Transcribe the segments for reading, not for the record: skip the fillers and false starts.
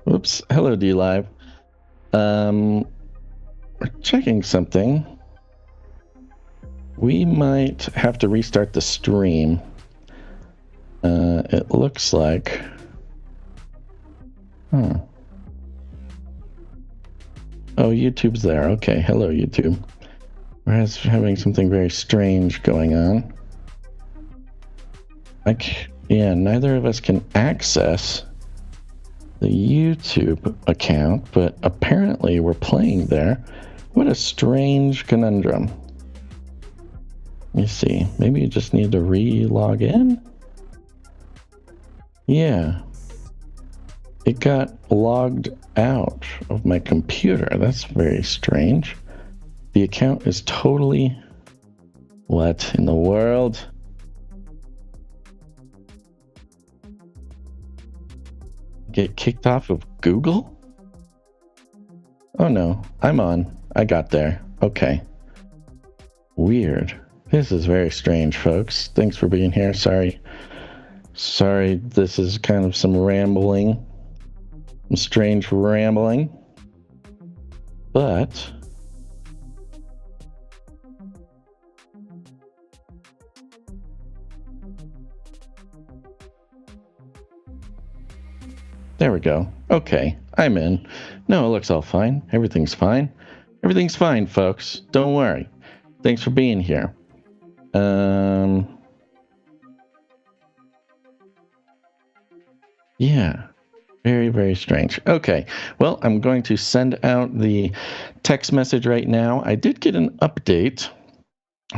Oops. Hello, DLive. We're checking something. We might have to restart the stream. It looks like... Oh, YouTube's there. Okay, hello, YouTube. We're having something very strange going on. Yeah, neither of us can access the YouTube account, but apparently we're playing there. What a strange conundrum. Let me see. Maybe you just need to re-log in? Yeah. It got logged out of my computer. That's very strange. The account is totally... What in the world? Get kicked off of Google? Oh no, I'm on. I got there. Okay. Weird. This is very strange, folks. Thanks for being here. Sorry, this is kind of some rambling. Some strange rambling. But... There we go. Okay, I'm in. No, it looks all fine. Everything's fine. Everything's fine, folks. Don't worry. Thanks for being here. Yeah. Very, very strange. Okay. Well, I'm going to send out the text message right now. I did get an update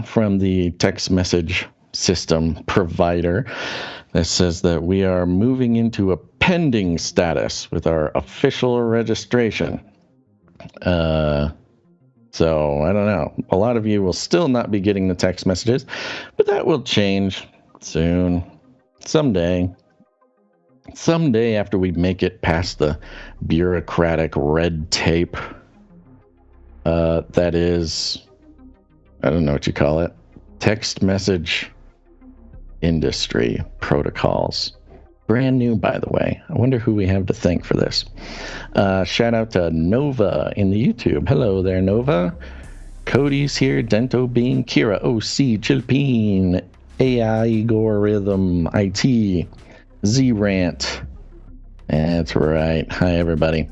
from the text message system provider that says that we are moving into a pending status with our official registration. So I don't know. A lot of you will still not be getting the text messages, but that will change soon. Someday after we make it past the bureaucratic red tape, that is, I don't know what you call it, text message industry protocols. Brand new, by the way. I wonder who we have to thank for this. Shout out to Nova in the YouTube. Hello there, Nova. Cody's here. Dento Bean. Kira. OC. Chilpine. AI. Algorithm. IT. Z-Rant. That's right. Hi, everybody.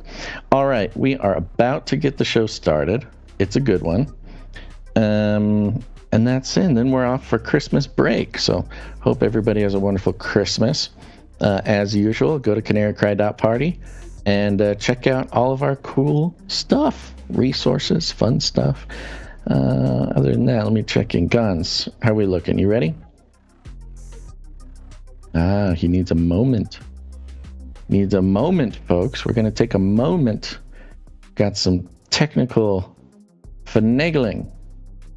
All right. We are about to get the show started. It's a good one. And that's it. Then we're off for Christmas break. So hope everybody has a wonderful Christmas. As usual, go to canarycry.party and check out all of our cool stuff, resources, fun stuff. Other than that, let me check in. Guns, how are we looking? You ready? He needs a moment. Needs a moment, folks. We're going to take a moment. Got some technical finagling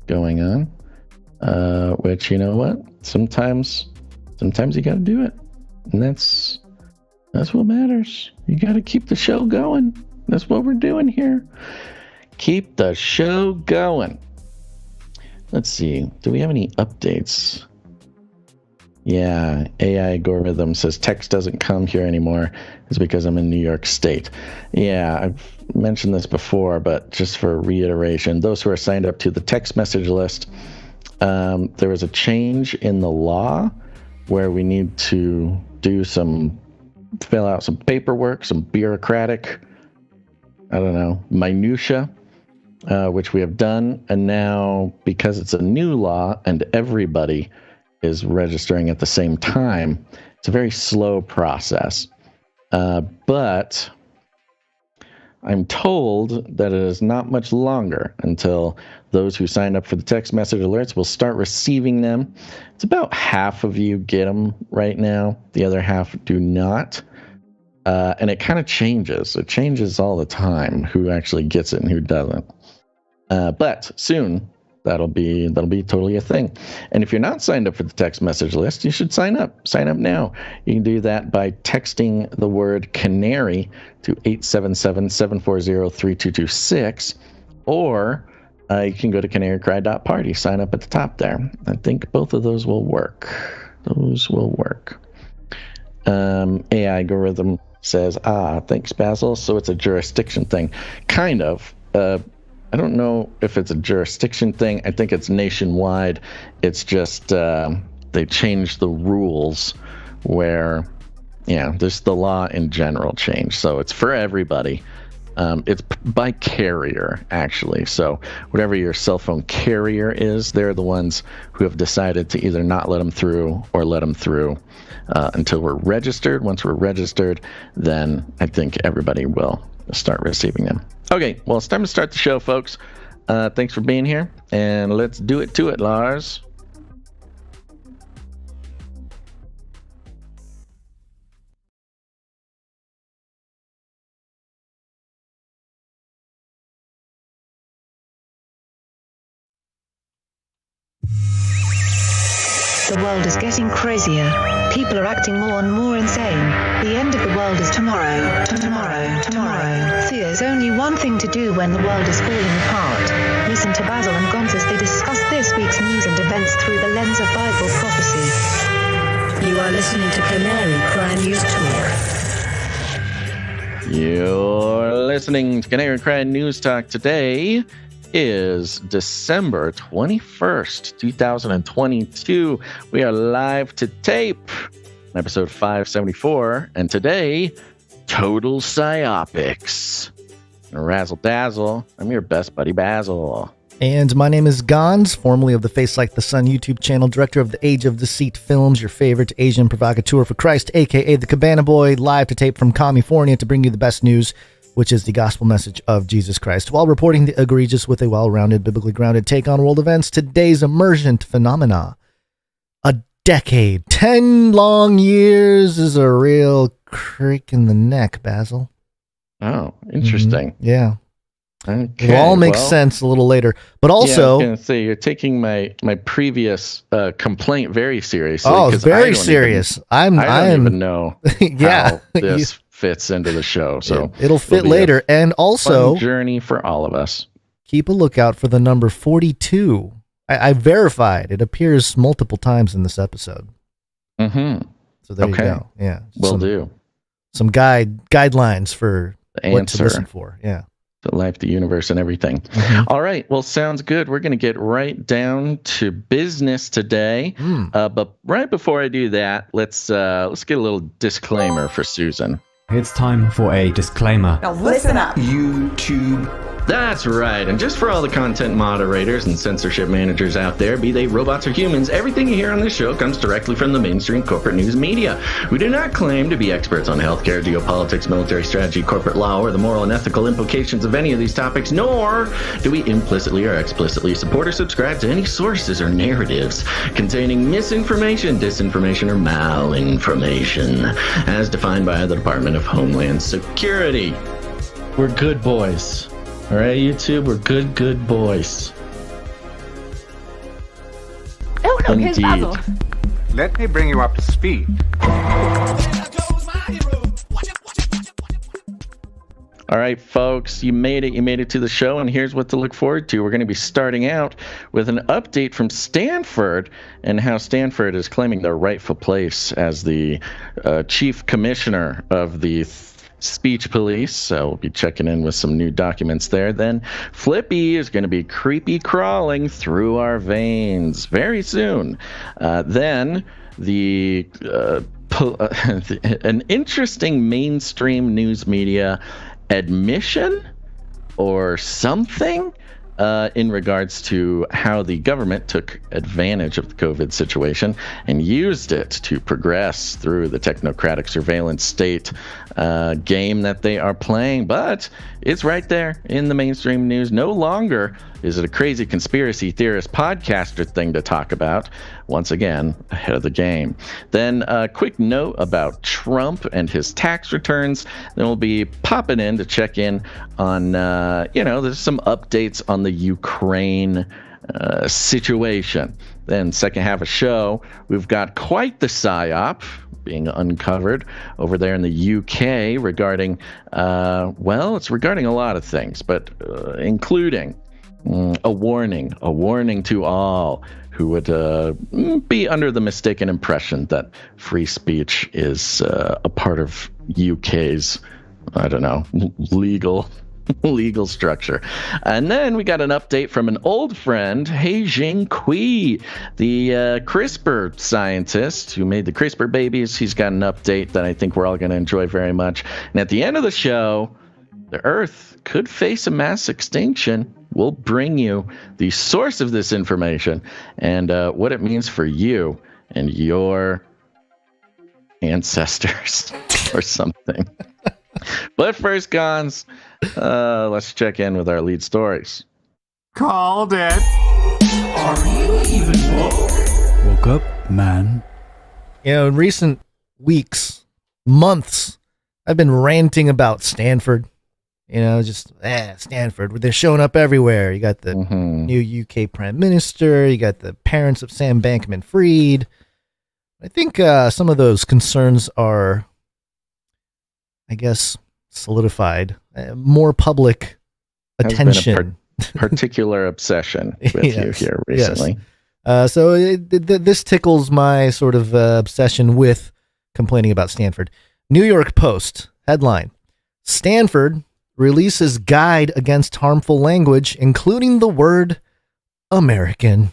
going on, which, you know what? Sometimes you got to do it. And that's what matters. You got to keep the show going. That's what we're doing here. Keep the show going. Let's see. Do we have any updates? Yeah, AI algorithm says text doesn't come here anymore. It's because I'm in New York State. Yeah, I've mentioned this before, but just for reiteration, those who are signed up to the text message list, there was a change in the law where we need to fill out some paperwork, some bureaucratic, minutia, which we have done. And now, because it's a new law and everybody is registering at the same time, it's a very slow process. But I'm told that it is not much longer until those who sign up for the text message alerts will start receiving them. It's about half of you get them right now. The other half do not. And it kind of changes. It changes all the time who actually gets it and who doesn't. But soon, that'll be totally a thing. And if you're not signed up for the text message list, you should sign up. Sign up now. You can do that by texting the word Canary to 877-740-3226, or you can go to canarycry.party. Sign up at the top there. I think both of those will work. AI algorithm says, thanks, Basil. So it's a jurisdiction thing. Kind of. I don't know if it's a jurisdiction thing. I think it's nationwide. It's just they changed the rules where, just the law in general changed. So it's for everybody. It's by carrier, actually. So whatever your cell phone carrier is, they're the ones who have decided to either not let them through or let them through until we're registered. Once we're registered, then I think everybody will start receiving them. Okay, well, it's time to start the show, folks. Thanks for being here, and let's do it to it, Lars. The world is getting crazier. People are acting more and more insane. The end of the world is tomorrow. Tomorrow. There's only one thing to do when the world is falling apart. Listen to Basil and Gonz as they discuss this week's news and events through the lens of Bible prophecy. You are listening to Canary Cry News Talk. You're listening to Canary Cry News Talk. Today is December 21st, 2022. We are live to tape, episode 574, and today, Total PSYOPICS. Razzle dazzle, I'm your best buddy Basil. And my name is Gonz, formerly of the Face Like the Sun YouTube channel, director of the Age of Deceit films, your favorite Asian provocateur for Christ, aka the Cabana Boy, live to tape from California to bring you the best news, which is the gospel message of Jesus Christ, while reporting the egregious with a well-rounded, biblically grounded take on world events. Today's emergent phenomena. A decade, 10 long years is a real crick in the neck, Basil. Oh, interesting. Mm-hmm. Yeah. Okay, it all makes sense a little later. But also, I was going to say, you're taking my previous complaint very seriously. Oh, it's very serious. I don't even know how this fits into the show, so it'll fit later. And also, fun journey for all of us. Keep a lookout for the number 42. I verified it appears multiple times in this episode. Mm-hmm. So there you go. Yeah, will do some guidelines for the what answer to listen for. Yeah, the life, the universe, and everything. Mm-hmm. All right. Well, sounds good. We're going to get right down to business today. But right before I do that, let's get a little disclaimer for Susan. It's time for a disclaimer. Now listen up, YouTube. That's right. And just for all the content moderators and censorship managers out there, be they robots or humans, everything you hear on this show comes directly from the mainstream corporate news media. We do not claim to be experts on healthcare, geopolitics, military strategy, corporate law, or the moral and ethical implications of any of these topics, nor do we implicitly or explicitly support or subscribe to any sources or narratives containing misinformation, disinformation, or malinformation, as defined by the Department of Homeland Security. We're good boys. All right, YouTube, we're good boys. Oh, no, here's Basil. Let me bring you up to speed. All right, folks, you made it to the show, and here's what to look forward to. We're going to be starting out with an update from Stanford and how Stanford is claiming their rightful place as the chief commissioner of the speech police, so we'll be checking in with some new documents there. Then FLIPPY is going to be creepy-crawling through our veins very soon. Then an interesting mainstream news media admission or something in regards to how the government took advantage of the COVID situation and used it to progress through the technocratic surveillance state game that they are playing. But it's right there in the mainstream news. No longer is it a crazy conspiracy theorist podcaster thing to talk about. Once again, ahead of the game. Then a quick note about Trump and his tax returns. Then we'll be popping in to check in on, there's some updates on the Ukraine situation. Then second half of show, we've got quite the PSYOP being uncovered over there in the UK regarding, it's regarding a lot of things, but including a warning to all who would be under the mistaken impression that free speech is a part of UK's, I don't know, legal structure. And then we got an update from an old friend, Heiser, the CRISPR scientist who made the CRISPR babies. He's got an update that I think we're all going to enjoy very much. And at the end of the show, the Earth could face a mass extinction. We'll bring you the source of this information and what it means for you and your ancestors or something. But first, Gons, let's check in with our lead stories. Called it. Are you even woke? Woke up, man. In recent weeks, months, I've been ranting about Stanford. Stanford. They're showing up everywhere. You got the new UK Prime Minister. You got the parents of Sam Bankman-Fried. I think some of those concerns are, I guess, solidified. More public attention. Has been a particular obsession with you here recently. Yes. So this tickles my sort of obsession with complaining about Stanford. New York Post headline: Stanford releases guide against harmful language, including the word American.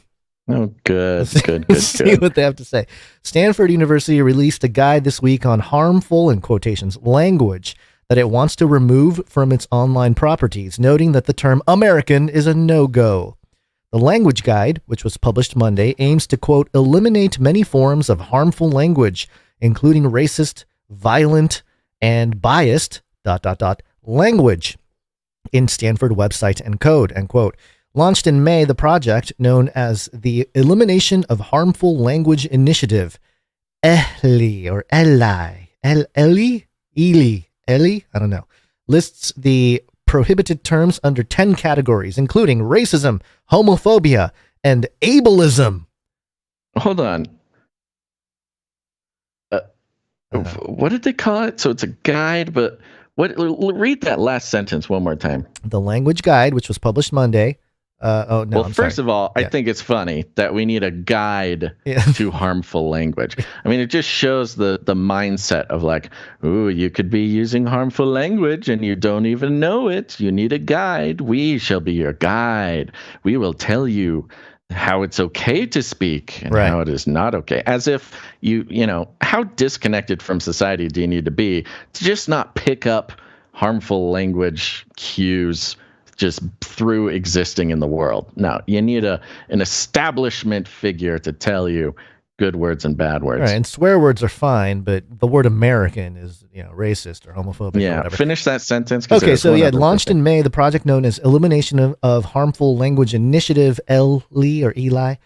Oh, good. See what they have to say. Stanford University released a guide this week on harmful, in quotations, language that it wants to remove from its online properties, noting that the term American is a no-go. The language guide, which was published Monday, aims to, quote, eliminate many forms of harmful language, including racist, violent, and biased, language in Stanford website and code, end quote. Launched in May, the project, known as the Elimination of Harmful Language Initiative, ELI, I don't know, lists the prohibited terms under 10 categories, including racism, homophobia, and ableism. Hold on. What did they call it? So it's a guide, but read that last sentence one more time. The language guide, which was published Monday. First of all, I think it's funny that we need a guide to harmful language. I mean, it just shows the mindset of like, ooh, you could be using harmful language and you don't even know it. You need a guide. We shall be your guide. We will tell you how it's okay to speak and how it is not okay. As if how disconnected from society do you need to be to just not pick up harmful language cues just through existing in the world? No, you need an establishment figure to tell you good words and bad words. Right, and swear words are fine, but the word American is, racist or homophobic. Yeah, or whatever. Finish that sentence. Okay, so launched in May, the project known as Elimination of Harmful Language Initiative, ELI,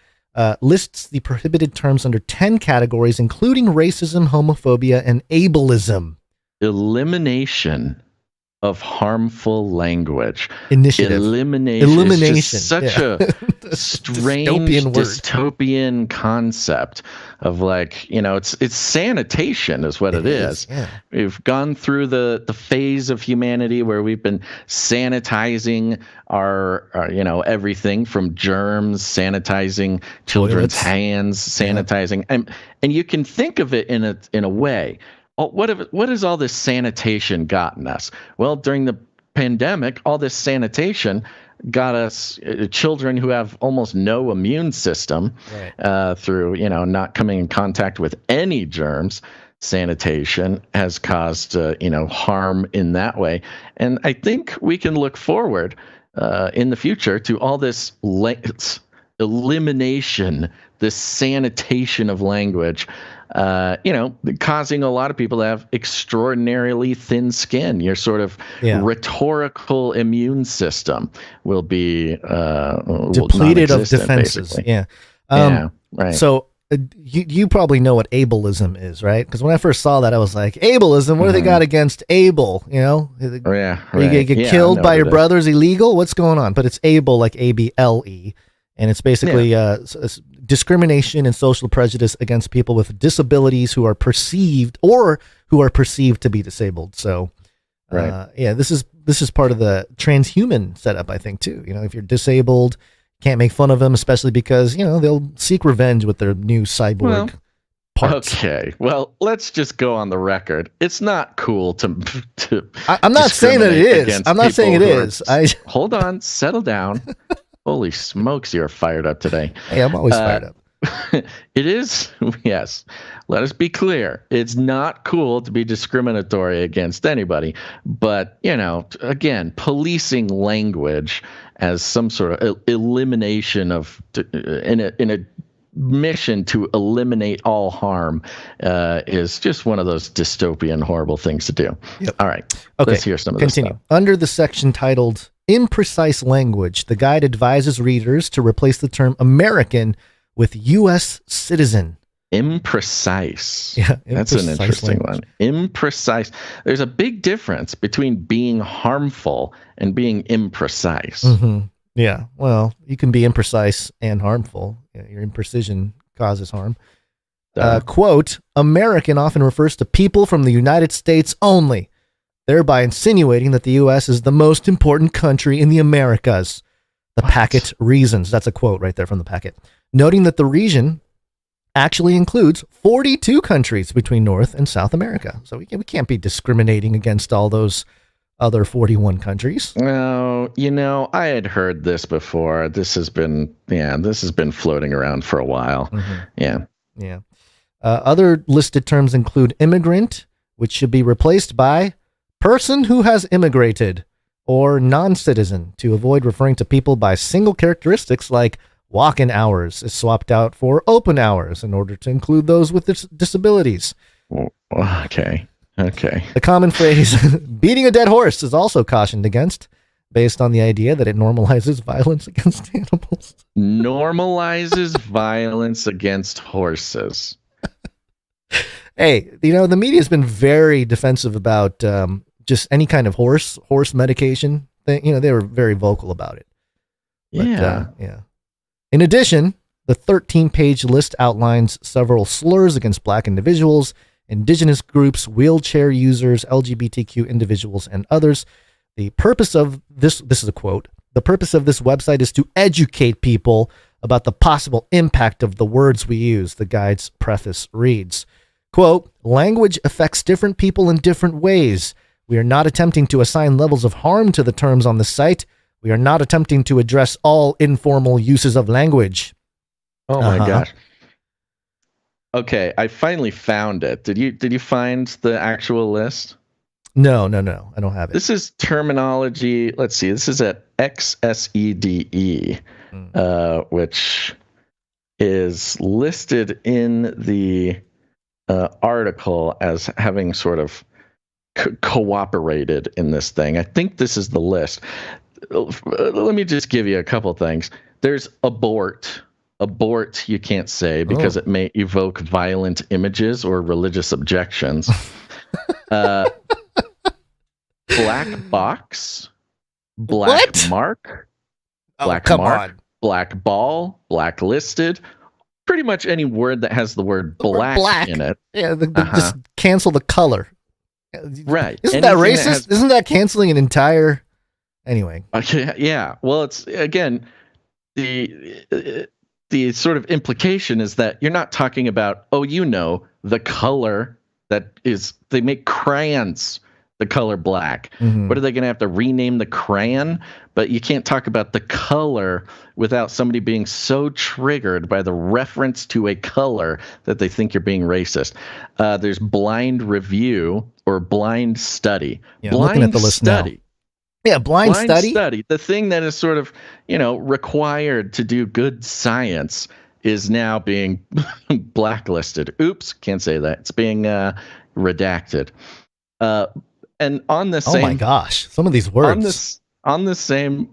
lists the prohibited terms under 10 categories, including racism, homophobia, and ableism. Elimination of harmful language. Initiative. Elimination. It's just such a strange dystopian concept of like, it's sanitation is what it is. Yeah. We've gone through the phase of humanity where we've been sanitizing our everything from germs, sanitizing children's hands, sanitizing, and you can think of it in a way. What has all this sanitation gotten us? Well, during the pandemic, all this sanitation got us children who have almost no immune system through, not coming in contact with any germs. Sanitation has caused, harm in that way. And I think we can look forward in the future to all this elimination, this sanitation of language, causing a lot of people to have extraordinarily thin skin. Your sort of rhetorical immune system will be depleted of defenses. Basically. Right. So you probably know what ableism is, right? Because when I first saw that, I was like, ableism, what do they got against able? You get killed by your brother's illegal? What's going on? But it's able, like ABLE. And it's basically discrimination and social prejudice against people with disabilities who are perceived to be disabled. So, this is part of the transhuman setup, I think, too. If you're disabled, can't make fun of them, especially because, they'll seek revenge with their new cyborg parts. Okay, well, let's just go on the record. It's not cool to I'm not saying that it is. I'm not saying it is. Hold on, settle down. Holy smokes, you're fired up today. Hey, I'm always fired up. It is, yes. Let us be clear. It's not cool to be discriminatory against anybody. But, again, policing language as some sort of elimination of, in a mission to eliminate all harm is just one of those dystopian, horrible things to do. Yep. All right. Okay. Let's hear some of this stuff. Under the section titled Imprecise Language, the guide advises readers to replace the term American with U.S. citizen. Imprecise. Yeah, that's an interesting one. Imprecise. There's a big difference between being harmful and being imprecise. Mm-hmm. Yeah, well, you can be imprecise and harmful. Your imprecision causes harm. Quote, American often refers to people from the United States only, thereby insinuating that the U.S. is the most important country in the Americas. The packet reasons. That's a quote right there from the packet. Noting that the region actually includes 42 countries between North and South America. So we can't be discriminating against all those other 41 countries. No, I had heard this before. This has been floating around for a while. Mm-hmm. Yeah. Other listed terms include immigrant, which should be replaced by person who has immigrated, or non-citizen, to avoid referring to people by single characteristics like walk-in hours is swapped out for open hours in order to include those with disabilities. Okay. The common phrase, beating a dead horse, is also cautioned against, based on the idea that it normalizes violence against animals. Normalizes violence against horses. Hey, the media has been very defensive about just any kind of horse medication thing. They were very vocal about it. But, yeah. In addition, the 13-page list outlines several slurs against black individuals, indigenous groups, wheelchair users, LGBTQ individuals, and others. The purpose of this is a quote, the purpose of this website is to educate people about the possible impact of the words we use, the guide's preface reads. Quote, language affects different people in different ways. We are not attempting to assign levels of harm to the terms on the site. We are not attempting to address all informal uses of language. Oh my gosh. Okay, I finally found it. Did you find the actual list? No, I don't have it. This is terminology. Let's see. This is at XSEDE, which is listed in the article as having sort of cooperated in this thing. I think this is the list. Let me just give you a couple things. There's abort. Abort you can't say because it may evoke violent images or religious objections. Black box, black mark, black mark, black ball, blacklisted. Pretty much any word that has the word black in it. Yeah, just cancel the color. Right. Isn't that racist? Isn't that canceling an entire... Anyway. Yeah. Well, it's, again, the sort of implication is that you're not talking about, the color that is... They make crayons the color black. Mm-hmm. What are they going to have to rename the crayon? But you can't talk about the color without somebody being so triggered by the reference to a color that they think you're being racist. There's blind review or blind study. Yeah, blind looking at the list study. Now. Yeah, blind study. The thing that is sort of, required to do good science is now being blacklisted. Oops, can't say that. It's being redacted. And on the same... Oh my gosh, some of these words. On the same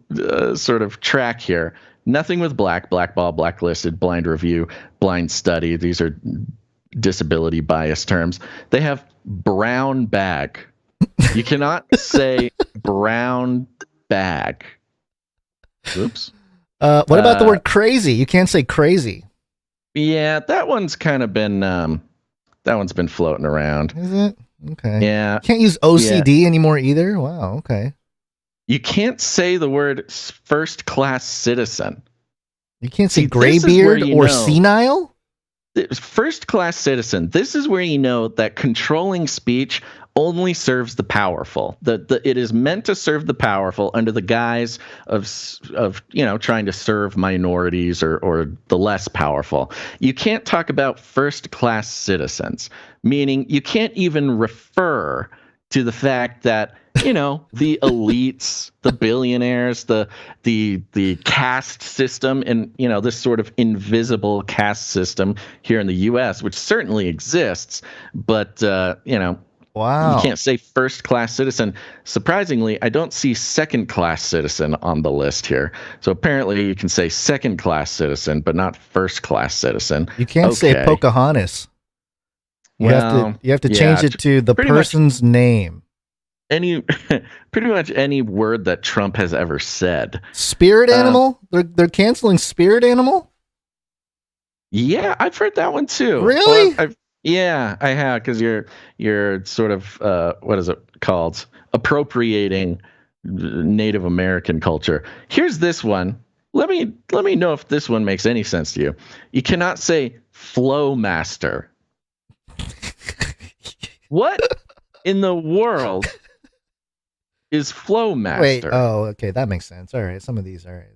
sort of track here, nothing with black ball, blacklisted, blind review, blind study. These are disability bias terms. They have brown bag. You cannot say brown bag. Oops. What about the word crazy? You can't say crazy. Yeah, that one's kind of been floating around. Is it? Okay. Yeah. Can't use OCD anymore either. Wow. Okay. You can't say the word first-class citizen. You can't say graybeard or senile? First-class citizen. This is where you know that controlling speech only serves the powerful. It is meant to serve the powerful under the guise of trying to serve minorities or the less powerful. You can't talk about first-class citizens, meaning you can't even refer to the fact that the elites, the billionaires, the caste system, and this sort of invisible caste system here in the U.S., which certainly exists, but wow, you can't say first-class citizen. Surprisingly, I don't see second-class citizen on the list here. So apparently, you can say second-class citizen, but not first-class citizen. You can't say Pocahontas. You have to change it to the person's name. Pretty much any word that Trump has ever said. Spirit animal? They're canceling spirit animal? Yeah, I've heard that one too. Really? Yeah, I have, because you're sort of what is it called? Appropriating Native American culture. Here's this one. Let me know if this one makes any sense to you. You cannot say flow master. What in the world is flow master? Wait, okay, that makes sense. All right, some of these are.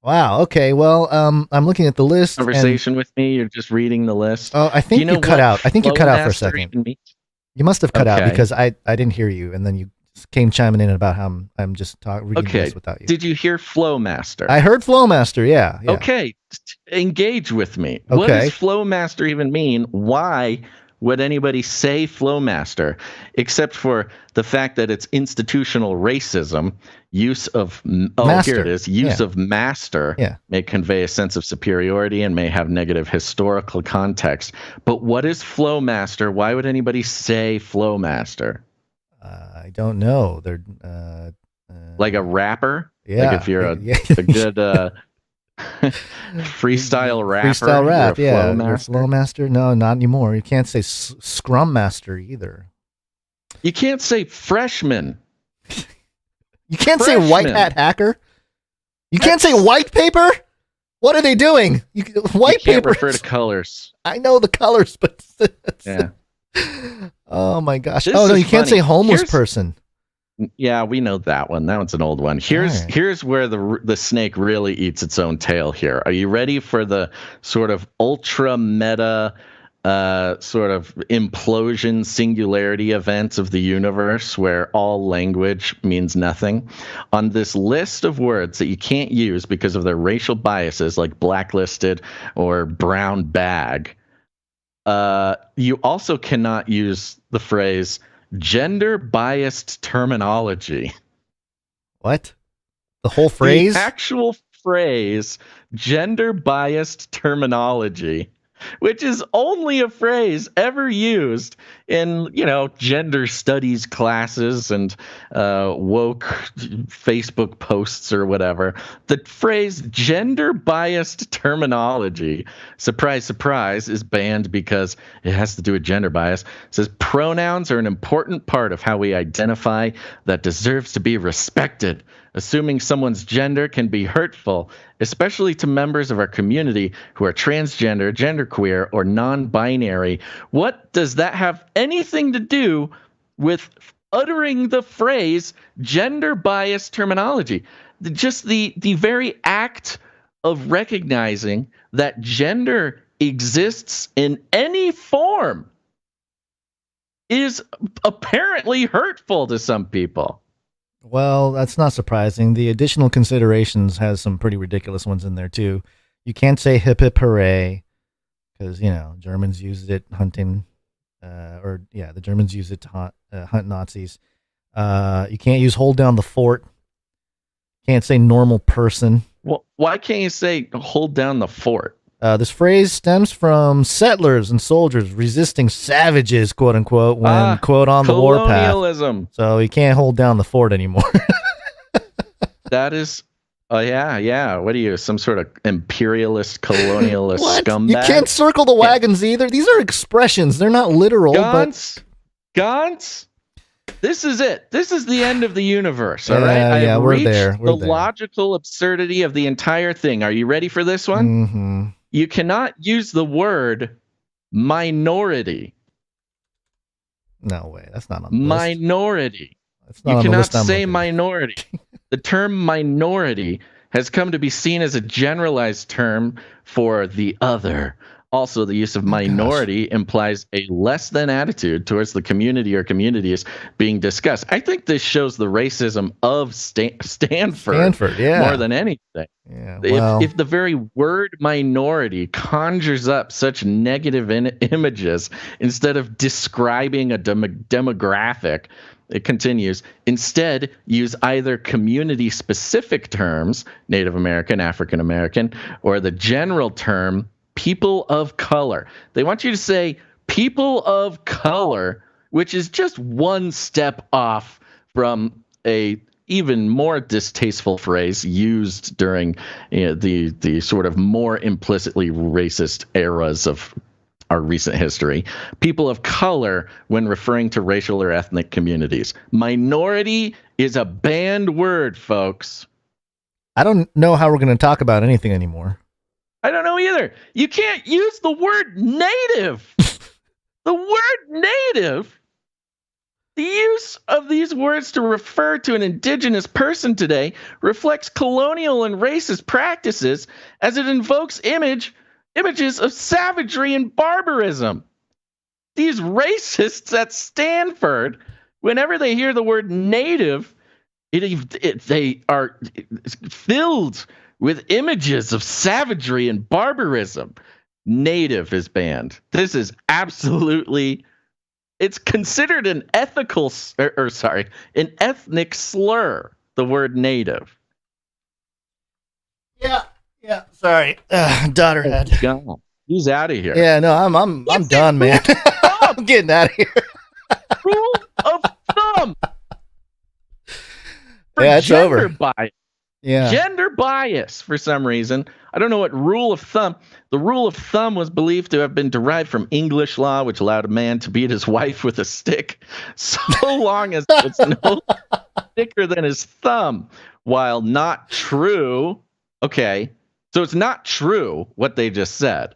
Wow. Okay. Well, I'm looking at the list. Conversation with me. You're just reading the list. Oh, I think you cut out. I think you cut out for a second. You must have cut out because I didn't hear you, and then you came chiming in about how I'm just reading this without you. Did you hear flow master? I heard flow master. Yeah. Okay. Engage with me. Okay. What does flow master even mean? Why would anybody say flow master, except for the fact that it's institutional racism? Use of master. Here it is. Use of master may convey a sense of superiority and may have negative historical context. But what is flow master? Why would anybody say flow master? I don't know. They're like a rapper. Yeah. Like if you're a good freestyle rapper. Freestyle rap. Yeah. Flow master. No, not anymore. You can't say scrum master either. You can't say freshman. You can't say white hat hacker. You can't say white paper. What are they doing? White paper. Refer to colors. I know the colors, but yeah. Oh my gosh! You can't say homeless person. Yeah, we know that one. That one's an old one. Here's where the snake really eats its own tail. Here, are you ready for the sort of ultra meta? Sort of implosion singularity events of the universe where all language means nothing. On this list of words that you can't use because of their racial biases, like blacklisted or brown bag, you also cannot use the phrase gender biased terminology. What? The whole phrase? The actual phrase gender biased terminology, which is only a phrase ever used in, gender studies classes and woke Facebook posts or whatever. The phrase gender biased terminology, surprise, surprise, is banned because it has to do with gender bias. It says pronouns are an important part of how we identify that deserves to be respected. Assuming someone's gender can be hurtful, especially to members of our community who are transgender, genderqueer, or non-binary. What does that have anything to do with uttering the phrase gender-biased terminology? Just the very act of recognizing that gender exists in any form is apparently hurtful to some people. Well, that's not surprising. The additional considerations has some pretty ridiculous ones in there too. You can't say hip hip hooray because Germans used it hunting, the Germans used it to hunt Nazis. You can't use hold down the fort. Can't say normal person. Well, why can't you say hold down the fort? This phrase stems from settlers and soldiers resisting savages, quote unquote, when quote on the warpath. Colonialism. So you can't hold down the fort anymore. That is Oh, yeah. What are you, some sort of imperialist, colonialist What? scumbag? You can't circle the wagons either. These are expressions. They're not literal. Gauntz, this is it. This is the end of the universe, all right? I have we're reached there. the logical absurdity of the entire thing. Are you ready for this one? Mm-hmm. You cannot use the word minority. No way. That's not on the list. Minority. That's not You on the cannot list I'm say looking. minority. The term minority has come to be seen as a generalized term for the other. Also, the use of minority implies a less than attitude towards the community or communities being discussed. I think this shows the racism of Stanford more than anything. Yeah, well, if the very word minority conjures up such negative images instead of describing a demographic, it continues, instead use either community-specific terms, Native American, African American, or the general term people of color. They want you to say people of color, which is just one step off from a even more distasteful phrase used during the sort of more implicitly racist eras of our recent history. People of color when referring to racial or ethnic communities. Minority is a banned word, folks. I don't know how we're going to talk about anything anymore. I don't know either. You can't use the word native. The word native. The use of these words to refer to an indigenous person today reflects colonial and racist practices as it invokes images of savagery and barbarism. These racists at Stanford, whenever they hear the word native, they are filled with images of savagery and barbarism. Native is banned. This is absolutely, it's considered an an ethnic slur, the word native. Yeah, sorry. Daughter head. God, he's out of here. Yeah, no, I'm done, man. I'm getting out of here. Rule of thumb. Yeah, it's over. Bias. Yeah. Gender bias, for some reason. I don't know what rule of thumb. The rule of thumb was believed to have been derived from English law, which allowed a man to beat his wife with a stick so long as it's no thicker than his thumb. While not true. Okay, so it's not true what they just said.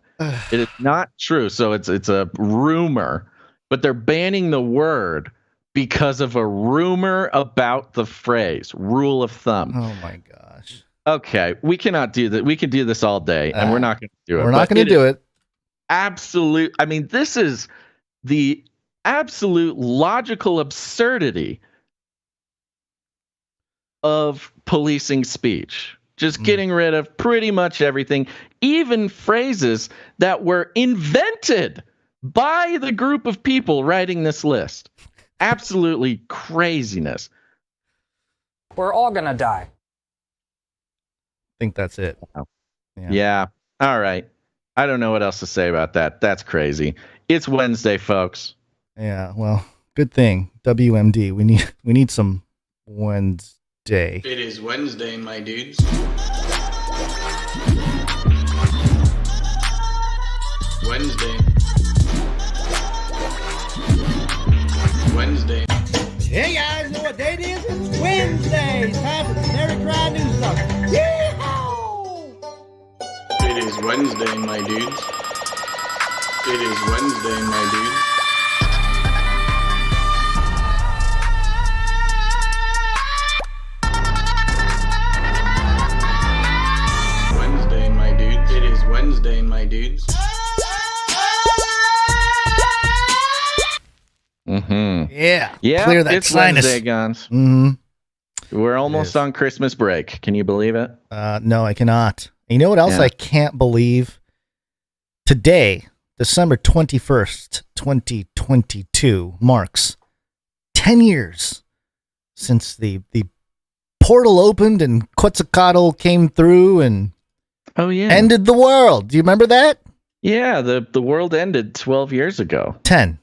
It is not true. So it's a rumor, but they're banning the word because of a rumor about the phrase rule of thumb. Oh my gosh. Okay, we cannot do that. We can do this all day, and we're not going to do it. We're not going to do it. Absolute. I mean, this is the absolute logical absurdity of policing speech. Just getting rid of pretty much everything, even phrases that were invented by the group of people writing this list. Absolutely craziness. We're all gonna die. I think that's it. Yeah. All right. I don't know what else to say about that. That's crazy. It's Wednesday, folks. Yeah. Well, good thing. WMD. We need some Wednesday. It is Wednesday, my dudes. Wednesday. Hey guys, know what day it is? It's Wednesday. It's time for the Canary Cry News Talk. Yeehaw! It is Wednesday, my dudes. It is Wednesday, my dudes. Wednesday, my dudes. It is Wednesday, my dudes. Mm-hmm. Yeah. Yeah. Clear that it's sinus. Wednesday, Guns. Mm-hmm. We're almost on Christmas break. Can you believe it? No, I cannot. And you know what else I can't believe? Today, December 21st, 2022, marks 10 years since the portal opened and Quetzalcoatl came through and ended the world. Do you remember that? Yeah, the world ended 12 years ago. 10.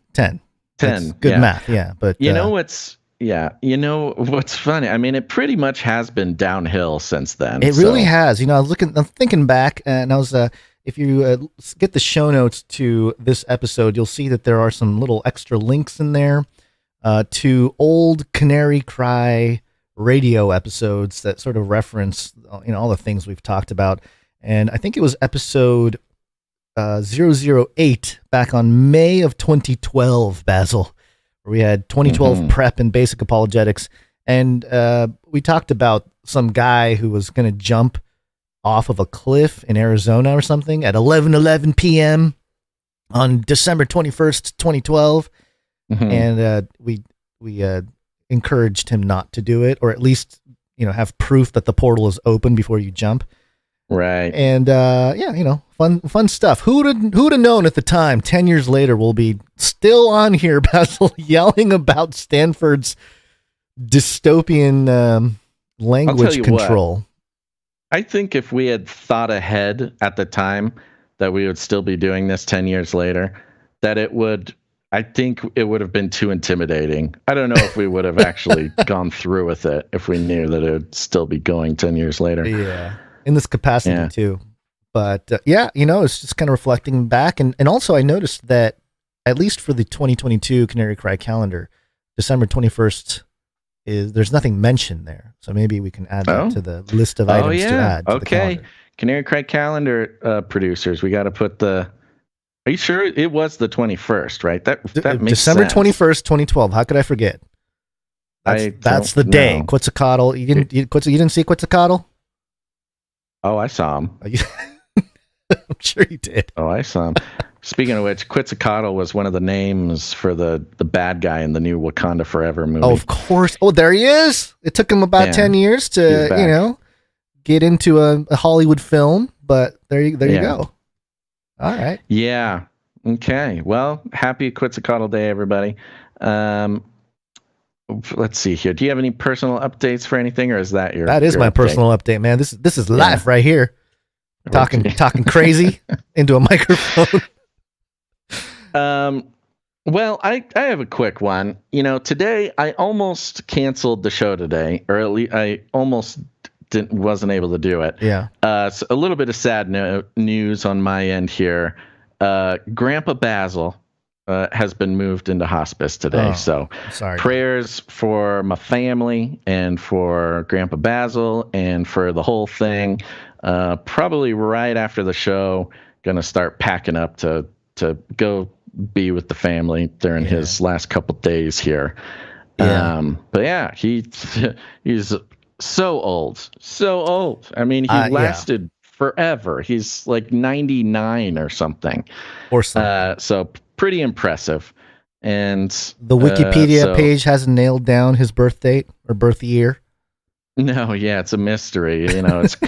That's good math, yeah. But you know what's Yeah. You know, what's funny? I mean, it pretty much has been downhill since then. It really has. You know, I'm thinking back, and I was, if you get the show notes to this episode, you'll see that there are some little extra links in there to old Canary Cry radio episodes that sort of reference, all the things we've talked about. And I think it was episode 008 back on May of 2012, Basil, where we had 2012 prep and basic apologetics. And we talked about some guy who was going to jump off of a cliff in Arizona or something at 11:11 p.m. on December 21st, 2012. And we encouraged him not to do it, or at least, have proof that the portal is open before you jump. Right. And fun stuff. Who'd have known at the time? 10 years later, we'll be still on here, Basil, yelling about Stanford's dystopian language control. I think if we had thought ahead at the time that we would still be doing this 10 years later, I think it would have been too intimidating. I don't know if we would have actually gone through with it if we knew that it would still be going 10 years later. Yeah. In this capacity too. But it's just kind of reflecting back. And also I noticed that at least for the 2022 Canary Cry calendar, December 21st there's nothing mentioned there. So maybe we can add that to the list of items to add. Okay. Canary Cry calendar producers, we got to put are you sure it was the 21st, right? That makes December sense. 21st, 2012. How could I forget? That's the day. Quetzalcoatl. You didn't see Quetzalcoatl? Oh, I saw him. I'm sure you did. Oh, I saw him. Speaking of which, Quetzalcoatl was one of the names for the bad guy in the new Wakanda Forever movie. Oh, of course. Oh, there he is. It took him about 10 years to, get into a Hollywood film, but there you go. All right. Yeah. Okay. Well, happy Quetzalcoatl Day, everybody. Let's see here. Do you have any personal updates for anything, or is that your? That is your my update? personal update, man. This is life right here. Talking crazy into a microphone. Well, I have a quick one. Today I almost canceled the show today, or at least I almost wasn't able to do it. Yeah. So a little bit of sad news on my end here. Grandpa Basil has been moved into hospice today. So sorry. Prayers for my family and for Grandpa Basil and for the whole thing. Probably right after the show, gonna start packing up to go be with the family during his last couple days here. But yeah, he's so old. I mean, he lasted forever. He's like 99 or something. Or something. So pretty impressive. And the Wikipedia page hasn't nailed down his birth date or birth year. No, it's a mystery.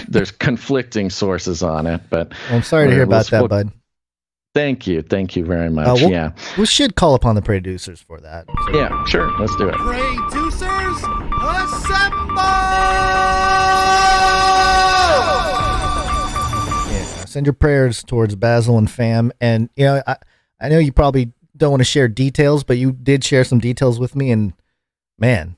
There's conflicting sources on it, but I'm sorry to hear about that, bud. Thank you very much. We should call upon the producers for that. So. Yeah, sure. Let's do it. Producers, assemble! Yeah, send your prayers towards Basil and fam. And I know you probably don't want to share details, but you did share some details with me, and man,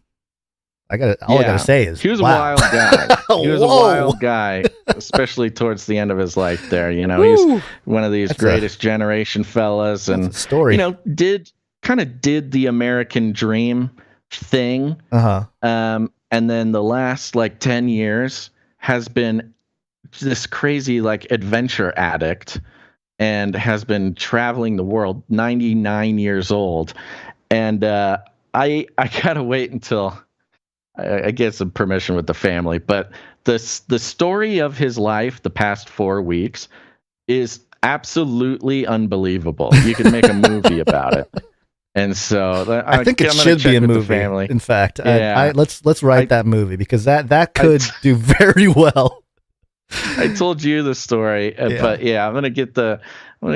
I gotta say is he was a wild guy. He was a wild guy, especially towards the end of his life there. He's one of these greatest generation fellas, and story. Did the American dream thing. And then the last 10 years has been this crazy adventure addict, and has been traveling the world, 99 years old. And I gotta wait until I get some permission with the family, but the story of his life the past 4 weeks is absolutely unbelievable. You can make a movie about it. And so I think it should be a movie. In fact, let's write that movie, because that could do very well. I told you the story, but I'm gonna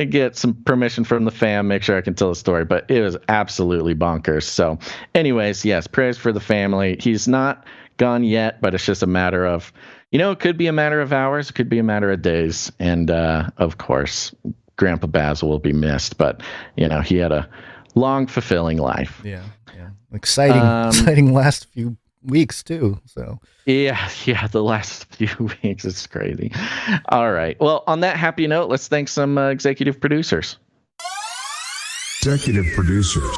get some permission from the fam, make sure I can tell the story. But it was absolutely bonkers. So, anyways, yes, prayers for the family. He's not gone yet, but it's just a matter of, it could be a matter of hours, it could be a matter of days, and of course, Grandpa Basil will be missed. But he had a long, fulfilling life. Yeah. Exciting last few weeks too. So yeah, the last few weeks, it's crazy. All right. Well, on that happy note, let's thank some executive producers. Executive producers.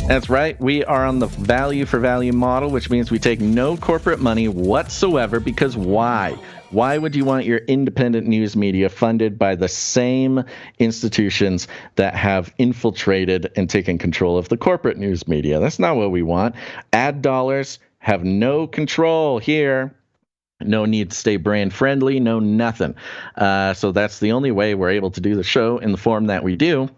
That's right. We are on the value for value model, which means we take no corporate money whatsoever. Because why? Why would you want your independent news media funded by the same institutions that have infiltrated and taken control of the corporate news media? That's not what we want. Ad dollars have no control here. No need to stay brand friendly, no nothing. So that's the only way we're able to do the show in the form that we do.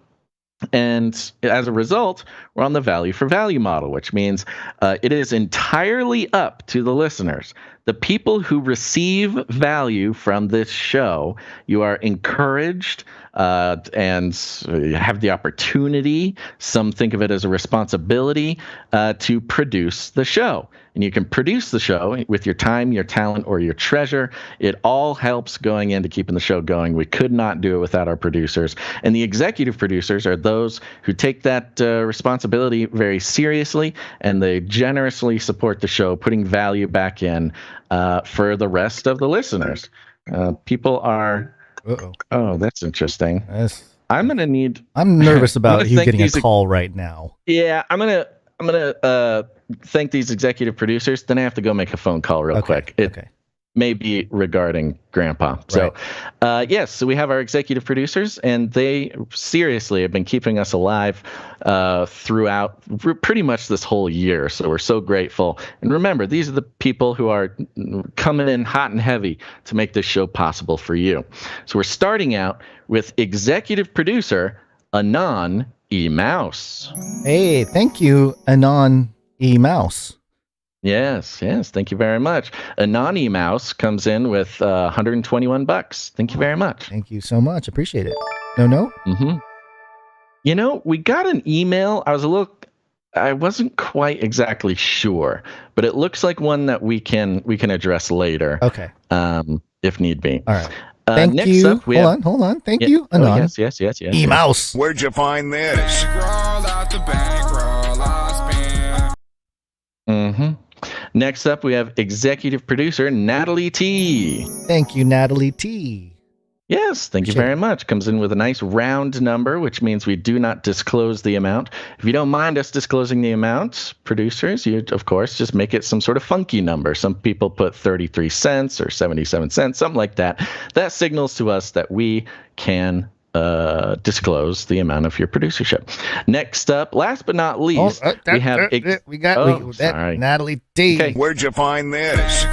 And as a result, we're on the value for value model, which means it is entirely up to the listeners. The people who receive value from this show, you are encouraged and have the opportunity, some think of it as a responsibility, to produce the show. And you can produce the show with your time, your talent, or your treasure. It all helps going into keeping the show going. We could not do it without our producers. And the executive producers are those who take that responsibility very seriously, and they generously support the show, putting value back in for the rest of the listeners. People are... Oh, that's interesting. I'm nervous about you getting a call right now. Yeah, I'm gonna thank these executive producers. Then I have to go make a phone call real quick. It may be regarding Grandpa. Right. So, yes, so we have our executive producers, and they seriously have been keeping us alive throughout pretty much this whole year. So we're so grateful. And remember, these are the people who are coming in hot and heavy to make this show possible for you. So we're starting out with executive producer Anon E. Mouse. Hey, thank you, Anon E. Mouse. Yes, thank you very much. Anon E. Mouse comes in with $121. Thank you very much. Thank you so much. Appreciate it. No? Mm-hmm. You know, we got an email. I wasn't quite exactly sure, but it looks like one that we can address later. Okay. If need be. All right. Thank next you. Up, Hold on. Thank you, Anon. Yes. E. Mouse. Where'd you find this? Mm-hmm. Next up, we have executive producer Natalie T. Thank you, Natalie T. Yes, thank you very much. Comes in with a nice round number, which means we do not disclose the amount. If you don't mind us disclosing the amount, producers, you, of course, just make it some sort of funky number. Some people put 33 cents or 77 cents, something like that. That signals to us that we can disclose the amount of your producership. Next up, last but not least, we have Natalie T. Okay. Where'd you find this?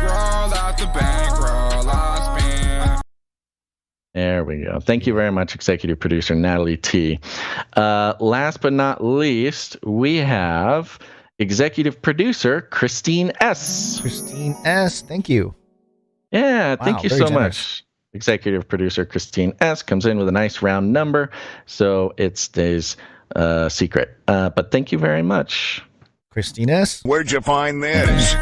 There we go. Thank you very much, executive producer Natalie T. Last but not least, we have executive producer Christine S. Christine S. Thank you. Yeah, thank you so generous. much. Executive producer Christine S. comes in with a nice round number, so it stays secret. But thank you very much, Christine S. Where'd you find this?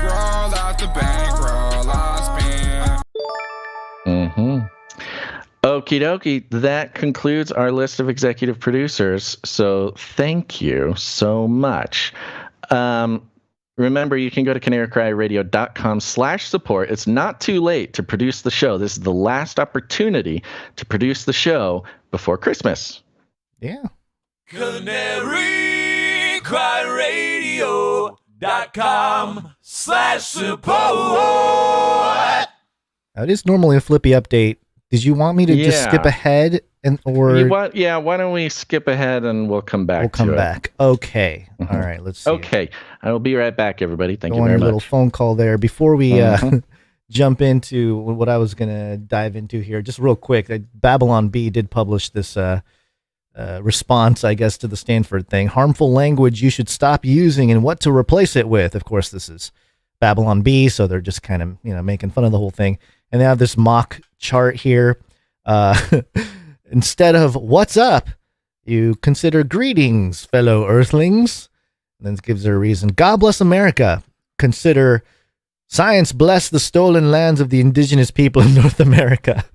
Mm-hmm. Okie dokie. That concludes our list of executive producers. So thank you so much. Remember, you can go to canarycryradio.com/support. It's not too late to produce the show. This is the last opportunity to produce the show before Christmas. Yeah. canarycryradio.com/support. It is normally a flippy update. Did you want me to just skip ahead why don't we skip ahead and we'll come back to it. We'll come back. Okay. Mm-hmm. All right, let's see. Okay. I will be right back, everybody. Thank you very much. Little phone call there. Before we jump into what I was going to dive into here, just real quick, Babylon Bee did publish this response, I guess, to the Stanford thing. Harmful language you should stop using and what to replace it with. Of course, this is Babylon Bee, so they're just kind of, making fun of the whole thing. And they have this mock chart here. Instead of what's up, you consider greetings, fellow earthlings. And then it gives her a reason. God bless America. Consider science bless the stolen lands of the indigenous people of North America,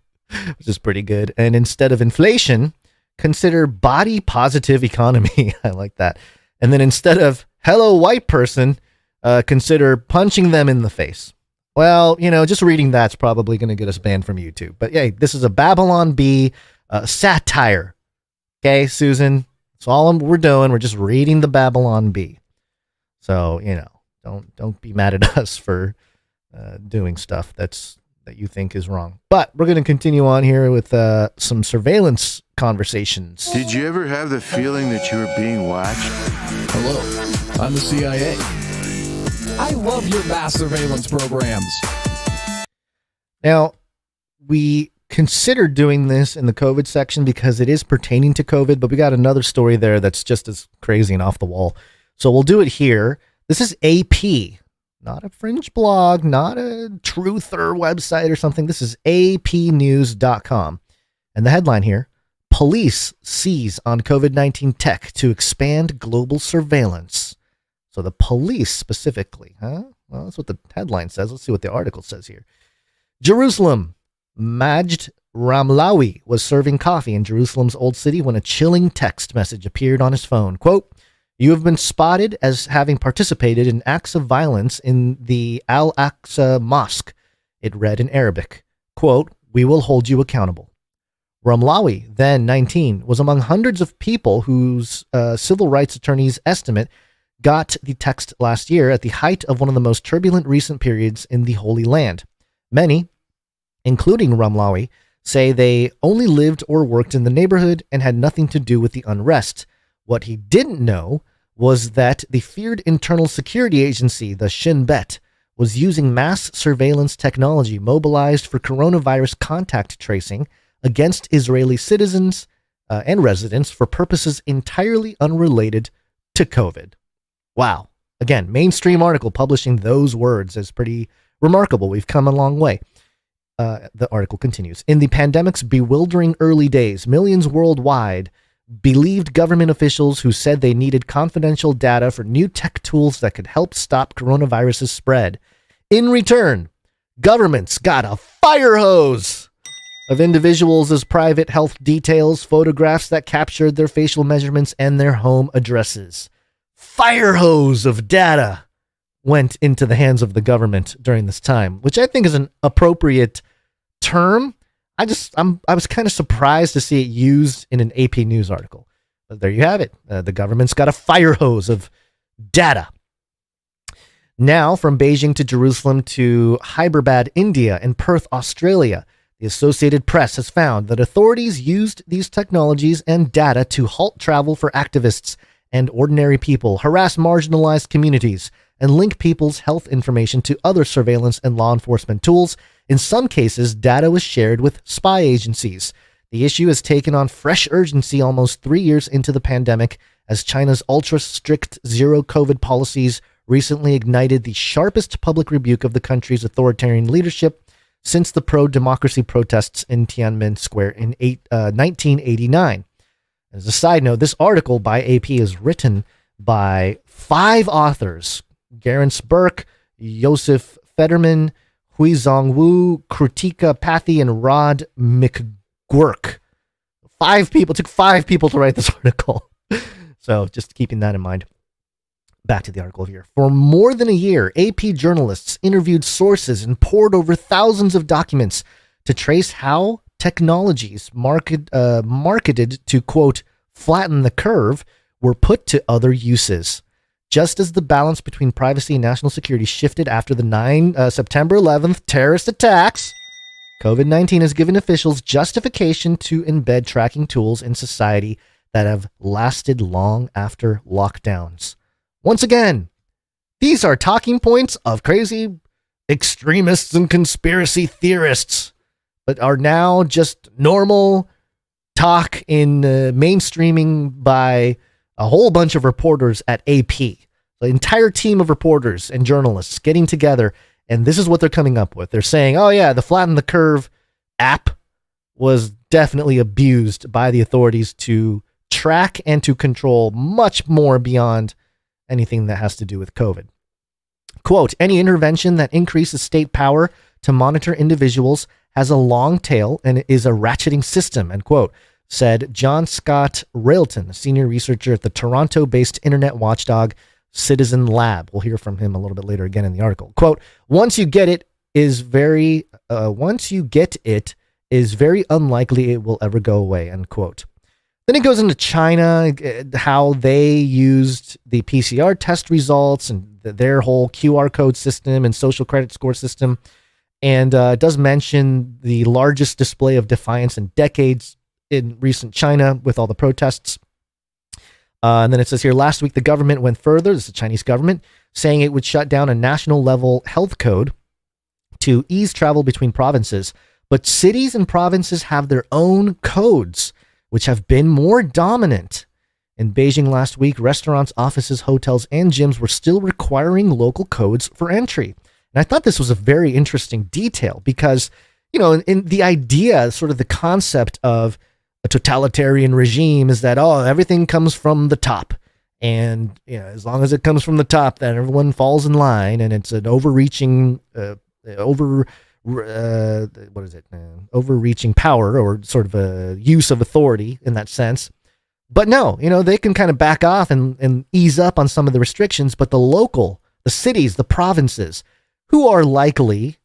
which is pretty good. And instead of inflation, consider body positive economy. I like that. And then instead of hello, white person, consider punching them in the face. Well, just reading that's probably going to get us banned from YouTube. But yeah, this is a Babylon Bee satire. Okay, Susan, that's all we're doing. We're just reading the Babylon Bee. So, don't be mad at us for doing stuff that you think is wrong. But we're going to continue on here with some surveillance conversations. Did you ever have the feeling that you were being watched? Hello, I'm the CIA. I love your mass surveillance programs. Now, we considered doing this in the COVID section because it is pertaining to COVID, but we got another story there that's just as crazy and off the wall. So we'll do it here. This is AP, not a fringe blog, not a truther website or something. This is apnews.com. And the headline here, police seize on COVID-19 tech to expand global surveillance. So the police specifically, huh? Well, that's what the headline says. Let's see what the article says here. Jerusalem. Majd Ramlawi was serving coffee in Jerusalem's Old City when a chilling text message appeared on his phone. Quote, "You have been spotted as having participated in acts of violence in the Al-Aqsa Mosque," it read in Arabic. Quote, "We will hold you accountable." Ramlawi, then 19, was among hundreds of people whose civil rights attorneys estimate got the text last year at the height of one of the most turbulent recent periods in the Holy Land. Many, including Ramlawi, say they only lived or worked in the neighborhood and had nothing to do with the unrest. What he didn't know was that the feared internal security agency, the Shin Bet, was using mass surveillance technology mobilized for coronavirus contact tracing against Israeli citizens and residents for purposes entirely unrelated to COVID. Wow. Again, mainstream article publishing those words is pretty remarkable. We've come a long way. The article continues. In the pandemic's bewildering early days, millions worldwide believed government officials who said they needed confidential data for new tech tools that could help stop coronavirus's spread. In return, governments got a fire hose of individuals' private health details, photographs that captured their facial measurements and their home addresses. Fire hose of data went into the hands of the government during this time, which I think is an appropriate term. I was kind of surprised to see it used in an AP News article. But there you have it. The government's got a fire hose of data. Now, from Beijing to Jerusalem to Hyderabad, India, and Perth, Australia, the Associated Press has found that authorities used these technologies and data to halt travel for activists and ordinary people, harass marginalized communities, and link people's health information to other surveillance and law enforcement tools. In some cases, data was shared with spy agencies. The issue has taken on fresh urgency almost 3 years into the pandemic, as China's ultra-strict zero-COVID policies recently ignited the sharpest public rebuke of the country's authoritarian leadership since the pro-democracy protests in Tiananmen Square in 1989. As a side note, this article by AP is written by 5 authors: Garance Burke, Joseph Federman, Huizong Wu, Krutika Pathy, and Rod McGurk. 5 people. It took 5 people to write this article. So just keeping that in mind. Back to the article here. For more than a year, AP journalists interviewed sources and pored over thousands of documents to trace how technologies marketed to, quote, flatten the curve were put to other uses. Just as the balance between privacy and national security shifted after the September 11th terrorist attacks, COVID-19 has given officials justification to embed tracking tools in society that have lasted long after lockdowns. Once again, these are talking points of crazy extremists and conspiracy theorists, but are now just normal talk in mainstreaming by a whole bunch of reporters at AP. The entire team of reporters and journalists getting together, and this is what they're coming up with. They're saying, oh yeah, the Flatten the Curve app was definitely abused by the authorities to track and to control much more beyond anything that has to do with COVID. Quote, any intervention that increases state power to monitor individuals has a long tail and is a ratcheting system, end quote. said John Scott Railton, a senior researcher at the Toronto-based internet watchdog Citizen Lab. We'll hear from him a little bit later again in the article. Quote, once you get it is very unlikely it will ever go away, unquote. Then it goes into China, how they used the PCR test results and their whole QR code system and social credit score system. And it does mention the largest display of defiance in decades in recent China with all the protests. And then it says here, last week the government went further, this is the Chinese government, saying it would shut down a national level health code to ease travel between provinces. But cities and provinces have their own codes, which have been more dominant. In Beijing last week, restaurants, offices, hotels, and gyms were still requiring local codes for entry. And I thought this was a very interesting detail because, in the idea, sort of the concept of a totalitarian regime is that, everything comes from the top. And, as long as it comes from the top, then everyone falls in line, and it's an overreaching, overreaching power, or sort of a use of authority in that sense. But no, they can kind of back off and ease up on some of the restrictions, but the cities, the provinces, who are likely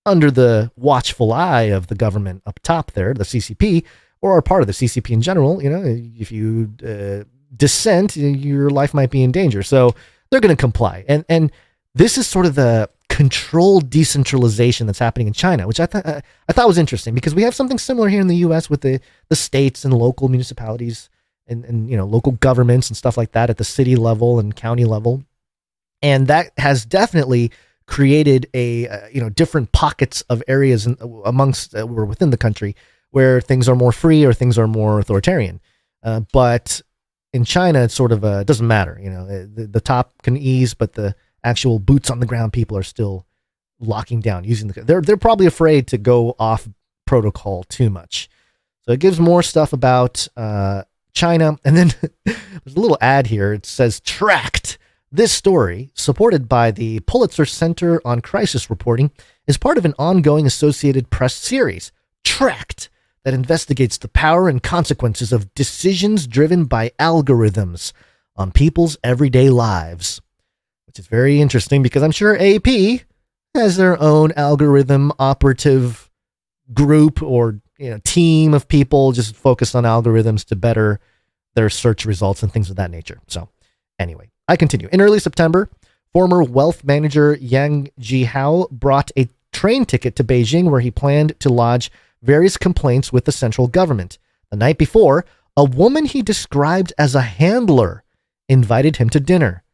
under the watchful eye of the government up top there, the CCP, or are part of the CCP in general, if you dissent, your life might be in danger. So they're going to comply. And this is sort of the controlled decentralization that's happening in China, which I thought was interesting because we have something similar here in the U.S. with the states and local municipalities and local governments and stuff like that at the city level and county level. And that has definitely created different pockets of areas amongst or within the country where things are more free or things are more authoritarian. But in China, it's sort of it doesn't matter. The top can ease, but the actual boots on the ground people are still locking down using they're probably afraid to go off protocol too much. So it gives more stuff about China. And then there's a little ad here. It says tracked. This story, supported by the Pulitzer Center on Crisis Reporting, is part of an ongoing Associated Press series, Tracked, that investigates the power and consequences of decisions driven by algorithms on people's everyday lives. Which is very interesting because I'm sure AP has their own algorithm operative group or team of people just focused on algorithms to better their search results and things of that nature. So anyway, I continue. In early September, former wealth manager Yang Jihao brought a train ticket to Beijing where he planned to lodge various complaints with the central government. The night before, a woman he described as a handler invited him to dinner.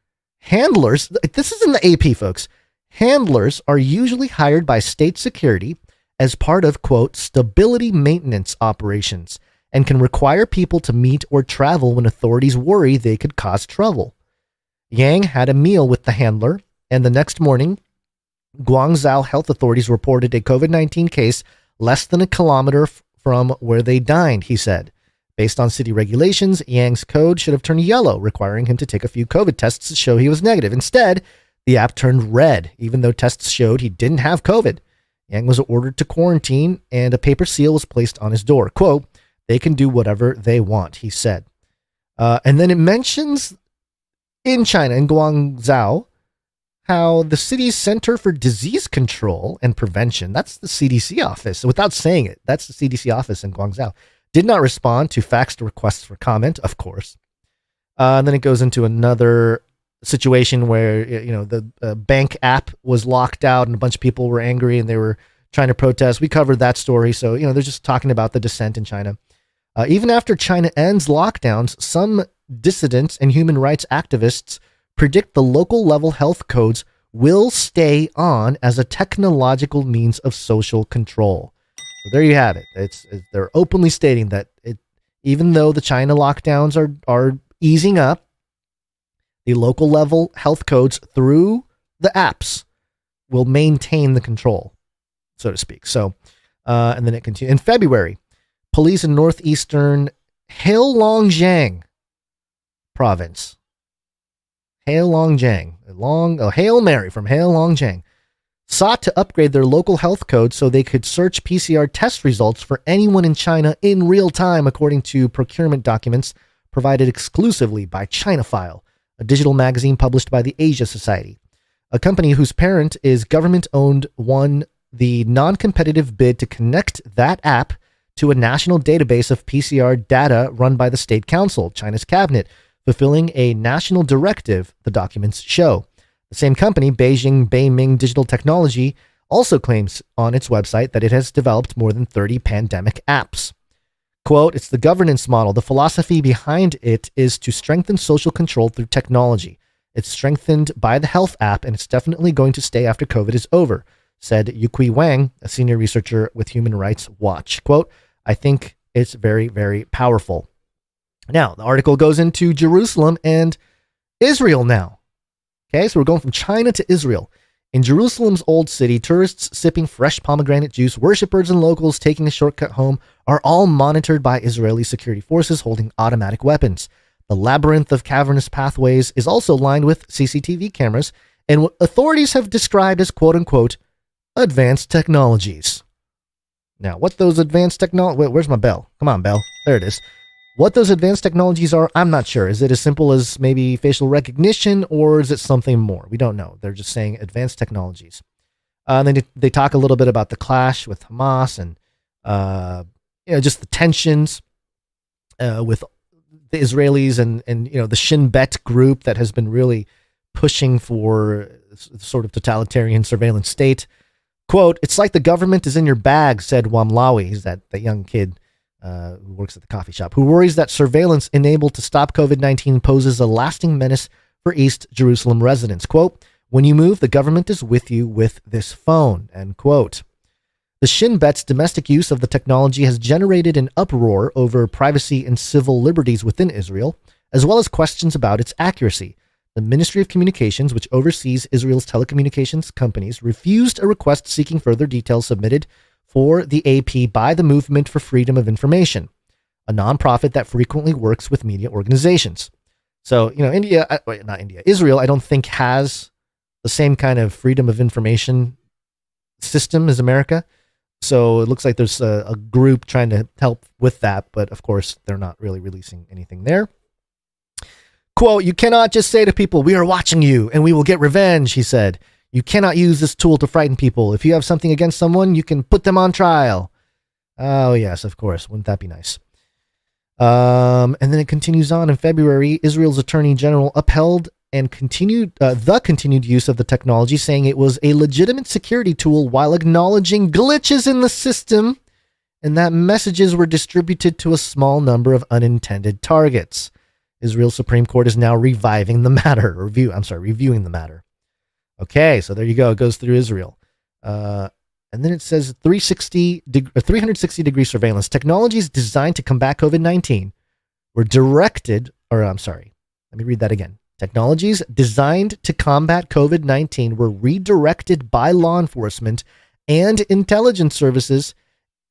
Handlers, this is in the AP, folks. Handlers are usually hired by state security as part of, quote, stability maintenance operations and can require people to meet or travel when authorities worry they could cause trouble. Yang had a meal with the handler, and the next morning, Guangzhou health authorities reported a COVID-19 case less than a kilometer from where they dined, he said. Based on city regulations, Yang's code should have turned yellow, requiring him to take a few COVID tests to show he was negative. Instead, the app turned red, even though tests showed he didn't have COVID. Yang was ordered to quarantine, and a paper seal was placed on his door. Quote, they can do whatever they want, he said. And then it mentions in China, in Guangzhou, how the city's Center for Disease Control and Prevention, that's the CDC office, without saying it, that's the CDC office in Guangzhou, did not respond to faxed requests for comment, of course. And then it goes into another situation where, the bank app was locked out and a bunch of people were angry and they were trying to protest. We covered that story. So, they're just talking about the dissent in China. Even after China ends lockdowns, some dissidents and human rights activists predict the local level health codes will stay on as a technological means of social control. So there you have it. They're openly stating that even though the China lockdowns are easing up, the local level health codes through the apps will maintain the control, so to speak. So, and then it continues. In February, police in northeastern Heilongjiang province, Hail Mary from Heilongjiang, sought to upgrade their local health code so they could search PCR test results for anyone in China in real time, according to procurement documents provided exclusively by ChinaFile, a digital magazine published by the Asia Society. A company whose parent is government-owned won the non-competitive bid to connect that app to a national database of PCR data run by the State Council, China's cabinet, fulfilling a national directive, the documents show. The same company, Beiming Digital Technology, also claims on its website that it has developed more than 30 pandemic apps. Quote, it's the governance model. The philosophy behind it is to strengthen social control through technology. It's strengthened by the health app, and it's definitely going to stay after COVID is over, said Yuqi Wang, a senior researcher with Human Rights Watch. Quote, I think it's very, very powerful. Now, the article goes into Jerusalem and Israel now. Okay, so we're going from China to Israel. In Jerusalem's old city, tourists sipping fresh pomegranate juice, worshippers and locals taking a shortcut home are all monitored by Israeli security forces holding automatic weapons. The labyrinth of cavernous pathways is also lined with CCTV cameras and what authorities have described as quote-unquote advanced technologies. Now, what those advanced technologies... Where's my bell? Come on, bell. There it is. What those advanced technologies are, I'm not sure. Is it as simple as maybe facial recognition, or is it something more? We don't know. They're just saying advanced technologies. And then they talk a little bit about the clash with Hamas and just the tensions with the Israelis and the Shin Bet group that has been really pushing for sort of totalitarian surveillance state. Quote, it's like the government is in your bag, said Wamlawi. He's that young kid who works at the coffee shop, who worries that surveillance enabled to stop COVID-19 poses a lasting menace for East Jerusalem residents. Quote, when you move, the government is with you with this phone, end quote. The Shin Bet's domestic use of the technology has generated an uproar over privacy and civil liberties within Israel, as well as questions about its accuracy. The Ministry of Communications, which oversees Israel's telecommunications companies, refused a request seeking further details submitted for the AP by the Movement for Freedom of Information, a nonprofit that frequently works with media organizations. So, Israel, I don't think has the same kind of freedom of information system as America. So it looks like there's a group trying to help with that, but of course they're not really releasing anything there. Quote, you cannot just say to people, we are watching you and we will get revenge, he said. You cannot use this tool to frighten people. If you have something against someone, you can put them on trial. Oh, yes, of course. Wouldn't that be nice? And then it continues on. In February, Israel's Attorney General upheld and continued the continued use of the technology, saying it was a legitimate security tool while acknowledging glitches in the system and that messages were distributed to a small number of unintended targets. Israel's Supreme Court is now reviewing the matter. Okay, so there you go. It goes through Israel. And then it says 360-degree surveillance. Technologies designed to combat COVID-19 were directed, let me read that again. Technologies designed to combat COVID-19 were redirected by law enforcement and intelligence services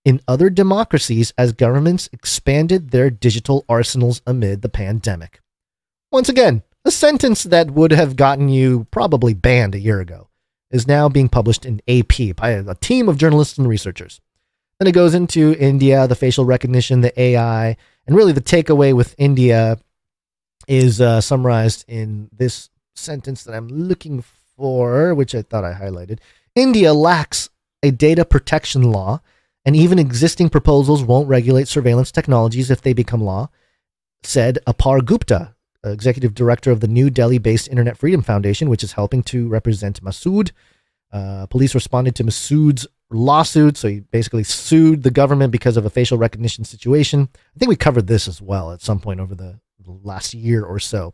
in other democracies as governments expanded their digital arsenals amid the pandemic. Once again, a sentence that would have gotten you probably banned a year ago is now being published in AP by a team of journalists and researchers. Then it goes into India, the facial recognition, the AI, and really the takeaway with India is summarized in this sentence that I'm looking for, which I thought I highlighted. India lacks a data protection law, and even existing proposals won't regulate surveillance technologies if they become law, said Apar Gupta, executive director of the New Delhi-based Internet Freedom Foundation, which is helping to represent Masood. Police responded to Masood's lawsuit, so he basically sued the government because of a facial recognition situation. I think we covered this as well at some point over the last year or so.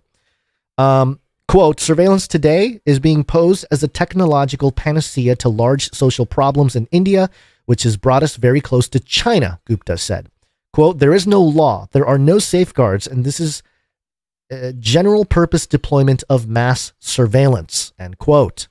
Quote, surveillance today is being posed as a technological panacea to large social problems in India, which has brought us very close to China, Gupta said. Quote, there is no law, there are no safeguards, and this is general purpose deployment of mass surveillance, end quote.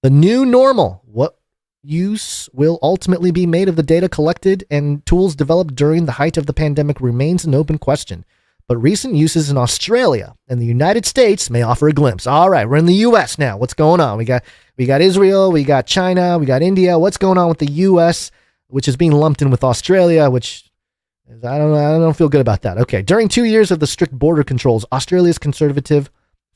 The new normal, what use will ultimately be made of the data collected and tools developed during the height of the pandemic remains an open question. but recent uses in Australia and the United States may offer a glimpse. All right, we're in the U.S. now. What's going on? We got Israel, we got China, we got India. What's going on with the U.S., which is being lumped in with Australia, which I don't feel good about that. Okay, during 2 years of the strict border controls, Australia's conservative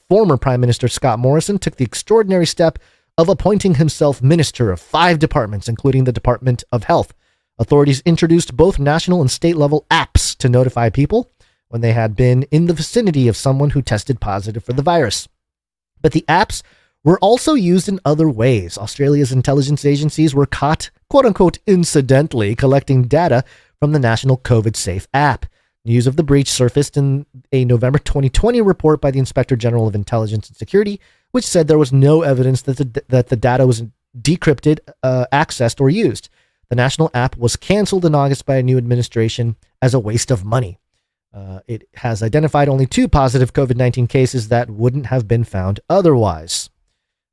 former Prime Minister Scott Morrison took the extraordinary step of appointing himself minister of 5 departments, including the Department of Health. Authorities introduced both national and state-level apps to notify people when they had been in the vicinity of someone who tested positive for the virus. But the apps were also used in other ways. Australia's intelligence agencies were caught, quote-unquote, incidentally collecting data from the National COVID Safe app. News of the breach surfaced in a November 2020 report by the Inspector General of Intelligence and Security, which said there was no evidence that the data was decrypted, accessed, or used. The national app was canceled in August by a new administration as a waste of money. It has identified only 2 positive COVID-19 cases that wouldn't have been found otherwise.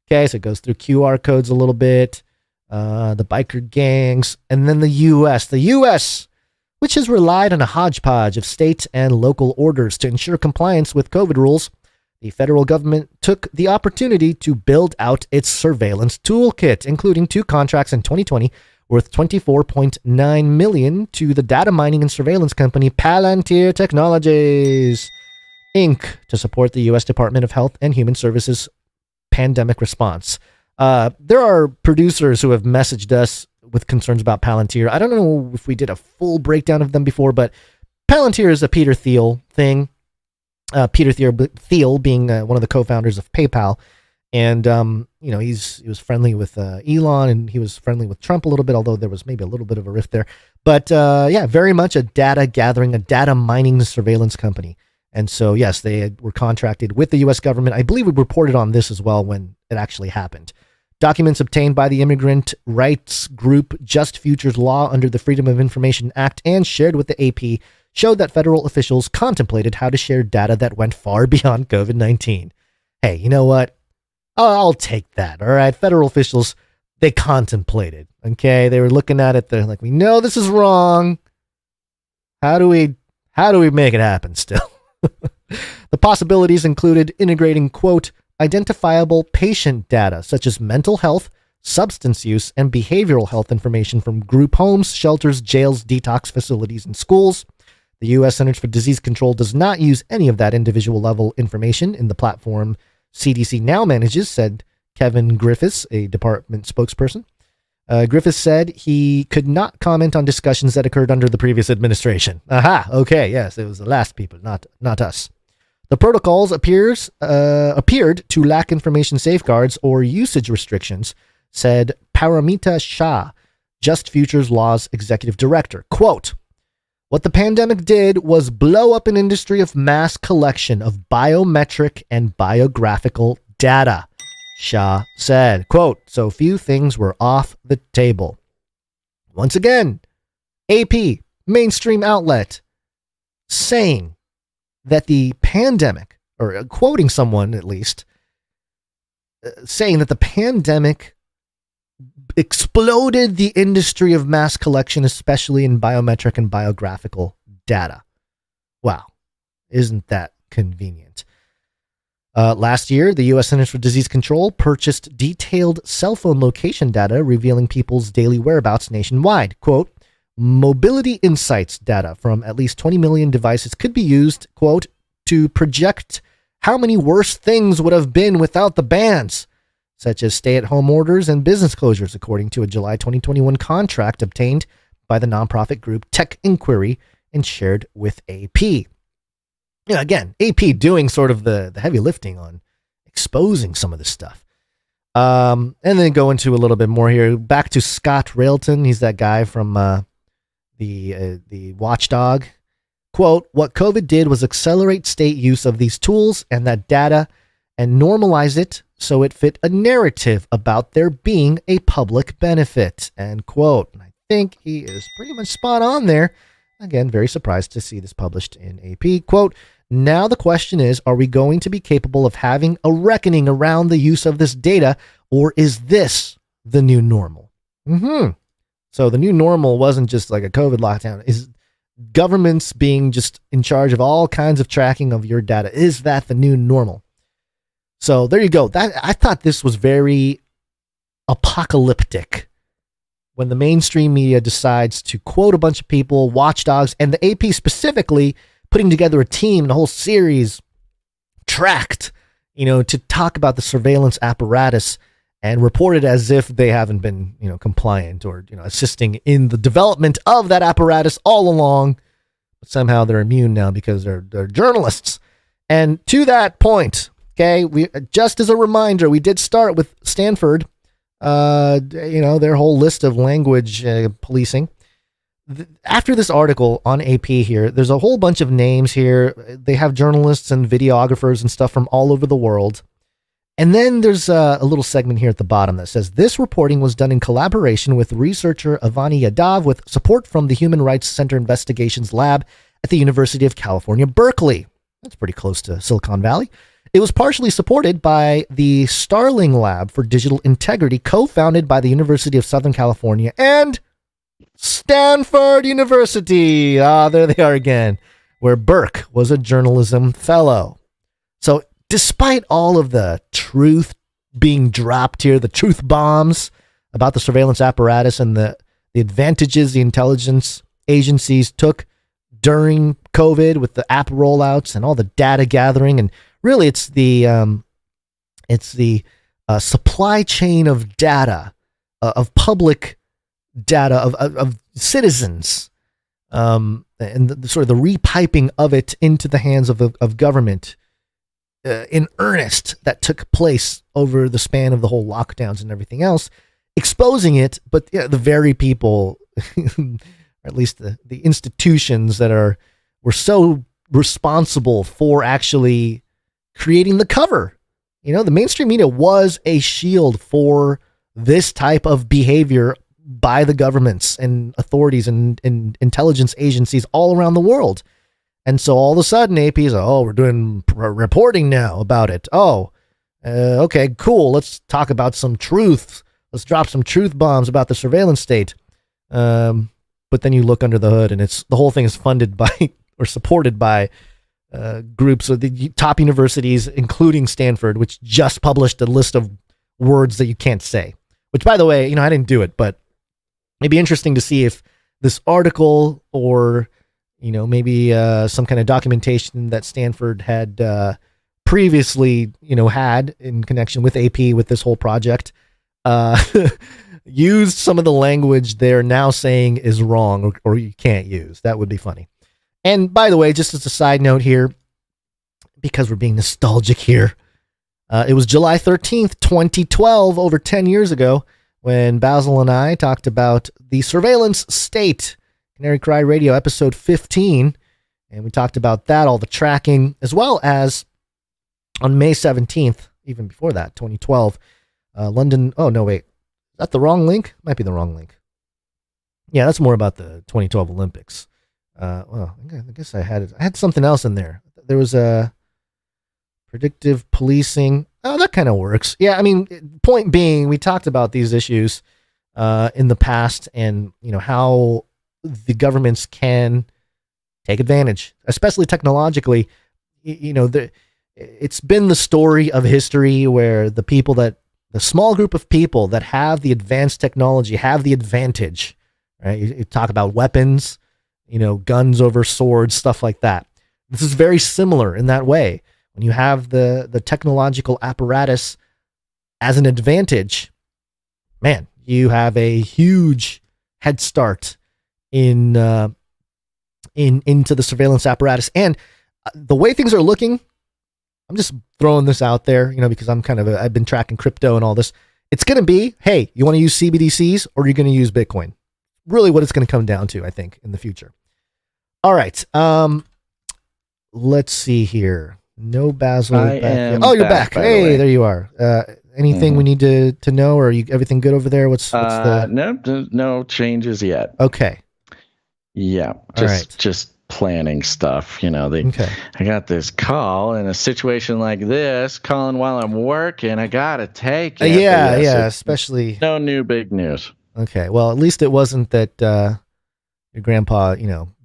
Okay, so it goes through QR codes a little bit, the biker gangs, and then the U.S. The U.S., which has relied on a hodgepodge of state and local orders to ensure compliance with COVID rules, the federal government took the opportunity to build out its surveillance toolkit, including 2 contracts in 2020 worth $24.9 million to the data mining and surveillance company Palantir Technologies, Inc., to support the U.S. Department of Health and Human Services pandemic response. There are producers who have messaged us with concerns about Palantir. I don't know if we did a full breakdown of them before, but Palantir is a Peter Thiel thing. Peter Thiel being one of the co-founders of PayPal. And, he was friendly with Elon, and he was friendly with Trump a little bit, although there was maybe a little bit of a rift there. But, very much a data gathering, a data mining surveillance company. And so, yes, they were contracted with the U.S. government. I believe we reported on this as well when it actually happened. Documents obtained by the immigrant rights group Just Futures Law under the Freedom of Information Act and shared with the AP showed that federal officials contemplated how to share data that went far beyond COVID-19. Hey, you know what? I'll take that. All right. Federal officials, they contemplated. Okay. They were looking at it. They're like, we know this is wrong. How do we make it happen still? The possibilities included integrating, quote, identifiable patient data such as mental health, substance use, and behavioral health information from group homes, shelters, jails, detox facilities, and schools. The U.S. Centers for Disease Control does not use any of that individual level information in the platform CDC now manages, said Kevin Griffiths, a department spokesperson. Griffiths said he could not comment on discussions that occurred under the previous administration. Aha, okay, yes, it was the last people, not us. The protocols appeared to lack information safeguards or usage restrictions, said Paramita Shah, Just Futures Law's executive director. Quote, what the pandemic did was blow up an industry of mass collection of biometric and biographical data, Shah said. Quote, so few things were off the table. Once again, AP, mainstream outlet, saying that the pandemic, or quoting someone at least, saying that the pandemic exploded the industry of mass collection, especially in biometric and biographical data. Wow. Isn't that convenient? Last year, the U.S. Centers for Disease Control purchased detailed cell phone location data revealing people's daily whereabouts nationwide. Quote, mobility insights data from at least 20 million devices could be used, quote, to project how many worse things would have been without the bans, such as stay-at-home orders and business closures, according to a July 2021 contract obtained by the nonprofit group Tech Inquiry and shared with AP. Yeah, again, AP doing sort of the heavy lifting on exposing some of this stuff. And then go into a little bit more here. Back to Scott Railton. He's that guy from the Watchdog. Quote, what COVID did was accelerate state use of these tools and that data and normalize it so it fit a narrative about there being a public benefit, end quote. And I think he is pretty much spot on there. Again, very surprised to see this published in AP. Quote, now the question is, are we going to be capable of having a reckoning around the use of this data, or is this the new normal? So the new normal wasn't just like a COVID lockdown. governments being just in charge of all kinds of tracking of your data. Is that the new normal? So there you go. I thought this was very apocalyptic when the mainstream media decides to quote a bunch of people, watchdogs, and the AP specifically putting together a team and a whole series tracked, to talk about the surveillance apparatus and report it as if they haven't been, compliant or, assisting in the development of that apparatus all along. But somehow they're immune now because they're journalists. And to that point, okay, we just as a reminder, we did start with Stanford, their whole list of language policing. After this article on AP here, there's a whole bunch of names here. They have journalists and videographers and stuff from all over the world. And then there's a little segment here at the bottom that says, this reporting was done in collaboration with researcher Avani Yadav with support from the Human Rights Center Investigations Lab at the University of California, Berkeley. That's pretty close to Silicon Valley. It was partially supported by the Starling Lab for Digital Integrity, co-founded by the University of Southern California and Stanford University. There they are again, where Burke was a journalism fellow. So despite all of the truth being dropped here, the truth bombs about the surveillance apparatus and the advantages the intelligence agencies took during COVID with the app rollouts and all the data gathering, and really it's the supply chain of data, of public data of citizens, and the sort of the repiping of it into the hands of government in earnest that took place over the span of the whole lockdowns and everything else, exposing it. But the very people, or at least the institutions that were so responsible for actually creating the cover. The mainstream media was a shield for this type of behavior by the governments and authorities and intelligence agencies all around the world. And so all of a sudden AP's, we're doing reporting now about it. Okay, cool. Let's talk about some truth. Let's drop some truth bombs about the surveillance state. But then you look under the hood and the whole thing is funded by or supported by groups of the top universities, including Stanford, which just published a list of words that you can't say. Which, by the way, I didn't do it, but it'd be interesting to see if this article or maybe some kind of documentation that Stanford had previously, had in connection with AP with this whole project, used some of the language they're now saying is wrong or you can't use. That would be funny. And by the way, just as a side note here, because we're being nostalgic here, it was July 13th, 2012, over 10 years ago, when Basil and I talked about the surveillance state, Canary Cry Radio, episode 15. And we talked about that, all the tracking, as well as on May 17th, even before that, 2012, London. Oh, no, wait. Is that the wrong link? Might be the wrong link. Yeah, that's more about the 2012 Olympics. Well, I guess I had something else in there. There was a predictive policing. Oh, that kind of works. Yeah, I mean, point being, we talked about these issues in the past and, how the governments can take advantage, especially technologically. It's been the story of history where the small group of people that have the advanced technology have the advantage, right? You talk about weapons, guns over swords, stuff like that. This is very similar in that way. When you have the technological apparatus as an advantage, man, you have a huge head start into the surveillance apparatus. And the way things are looking, I'm just throwing this out there, because I've been tracking crypto and all this. It's going to be, hey, you want to use CBDCs or are you going to use Bitcoin? Really what it's going to come down to, I think, in the future. All right. Let's see here. No Basil. Oh, you're back. Hey, there you are. Anything we need to know, or are you everything good over there? What's the no changes yet. Okay. Yeah, just planning stuff. I got this call in a situation like this, calling while I'm working. I gotta take it. Yeah, especially no new big news. Okay, well, at least it wasn't that your grandpa,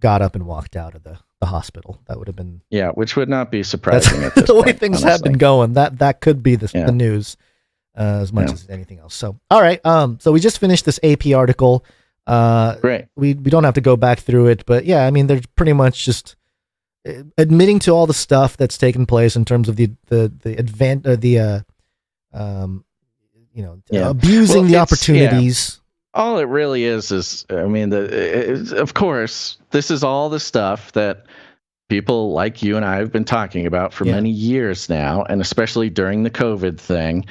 got up and walked out of the hospital. That would have been which would not be surprising at this the way point, things honestly. have been going. That could be the news as much as anything else. So all right, so we just finished this AP article. Great. We don't have to go back through it, but yeah, I mean, they're pretty much just admitting to all the stuff that's taken place in terms of abusing the opportunities. All it really is I mean, of course, this is all the stuff that people like you and I have been talking about for many years now, and especially during the COVID thing.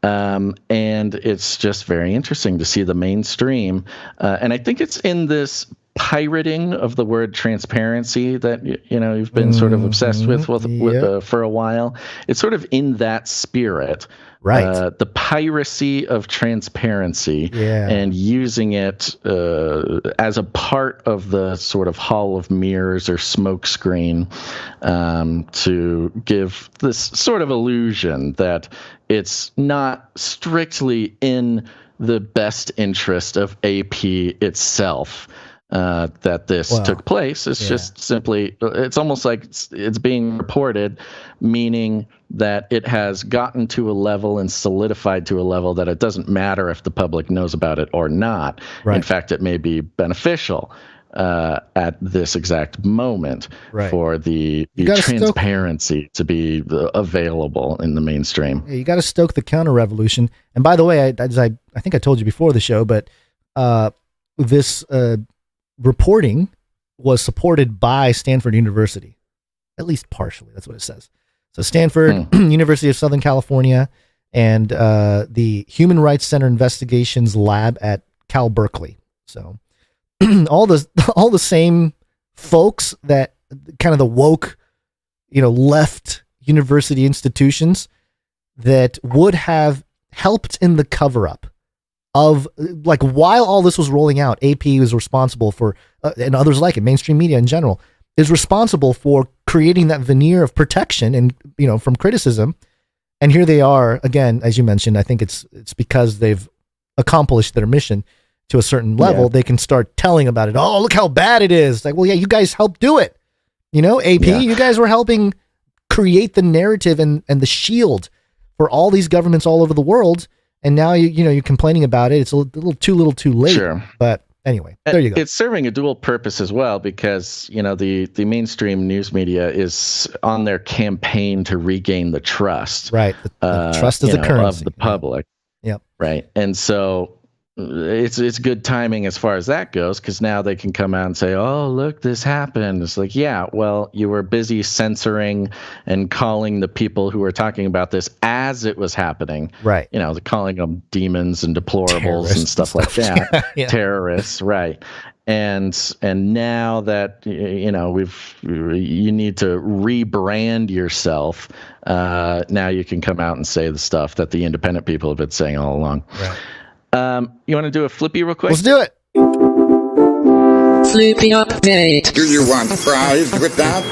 And it's just very interesting to see the mainstream. And I think it's in this pirating of the word transparency that, you've been sort of obsessed with for a while. It's sort of in that spirit. Right. The piracy of transparency and using it as a part of the sort of hall of mirrors or smoke screen to give this sort of illusion that it's not strictly in the best interest of AP itself that this took place. It's just simply, it's almost like it's being reported, meaning that it has gotten to a level and solidified to a level that it doesn't matter if the public knows about it or not. Right. In fact, it may be beneficial at this exact moment for the transparency to be available in the mainstream. Yeah, you got to stoke the counter revolution. And by the way, I think I told you before the show, but this reporting was supported by Stanford University, at least partially. That's what it says. So Stanford, University of Southern California, and the Human Rights Center Investigations Lab at Cal Berkeley. So all the same folks that kind of the woke, left university institutions that would have helped in the cover up of, like, while all this was rolling out, AP was responsible for, and others like it, mainstream media in general, is responsible for creating that veneer of protection and, from criticism. And here they are again, as you mentioned. I think it's because they've accomplished their mission to a certain level. They can start telling about it. Oh, look how bad it is. Like, well, yeah, you guys helped do it. AP, you guys were helping create the narrative and the shield for all these governments all over the world. And now you're complaining about it. It's a little too late. Sure. But anyway, there you go. It's serving a dual purpose as well, because the mainstream news media is on their campaign to regain the trust. Right. The trust is the currency of the public. Yep. Right. And so it's good timing as far as that goes, because now they can come out and say, oh, look, this happened. It's like, yeah, well, you were busy censoring and calling the people who were talking about this as it was happening. Right. Calling them demons and deplorables and stuff like that. Terrorists. Right. And now that, you need to rebrand yourself. Now you can come out and say the stuff that the independent people have been saying all along. Right. You want to do a flippy real quick? Let's do it. Flippy update. Do you want fries with that?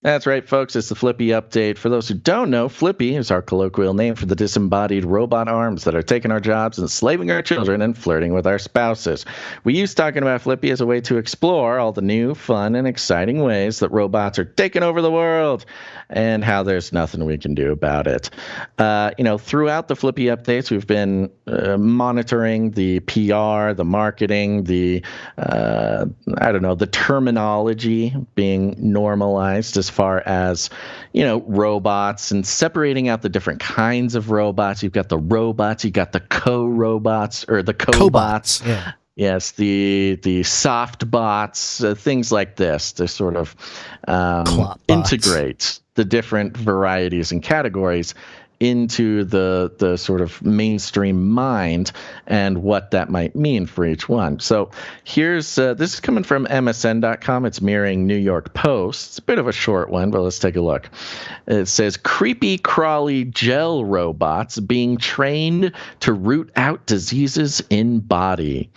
That's right, folks. It's the Flippy Update. For those who don't know, Flippy is our colloquial name for the disembodied robot arms that are taking our jobs, enslaving our children, and flirting with our spouses. We use talking about Flippy as a way to explore all the new, fun, and exciting ways that robots are taking over the world and how there's nothing we can do about it. Throughout the Flippy Updates, we've been monitoring the PR, the marketing, the terminology being normalized as far as, robots, and separating out the different kinds of robots. You've got the robots, you got the co-robots or the cobots. Yeah. Yes, the soft bots, things like this to sort of integrate the different varieties and categories into the sort of mainstream mind and what that might mean for each one. So here's this is coming from MSN.com. It's mirroring New York Post. It's a bit of a short one, but let's take a look. It says creepy-crawly gel robots being trained to root out diseases in body.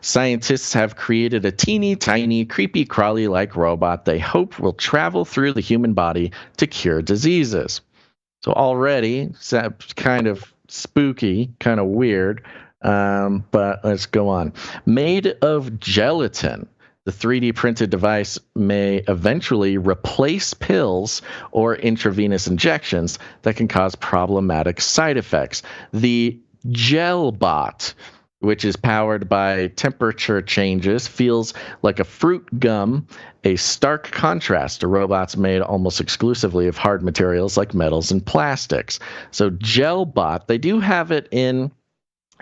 Scientists have created a teeny tiny creepy-crawly-like robot they hope will travel through the human body to cure diseases. So already, kind of spooky, kind of weird. But let's go on. Made of gelatin, the 3D printed device may eventually replace pills or intravenous injections that can cause problematic side effects. The GelBot, which is powered by temperature changes, feels like a fruit gum, a stark contrast to robots made almost exclusively of hard materials like metals and plastics. So GelBot, they do have it in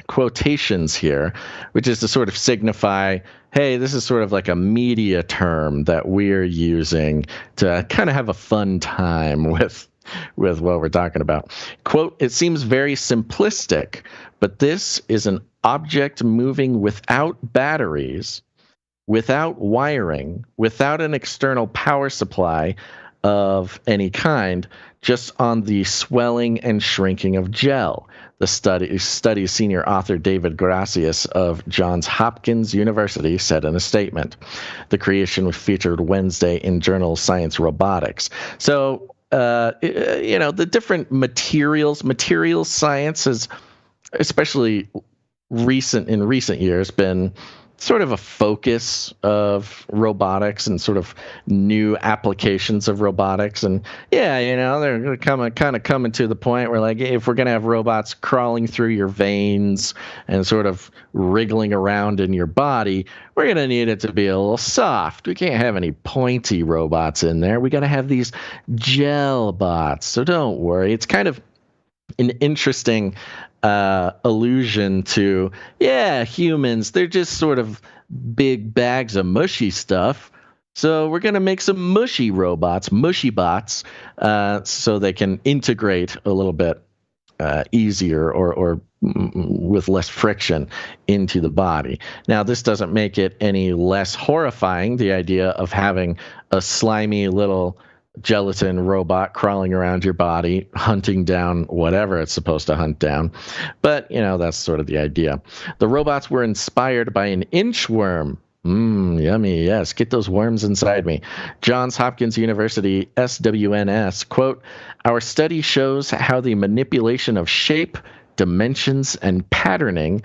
quotations here, which is to sort of signify, hey, this is sort of like a media term that we're using to kind of have a fun time with what we're talking about. Quote, it seems very simplistic, but this is an object moving without batteries, without wiring, without an external power supply of any kind, just on the swelling and shrinking of gel. The study's senior author David Gracias of Johns Hopkins University said in a statement. The creation was featured Wednesday in journal Science Robotics. So, the different materials science has, especially in recent years, been sort of a focus of robotics and sort of new applications of robotics. And they're coming to the point where, like, if we're going to have robots crawling through your veins and sort of wriggling around in your body, we're going to need it to be a little soft. We can't have any pointy robots in there. We got to have these gel bots. So don't worry. It's kind of an interesting allusion to, humans, they're just sort of big bags of mushy stuff. So we're going to make some mushy robots, mushy bots, so they can integrate a little bit easier or with less friction into the body. Now, this doesn't make it any less horrifying, the idea of having a slimy little gelatin robot crawling around your body, hunting down whatever it's supposed to hunt down. But, that's sort of the idea. The robots were inspired by an inchworm. Yummy, yes. Get those worms inside me. Johns Hopkins University, SWNS, quote, our study shows how the manipulation of shape, dimensions, and patterning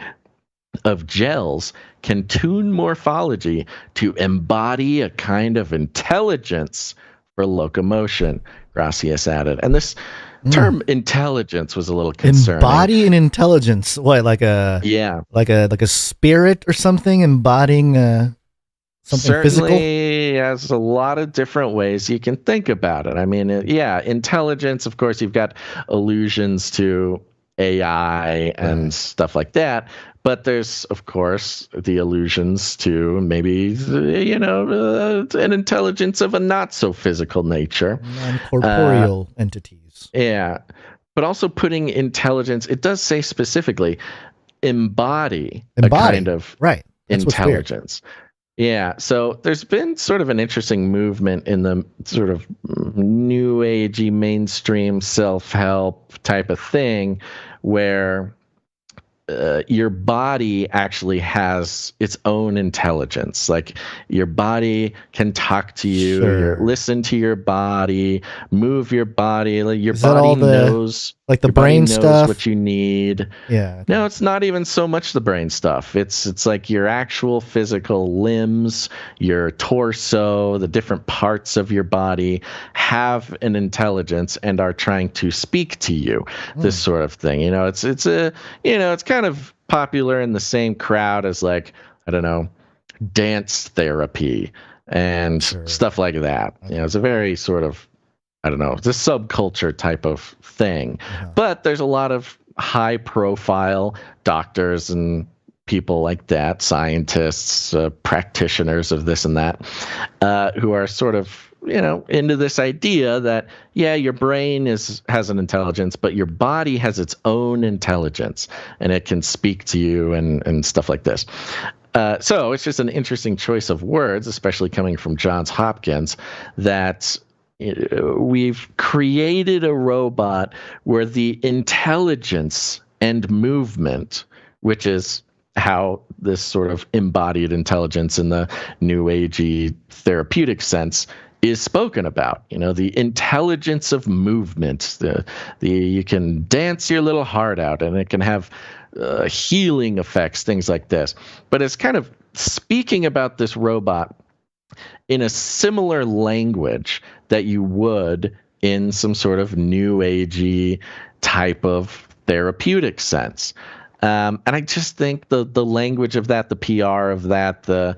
of gels can tune morphology to embody a kind of intelligence for locomotion, Gracias added. And this term intelligence was a little concerning. Embody an intelligence. What, like a spirit or something embodying something Certainly physical? Has a lot of different ways you can think about it. I mean, intelligence, of course, you've got allusions to AI and stuff like that. But there's, of course, the allusions to maybe, an intelligence of a not-so-physical nature. Non-corporeal entities. Yeah. But also putting intelligence, it does say specifically, embody. A kind of intelligence. Yeah. So there's been sort of an interesting movement in the sort of new agey mainstream self-help type of thing where your body actually has its own intelligence. Like your body can talk to you, listen to your body, move your body. Your body knows, like the brain stuff, what you need. Yeah. Okay. No, it's not even so much the brain stuff. It's like your actual physical limbs, your torso, the different parts of your body have an intelligence and are trying to speak to you. This sort of thing. It's kind of popular in the same crowd as, like, I don't know, dance therapy and stuff like that. It's a very sort of, I don't know, it's a subculture type of thing. But there's a lot of high profile doctors and people like that, scientists, practitioners of this and that, who are sort of, into this idea that, your brain has an intelligence, but your body has its own intelligence and it can speak to you and stuff like this. So it's just an interesting choice of words, especially coming from Johns Hopkins, that we've created a robot where the intelligence and movement, which is how this sort of embodied intelligence in the new agey therapeutic sense is spoken about. The intelligence of movement. You can dance your little heart out, and it can have healing effects, things like this. But it's kind of speaking about this robot in a similar language that you would in some sort of new agey type of therapeutic sense. And I just think the language of that, the PR of that, the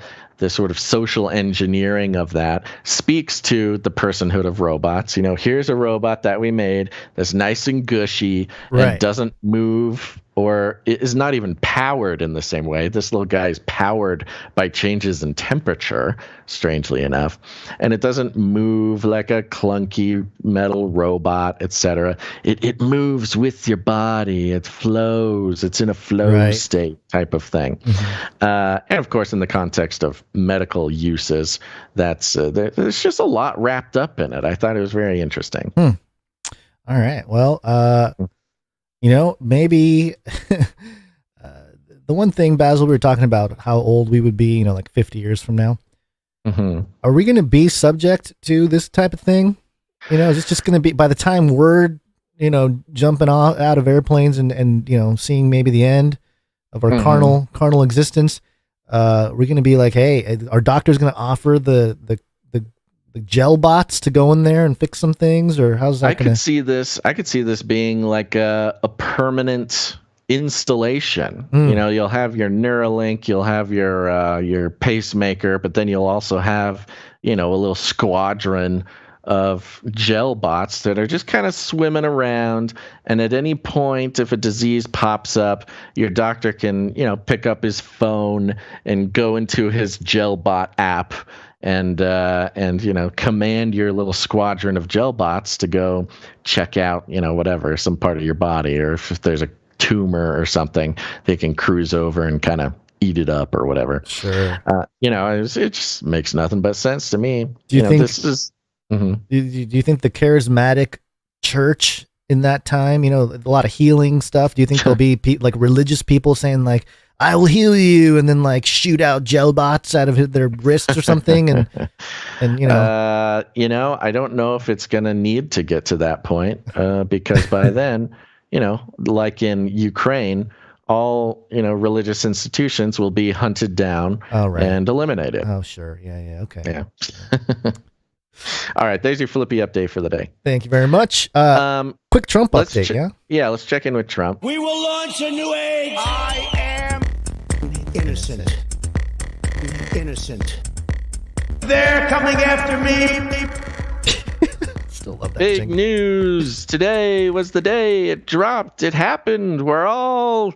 sort of social engineering of that speaks to the personhood of robots. Here's a robot that we made that's nice and gushy and doesn't move or is not even powered in the same way. This little guy is powered by changes in temperature, strangely enough, and it doesn't move like a clunky metal robot, etc. It moves with your body. It flows. It's in a flow state type of thing. And of course, in the context of medical uses, there's just a lot wrapped up in it. I thought it was very interesting. All right. Well, maybe the one thing, Basil, we were talking about how old we would be, like 50 years from now. Are we going to be subject to this type of thing? Is this just going to be, by the time we're, jumping out of airplanes and seeing maybe the end of our carnal existence, we're going to be like, hey, our doctor's going to offer the gel bots to go in there and fix some things, or how's that? I could see this being like a permanent installation. You'll have your Neuralink, you'll have your pacemaker, but then you'll also have a little squadron of gel bots that are just kind of swimming around, and at any point, if a disease pops up, your doctor can pick up his phone and go into his gel bot app and command your little squadron of gel bots to go check out whatever, some part of your body, or if there's a tumor or something, they can cruise over and kind of eat it up or whatever. Sure. It just makes nothing but sense to me. Do you think this is? Do you think the charismatic church in that time, a lot of healing stuff? Do you think there'll be like religious people saying like, "I will heal you," and then like shoot out gel bots out of their wrists or something? And I don't know if it's going to need to get to that point because by then, like in Ukraine, all religious institutions will be hunted down and eliminated. Oh, sure. Yeah. Okay. Yeah. All right, there's your Flippy update for the day. Thank you very much. Quick Trump update, Yeah, let's check in with Trump. We will launch a new age. I am innocent. They're coming after me. Still love that Big jingle. News. Today was the day it dropped. It happened. We're all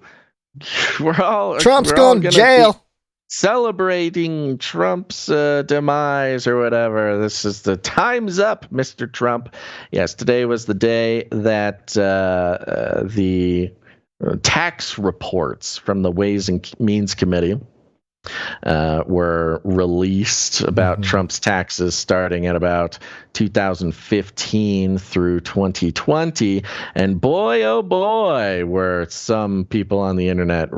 Trump's going to jail. Celebrating Trump's demise or whatever. This is the time's up, Mr. Trump. Yes, today was the day that the tax reports from the Ways and Means Committee were released about Trump's taxes starting at about 2015 through 2020. And boy, oh boy, were some people on the internet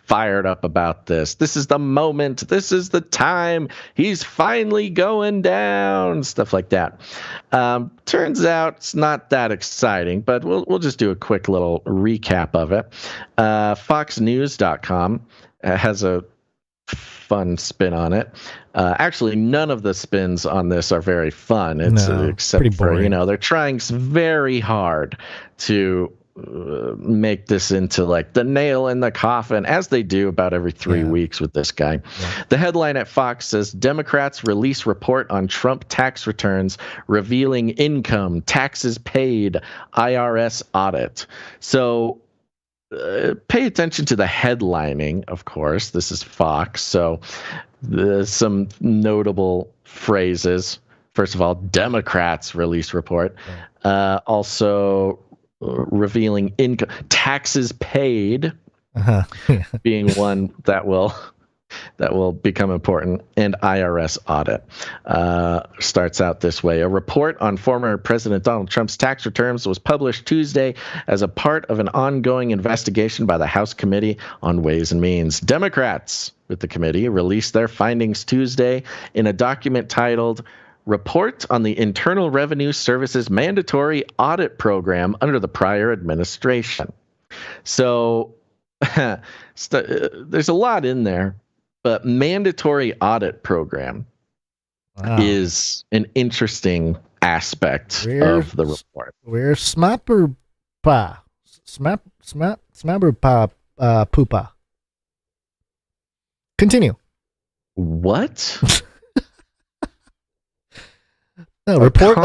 fired up about this. This is the moment. This is the time. He's finally going down. Stuff like that. Turns out it's not that exciting, but we'll just do a quick little recap of it. FoxNews.com has a fun spin on it. Actually, none of the spins on this are very fun. Except for they're trying very hard to make this into like the nail in the coffin, as they do about every 3 weeks with this guy. The headline at Fox says Democrats release report on Trump tax returns revealing income, taxes paid, IRS audit. So pay attention to the headlining, of course. This is Fox, so there's some notable phrases. First of all, Democrats release report. Also revealing income, taxes paid being one that will become important, and IRS audit. Starts out this way. A report on former President Donald Trump's tax returns was published Tuesday as a part of an ongoing investigation by the House Committee on Ways and Means. Democrats with the committee released their findings Tuesday in a document titled report on the Internal Revenue Service's mandatory audit program under the prior administration. So there's a lot in there, but mandatory audit program is an interesting aspect of the report. Where's Smapper Pa? Smapper Pa Poopa. Continue. What? No, report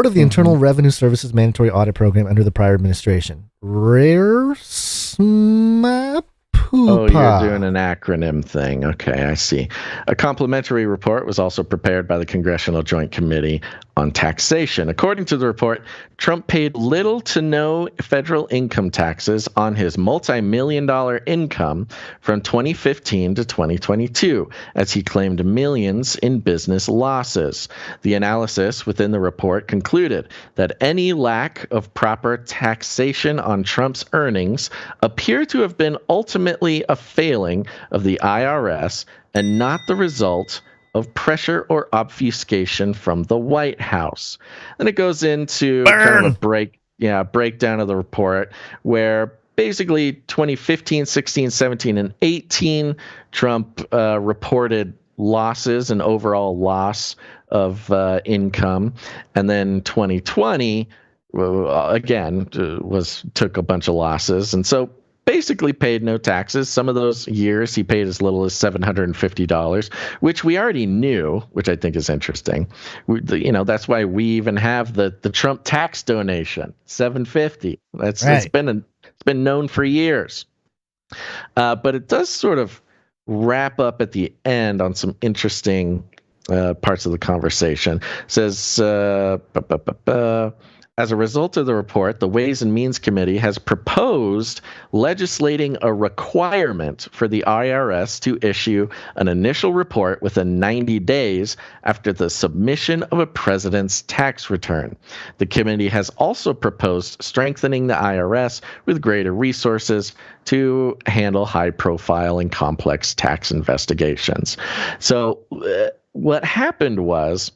of the Internal Revenue Service's mandatory audit program under the prior administration. Rare Smap Oh, you're doing an acronym thing. Okay, I see. A complimentary report was also prepared by the Congressional Joint Committee on Taxation. According to the report, Trump paid little to no federal income taxes on his multi-million-dollar income from 2015 to 2022, as he claimed millions in business losses. The analysis within the report concluded that any lack of proper taxation on Trump's earnings appeared to have been ultimately a failing of the IRS and not the result of pressure or obfuscation from the White House. And it goes into kind of a breakdown of the report where basically 2015, 16, 17, and 18, Trump reported losses, an overall loss of income. And then 2020, again, took a bunch of losses. And so basically paid no taxes. Some of those years he paid as little as $750, which we already knew, which I think is interesting. That's why we even have the Trump tax donation, $750. It's been known for years. But it does sort of wrap up at the end on some interesting parts of the conversation. It says, as a result of the report, the Ways and Means Committee has proposed legislating a requirement for the IRS to issue an initial report within 90 days after the submission of a president's tax return. The committee has also proposed strengthening the IRS with greater resources to handle high-profile and complex tax investigations. So what happened was,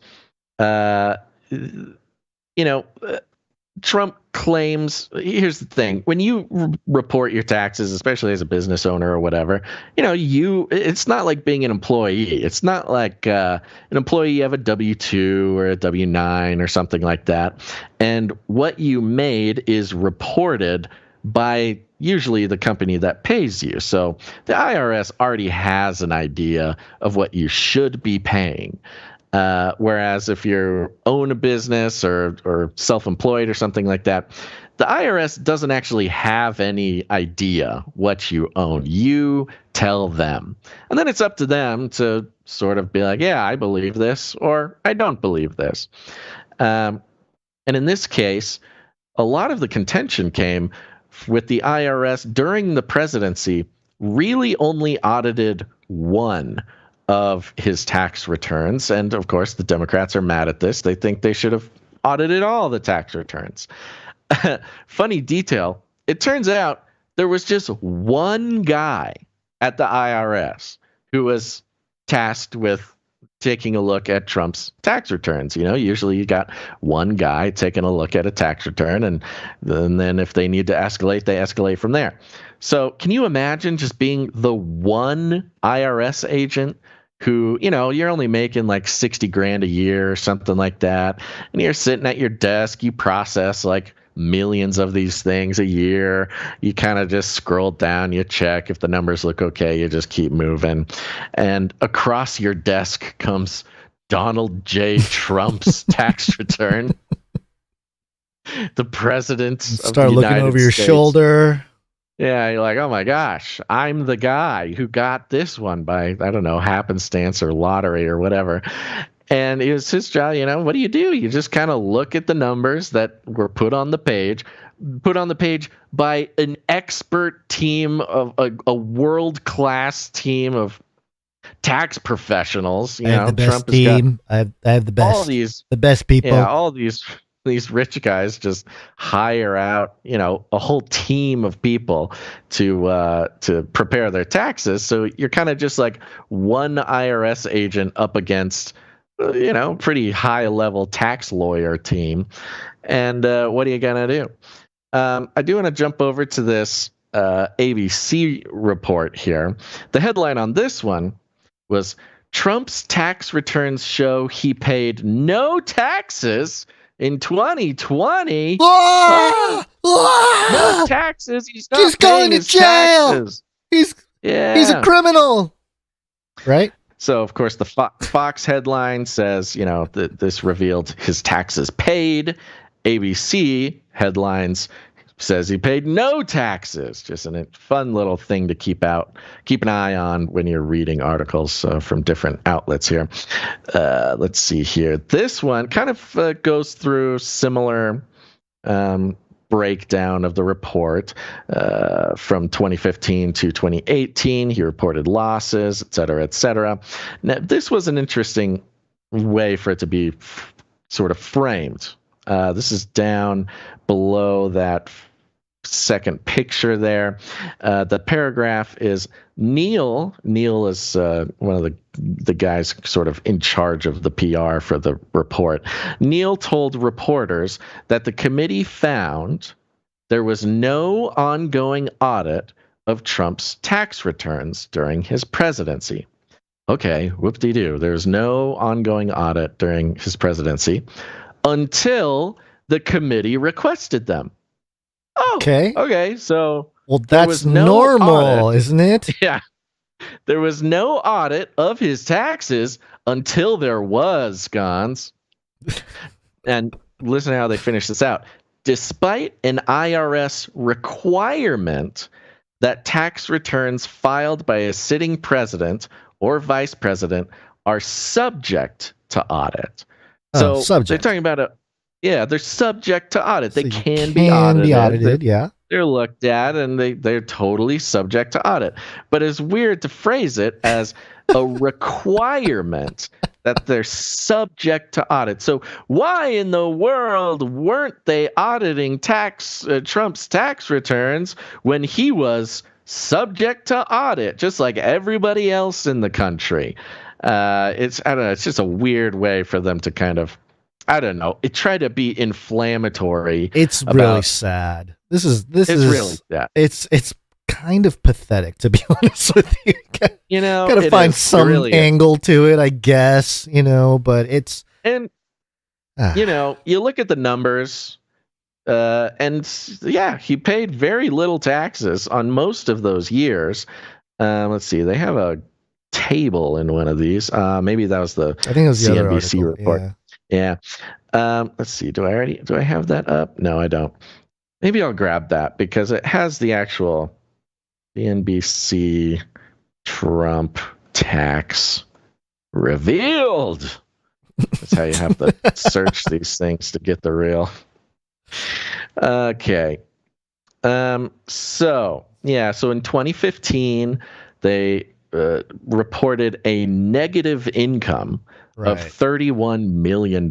Trump claims, here's the thing, when you report your taxes, especially as a business owner or whatever, it's not like being an employee. It's not like an employee, you have a W-2 or a W-9 or something like that. And what you made is reported by usually the company that pays you. So the IRS already has an idea of what you should be paying. Whereas if you own a business or self-employed or something like that, the IRS doesn't actually have any idea what you own. You tell them. And then it's up to them to sort of be like, yeah, I believe this or I don't believe this. And in this case, a lot of the contention came with the IRS during the presidency really only audited one of his tax returns. And of course, the Democrats are mad at this. They think they should have audited all the tax returns. Funny detail. It turns out there was just one guy at the IRS who was tasked with taking a look at Trump's tax returns. Usually you got one guy taking a look at a tax return, and then if they need to escalate, they escalate from there. So can you imagine just being the one IRS agent who, you're only making like 60 grand a year or something like that, and you're sitting at your desk, you process like millions of these things a year. You kind of just scroll down, you check if the numbers look okay, you just keep moving. And across your desk comes Donald J. Trump's tax return. The president of the United States. Start looking over your shoulder. Yeah, you're like, oh my gosh, I'm the guy who got this one by, I don't know, happenstance or lottery or whatever. And it was his job, what do? You just kind of look at the numbers that were put on the page by an expert team of a world-class team of tax professionals. I have the best team. I have the best. The best people. Yeah, all these rich guys just hire out, a whole team of people to prepare their taxes. So you're kind of just like one IRS agent up against pretty high-level tax lawyer team. And what are you going to do? I do want to jump over to this ABC report here. The headline on this one was, Trump's tax returns show he paid no taxes in 2020. No taxes. He's going to jail. Taxes. He's a criminal. Right? So, of course, the Fox headline says, this revealed his taxes paid. ABC headlines says he paid no taxes. Just a fun little thing to keep an eye on when you're reading articles from different outlets here. Let's see here. This one kind of goes through similar breakdown of the report from 2015 to 2018. He reported losses, et cetera, et cetera. Now, this was an interesting way for it to be sort of framed. This is down below that second picture there. The paragraph is Neil. Neil is one of the guys sort of in charge of the PR for the report. Neil told reporters that the committee found there was no ongoing audit of Trump's tax returns during his presidency. Okay, whoop-de-doo. There's no ongoing audit during his presidency until the committee requested them. Oh, okay. So, that's normal, audit, isn't it? Yeah. There was no audit of his taxes until there was, Gons. And listen to how they finish this out. Despite an IRS requirement that tax returns filed by a sitting president or vice president are subject to audit. So they're talking about they're subject to audit. They can be audited. They're looked at, and they're totally subject to audit. But it's weird to phrase it as a requirement that they're subject to audit. So why in the world weren't they auditing Trump's tax returns when he was subject to audit, just like everybody else in the country? It's just a weird way for them to kind of, it tried to be inflammatory. It's really sad. This is really sad. It's kind of pathetic, to be honest with you. Gotta find some angle to it, I guess. But it's you look at the numbers, and he paid very little taxes on most of those years. Let's see, they have a table in one of these. Maybe that was I think it was the CNBC report. Yeah. Let's see. Do I have that up? No, I don't. Maybe I'll grab that because it has the actual CNBC Trump tax revealed. That's how you have to search these things to get the real. Okay. So in 2015, they reported a negative income of $31 million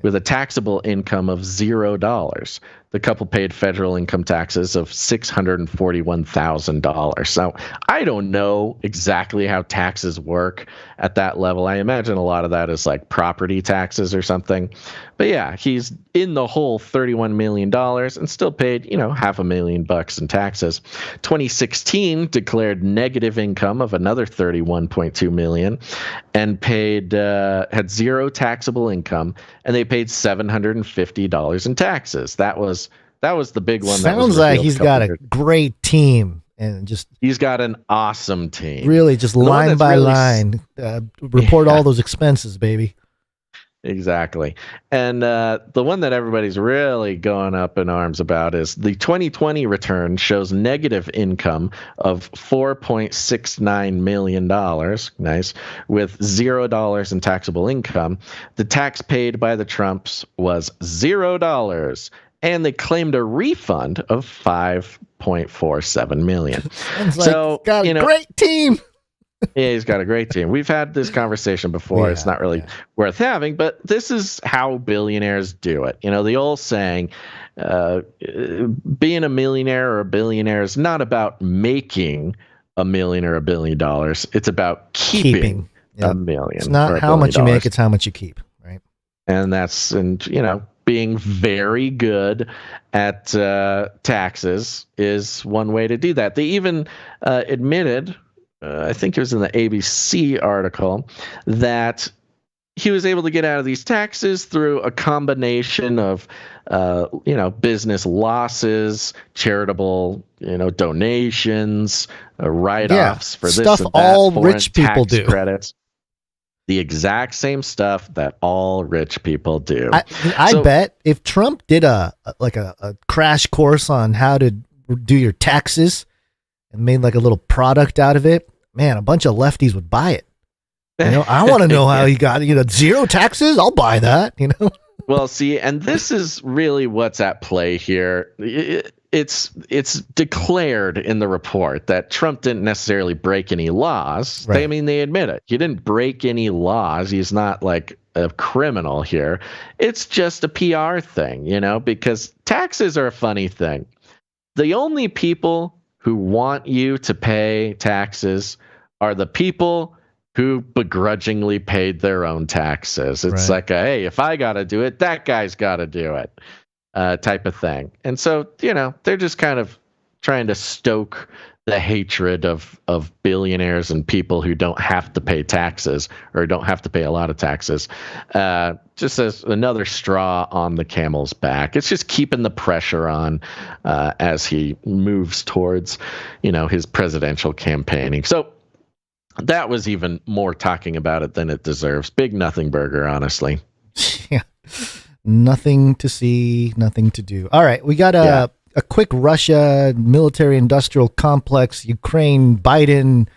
with a taxable income of $0. The couple paid federal income taxes of $641,000. So I don't know exactly how taxes work at that level. I imagine a lot of that is like property taxes or something. But yeah, he's in the whole $31 million and still paid, $500,000 in taxes. 2016 declared negative income of another $31.2 million and had zero taxable income, and they paid $750 in taxes. That was the big one. Sounds like he's got a great team, and he's got an awesome team. Really, just line by line, report all those expenses, baby. Exactly. And the one that everybody's really going up in arms about is the 2020 return shows negative income of $4.69 million. Nice. With $0 in taxable income. The tax paid by the Trumps was $0. And they claimed a refund of $5.47 million. So, got a great team. Yeah, he's got a great team. We've had this conversation before. It's not really worth having, but this is how billionaires do it. The old saying, being a millionaire or a billionaire is not about making $1 million or $1 billion. It's about keeping Yep. $1 million. It's not how much you make, it's how much you keep, right? And that's, being very good at taxes is one way to do that. They even admitted, I think it was in the ABC article, that he was able to get out of these taxes through a combination of, business losses, charitable, donations, write-offs for this stuff and that, all foreign rich people tax do. credits. The exact same stuff that all rich people do. I bet if Trump did a crash course on how to do your taxes and made like a little product out of it, man, a bunch of lefties would buy it. I want to know how he got, zero taxes. I'll buy that, Well, see, and this is really what's at play here. It's declared in the report that Trump didn't necessarily break any laws. Right. They admit it. He didn't break any laws. He's not like a criminal here. It's just a PR thing, because taxes are a funny thing. The only people who want you to pay taxes are the people who begrudgingly paid their own taxes. It's like, hey, if I got to do it, that guy's got to do it, type of thing. And so, they're just kind of trying to stoke the hatred of billionaires and people who don't have to pay taxes or don't have to pay a lot of taxes, just as another straw on the camel's back. It's just keeping the pressure on as he moves towards, his presidential campaigning. So, that was even more talking about it than it deserves. Big nothing burger, honestly. Yeah. Nothing to see, nothing to do. All right. We got a quick Russia military industrial complex, Ukraine, Biden,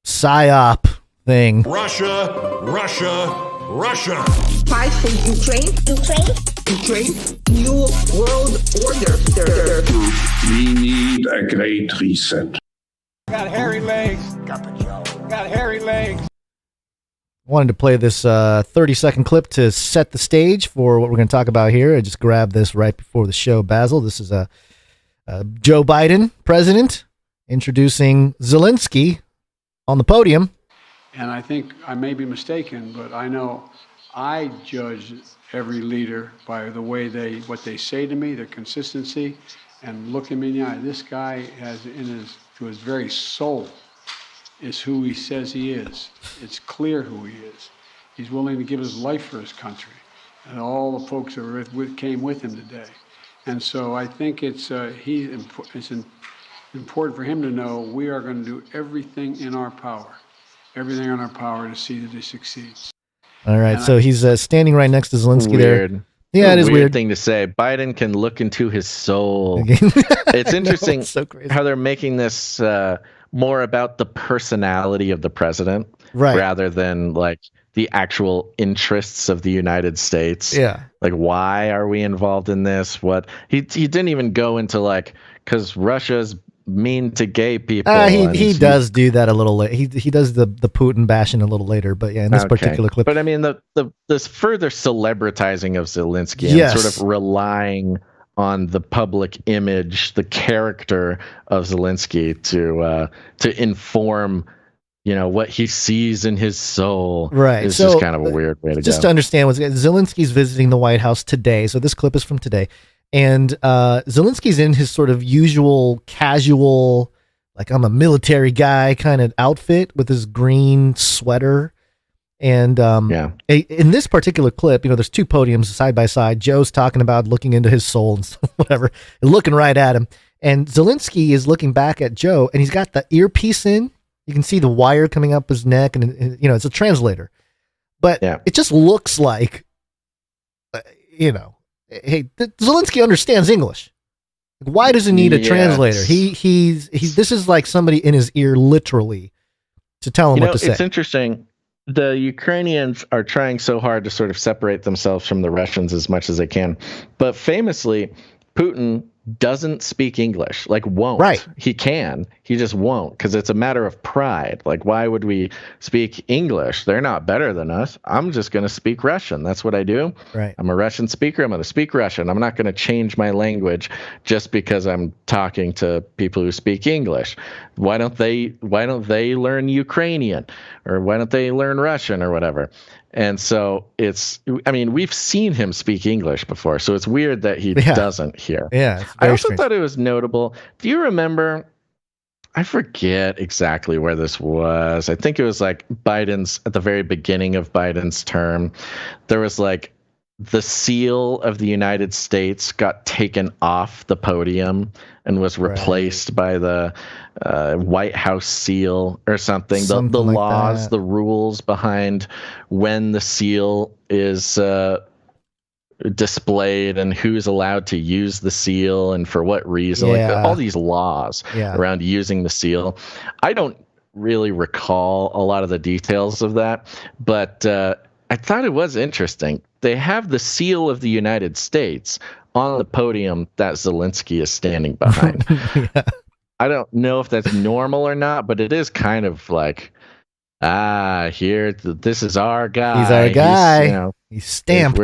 PSYOP thing. Russia. Fight for Ukraine. New world order. We need a great reset. Got hairy legs. Got hairy legs. Wanted to play this 30-second clip to set the stage for what we're going to talk about here. I just grabbed this right before the show, Basil. This is Joe Biden, president, introducing Zelensky on the podium. And I think I may be mistaken, but I know I judge every leader by the way what they say to me, their consistency, and look at me in the eye. This guy has to his very soul is who he says he is. It's clear who he is. He's willing to give his life for his country, and all the folks that came with him today. And so I think it's important for him to know we are going to do everything in our power to see that he succeeds. All right, so he's standing right next to Zelensky there. Yeah, it is weird thing to say. Biden can look into his soul. It's interesting it's so crazy. how they're making this more about the personality of the president, rather than like the actual interests of the United States. Yeah, like why are we involved in this? What he didn't even go into like because Russia's mean to gay people. He does do that a little later. He does the Putin bashing a little later, but yeah, in this particular clip. But I mean this further celebritizing of Zelensky and sort of relying on the public image, the character of Zelensky to inform, what he sees in his soul. Right. It's so, just kind of a weird way to go. Just to understand, Zelensky's visiting the White House today. So this clip is from today. And Zelensky's in his sort of usual casual, like I'm a military guy kind of outfit with his green sweater. And in this particular clip, there's two podiums side by side. Joe's talking about looking into his soul and whatever, and looking right at him. And Zelensky is looking back at Joe, and he's got the earpiece in. You can see the wire coming up his neck, and it's a translator. But it just looks like, hey, Zelensky understands English. Why does he need a translator? This is like somebody in his ear, literally, to tell him what to say. It's interesting. The Ukrainians are trying so hard to sort of separate themselves from the Russians as much as they can. But famously, Putin doesn't speak English, like won't. Right. He can, he just won't, because it's a matter of pride. Like, why would we speak English? They're not better than us. I'm just going to speak Russian. That's what I do. Right. I'm a Russian speaker. I'm going to speak Russian. I'm not going to change my language just because I'm talking to people who speak English. Why don't they learn Ukrainian, or why don't they learn Russian, or whatever? And so we've seen him speak English before, so it's weird that he doesn't here. Yeah. I also thought it was notable. Do you remember, I forget exactly where this was. I think it was like Biden's, at the very beginning of Biden's term, there was like the seal of the United States got taken off the podium and was replaced by the White House seal or something. The like laws, that. the rules behind when the seal is displayed and who's allowed to use the seal and for what reason. Yeah. Like all these laws around using the seal. I don't really recall a lot of the details of that, but I thought it was interesting. They have the seal of the United States on the podium that Zelensky is standing behind. I don't know if that's normal or not, but it is kind of like, this is our guy. He's our guy. He's stamped.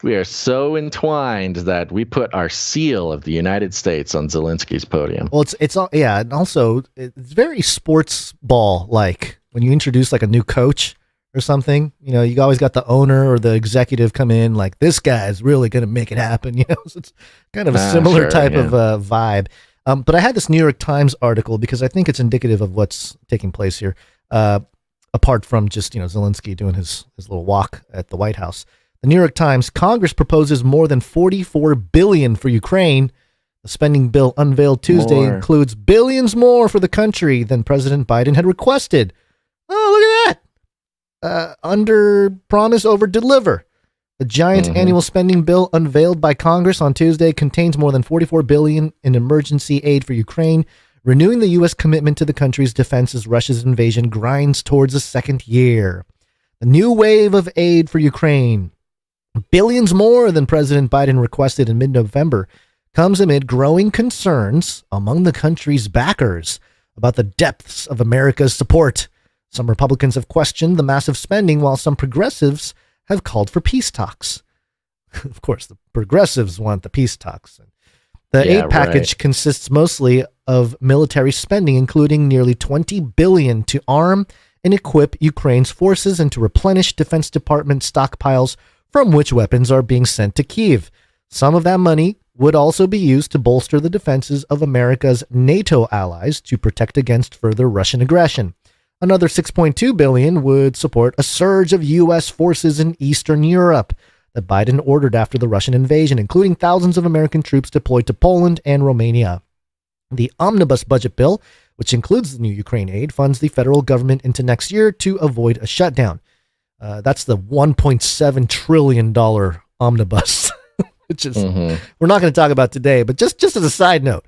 We are so entwined that we put our seal of the United States on Zelensky's podium. Well, and also it's very sports ball like when you introduce like a new coach or something. You always got the owner or the executive come in like, this guy's really going to make it happen. So it's kind of a similar type of vibe. But I had this New York Times article because I think it's indicative of what's taking place here. Apart from just, Zelensky doing his little walk at the White House. The New York Times, Congress proposes more than $44 billion for Ukraine. The spending bill unveiled Tuesday includes billions more for the country than President Biden had requested. Oh, look at that. Under promise, over deliver. The giant annual spending bill unveiled by Congress on Tuesday contains more than $44 billion in emergency aid for Ukraine, renewing the U.S. commitment to the country's defense as Russia's invasion grinds towards a second year. The new wave of aid for Ukraine, billions more than President Biden requested in mid-November, comes amid growing concerns among the country's backers about the depths of America's support. Some Republicans have questioned the massive spending, while some progressives have called for peace talks. Of course, the progressives want the peace talks. The aid package consists mostly of military spending, including nearly $20 billion to arm and equip Ukraine's forces and to replenish Defense Department stockpiles from which weapons are being sent to Kyiv. Some of that money would also be used to bolster the defenses of America's NATO allies to protect against further Russian aggression. Another $6.2 billion would support a surge of U.S. forces in Eastern Europe that Biden ordered after the Russian invasion, including thousands of American troops deployed to Poland and Romania. The omnibus budget bill, which includes the new Ukraine aid, funds the federal government into next year to avoid a shutdown. That's the $1.7 trillion omnibus, which is we're not going to talk about today, but just as a side note,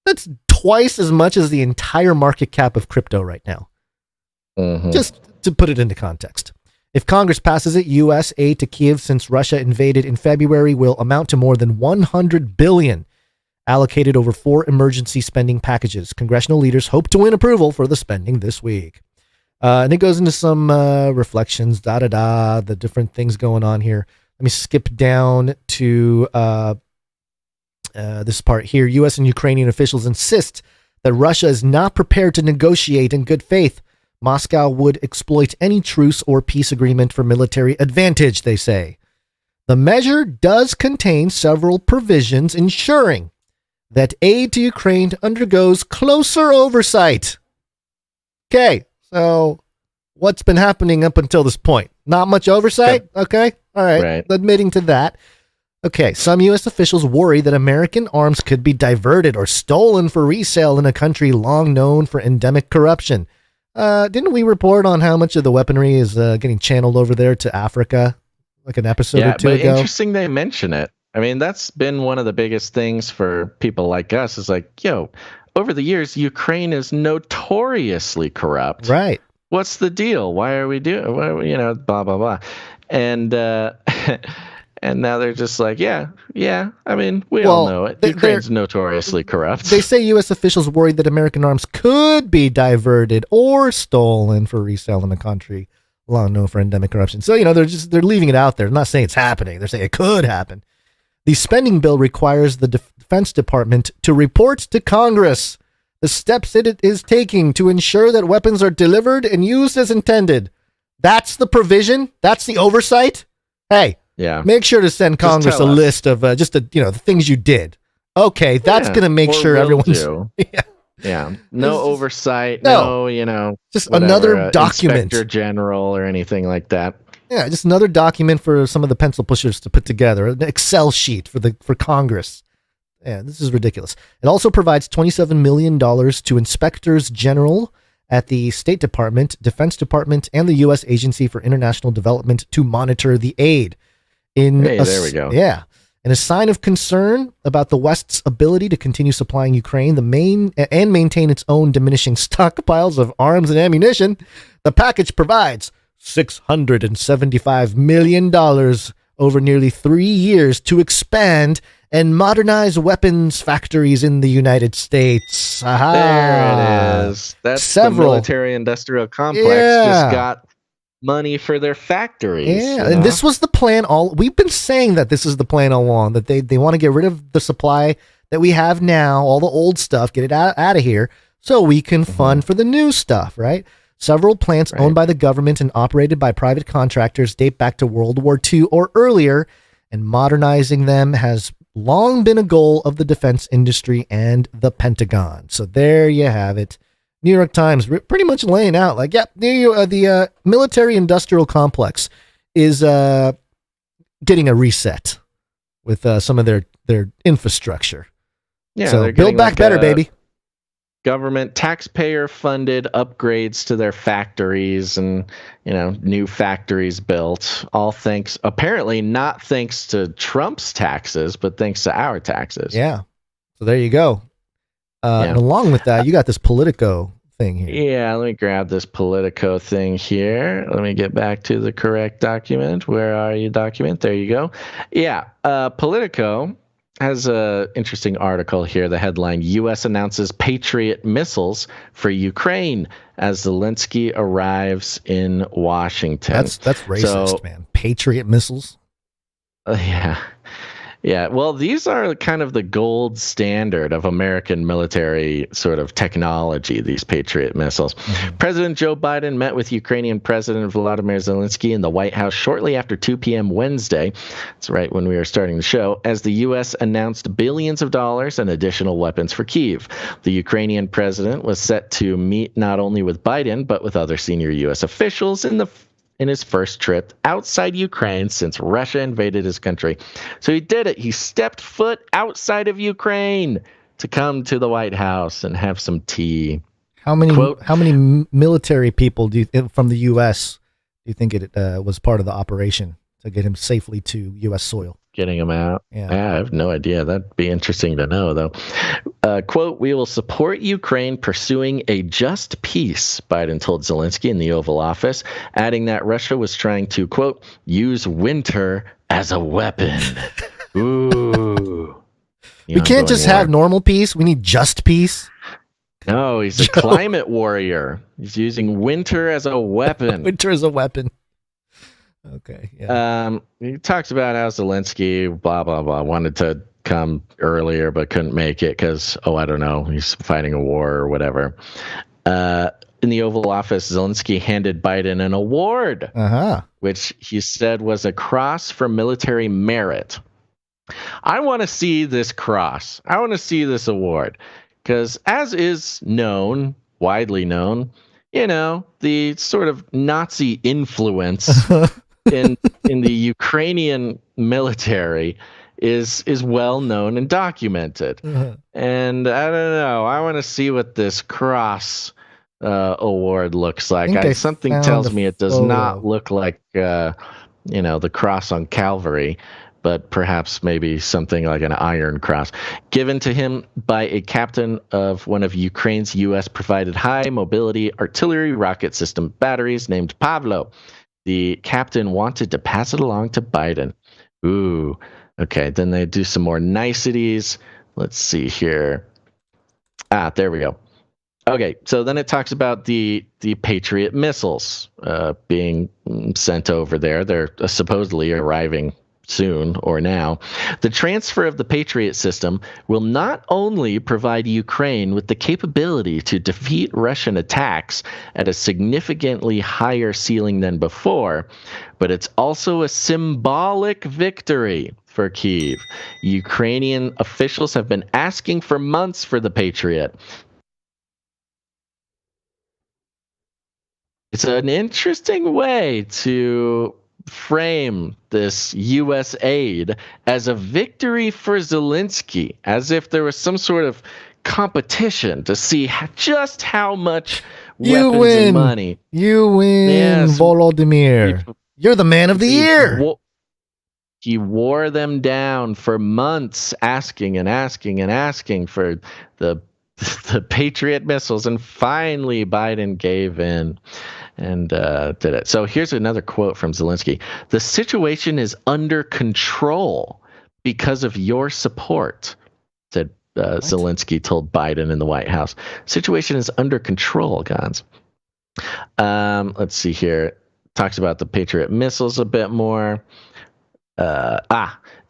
that's twice as much as the entire market cap of crypto right now. Just to put it into context. If Congress passes it, U.S. aid to Kyiv since Russia invaded in February will amount to more than $100 billion, allocated over 4 emergency spending packages. Congressional leaders hope to win approval for the spending this week. And it goes into some reflections, the different things going on here. Let me skip down to this part here. U.S. and Ukrainian officials insist that Russia is not prepared to negotiate in good faith. Moscow would exploit any truce or peace agreement for military advantage, they say. The measure does contain several provisions ensuring that aid to Ukraine undergoes closer oversight. Okay, so what's been happening up until this point? Not much oversight? Okay, all right. Admitting to that. Okay, some U.S. officials worry that American arms could be diverted or stolen for resale in a country long known for endemic corruption. Didn't we report on how much of the weaponry is getting channeled over there to Africa, like an episode or two ago? Yeah, but interesting they mention it. I mean, that's been one of the biggest things for people like us is like, over the years, Ukraine is notoriously corrupt. Right. What's the deal? Why are we doing, blah, blah, blah. And And now they're just like, yeah. I mean, we all know it. Ukraine's notoriously corrupt. They say U.S. officials worried that American arms could be diverted or stolen for resale in the country, long known for endemic corruption. So, they're leaving it out there. They're not saying it's happening. They're saying it could happen. The spending bill requires the Defense Department to report to Congress the steps it is taking to ensure that weapons are delivered and used as intended. That's the provision. That's the oversight. Hey. Yeah. Make sure to send Congress a list of the things you did. Okay, that's going to make sure everyone's... Yeah. No oversight. No, just another document. Inspector General or anything like that. Yeah, just another document for some of the pencil pushers to put together. An Excel sheet for Congress. Yeah, this is ridiculous. It also provides $27 million to inspectors general at the State Department, Defense Department, and the U.S. Agency for International Development to monitor the aid. There we go. Yeah. In a sign of concern about the West's ability to continue supplying Ukraine and maintain its own diminishing stockpiles of arms and ammunition, the package provides $675 million over nearly 3 years to expand and modernize weapons factories in the United States. Aha. There it is. That's the military-industrial complex just got money for their factories. Yeah, and this was the plan we've been saying that this is the plan all along, that they want to get rid of the supply that we have now, all the old stuff, get it out of here so we can fund for the new stuff, right? Several plants owned by the government and operated by private contractors date back to World War II or earlier, and modernizing them has long been a goal of the defense industry and the Pentagon. So there you have it. New York Times pretty much laying out like, the military-industrial complex is getting a reset with some of their infrastructure. Yeah, so build back better, baby. Government taxpayer-funded upgrades to their factories and, new factories built, all thanks, apparently not thanks to Trump's taxes, but thanks to our taxes. Yeah. So there you go. And along with that, you got this Politico thing here. Yeah, let me grab this Politico thing here. Let me get back to the correct document. Where are you, document? There you go. Yeah, Politico has an interesting article here. The headline, U.S. announces Patriot missiles for Ukraine as Zelensky arrives in Washington. That's racist, man. Patriot missiles? Yeah, well, these are kind of the gold standard of American military sort of technology, these Patriot missiles. President Joe Biden met with Ukrainian President Volodymyr Zelensky in the White House shortly after 2 p.m. Wednesday. That's right when we were starting the show, as the U.S. announced billions of dollars and additional weapons for Kyiv. The Ukrainian president was set to meet not only with Biden, but with other senior U.S. officials in his first trip outside Ukraine since Russia invaded his country. So he did it. He stepped foot outside of Ukraine to come to the White House and have some tea. How many military people from the U.S. do you think it was part of the operation to get him safely to U.S. soil? Getting him out? Yeah, I have no idea. That'd be interesting to know, though. Quote, we will support Ukraine pursuing a just peace, Biden told Zelensky in the Oval Office, adding that Russia was trying to, quote, use winter as a weapon. Ooh. We can't just have normal peace. We need just peace. No, he's a climate warrior. He's using winter as a weapon. Winter as a weapon. Okay. Yeah. He talks about how Zelensky, blah, blah, blah, wanted to come earlier but couldn't make it because, I don't know, he's fighting a war or whatever. In the Oval Office, Zelensky handed Biden an award, which he said was a cross for military merit. I want to see this cross. I want to see this award because, as is known, widely known, the sort of Nazi influence in the Ukrainian military is well known and documented. And I don't know. I want to see what this cross award looks like. Something tells me it does not look like the cross on Calvary, but perhaps maybe something like an iron cross, given to him by a captain of one of Ukraine's U.S.-provided high-mobility artillery rocket system batteries named Pavlo. The captain wanted to pass it along to Biden. Ooh. Okay, then they do some more niceties. Let's see here. There we go. Okay, so then it talks about the Patriot missiles being sent over there. They're supposedly arriving soon or now. The transfer of the Patriot system will not only provide Ukraine with the capability to defeat Russian attacks at a significantly higher ceiling than before, but it's also a symbolic victory for Kyiv. Ukrainian officials have been asking for months for the Patriot. It's an interesting way to frame this U.S. aid as a victory for Zelensky, as if there was some sort of competition to see just how much weapons and money. You win, yes, Volodymyr. You're the man of the year. He wore them down for months, asking and asking and asking for the Patriot missiles, and finally Biden gave in and did it. So here's another quote from Zelensky. "The situation is under control because of your support," said Zelensky told Biden in the White House. Situation is under control, Gons. Let's see here. Talks about the Patriot missiles a bit more.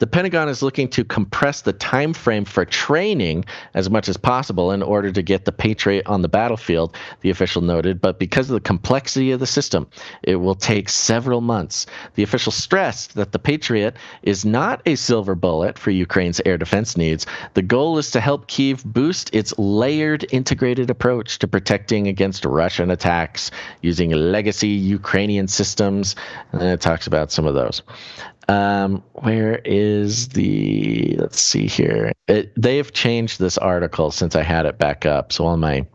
The Pentagon is looking to compress the time frame for training as much as possible in order to get the Patriot on the battlefield, the official noted, but because of the complexity of the system, it will take several months. The official stressed that the Patriot is not a silver bullet for Ukraine's air defense needs. The goal is to help Kyiv boost its layered integrated approach to protecting against Russian attacks using legacy Ukrainian systems. And then it talks about some of those. Where is let's see here. They have changed this article since I had it back up, so all my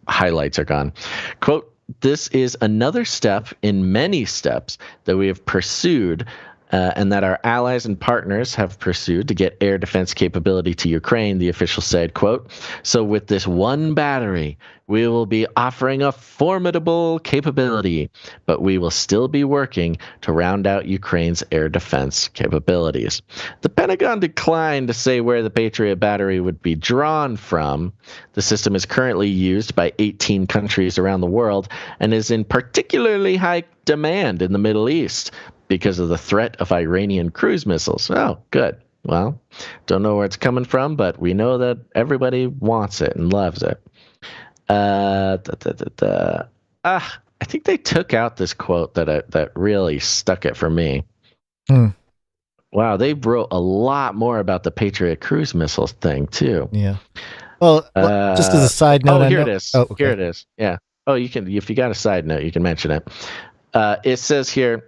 highlights are gone. Quote, "This is another step in many steps that we have pursued and that our allies and partners have pursued to get air defense capability to Ukraine," the official said, quote, "So with this one battery, we will be offering a formidable capability, but we will still be working to round out Ukraine's air defense capabilities." The Pentagon declined to say where the Patriot battery would be drawn from. The system is currently used by 18 countries around the world and is in particularly high demand in the Middle East because of the threat of Iranian cruise missiles. Oh, good. Well, don't know where it's coming from, but we know that everybody wants it and loves it. I think they took out this quote that really stuck it for me. Wow, they wrote a lot more about the Patriot cruise missiles thing too. Yeah. Well, just as a side note. Here it is. Oh, okay. Here it is. Yeah. Oh, you can, if you got a side note, you can mention it. It says here,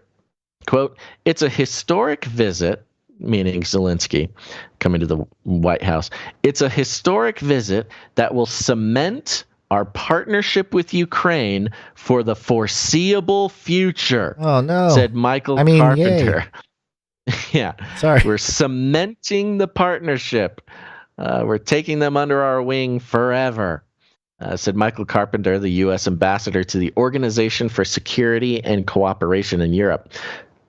quote, "It's a historic visit," meaning Zelensky coming to the White House. "It's a historic visit that will cement our partnership with Ukraine for the foreseeable future." Oh, no. Said Michael Carpenter. Yeah. Sorry. "We're cementing the partnership. We're taking them under our wing forever," said Michael Carpenter, the U.S. ambassador to the Organization for Security and Cooperation in Europe.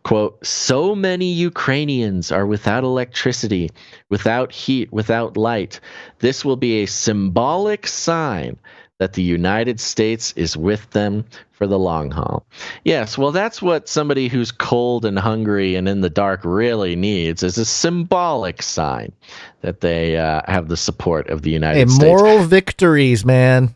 Quote, "So many Ukrainians are without electricity, without heat, without light. This will be a symbolic sign that the United States is with them for the long haul." Yes, well, that's what somebody who's cold and hungry and in the dark really needs, is a symbolic sign that they have the support of the United States. Moral victories, man.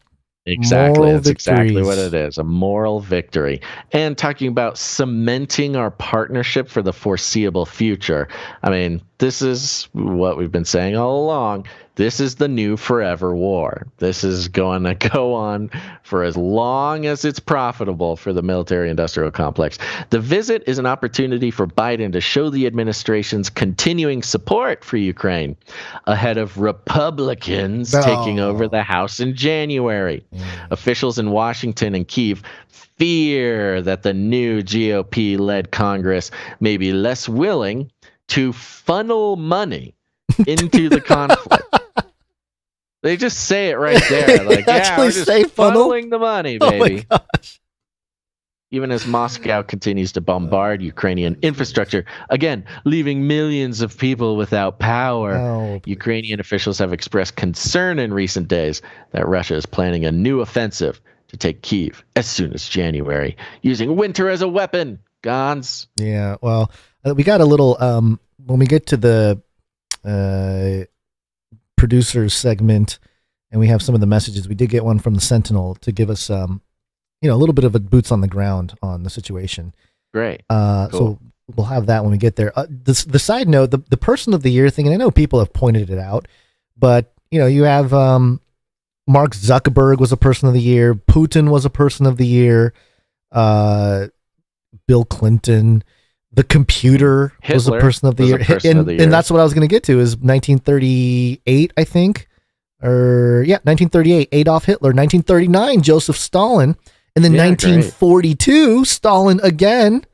Exactly. That's exactly what it is. A moral victory. And talking about cementing our partnership for the foreseeable future. I mean, this is what we've been saying all along. This is the new forever war. This is going to go on for as long as it's profitable for the military-industrial complex. The visit is an opportunity for Biden to show the administration's continuing support for Ukraine ahead of Republicans taking over the House in January. Officials in Washington and Kyiv fear that the new GOP-led Congress may be less willing to funnel money into the conflict. They just say it right there. Like, yeah, we're just funneling the money, baby. Oh my gosh. even as Moscow continues to bombard Ukrainian infrastructure, again, leaving millions of people without power. Ukrainian officials have expressed concern in recent days that Russia is planning a new offensive to take Kyiv as soon as January, using winter as a weapon. Gons. Yeah, well, we got a little, when we get to the producers segment and we have some of the messages, we did get one from the Sentinel to give us, a little bit of a boots on the ground on the situation. Great. Cool. So we'll have that when we get there. The side note, the person of the year thing, and I know people have pointed it out, but, you have Mark Zuckerberg was a person of the year. Putin was a person of the year. Bill Clinton, the computer was a person of the year. And that's what I was going to get to is 1938, I think. 1938, Adolf Hitler. 1939, Joseph Stalin. And then 1942, Stalin again.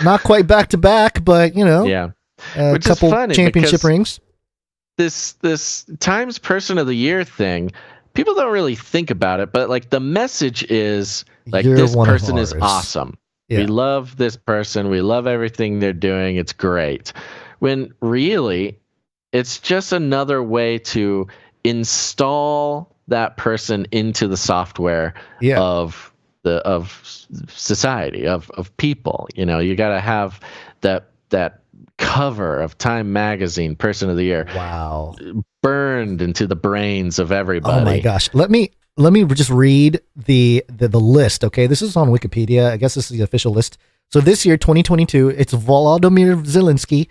Not quite back to back, but, a couple championship rings. This Times Person of the Year thing, people don't really think about it, but like the message is like, this person is awesome. Yeah. We love this person. We love everything they're doing. It's great. When really, it's just another way to install that person into the software of society, of people. You got to have that cover of Time Magazine, Person of the Year. Wow. Burned into the brains of everybody. Oh my gosh. Let me just read the list, okay? This is on Wikipedia. I guess this is the official list. So this year, 2022, it's Volodymyr Zelensky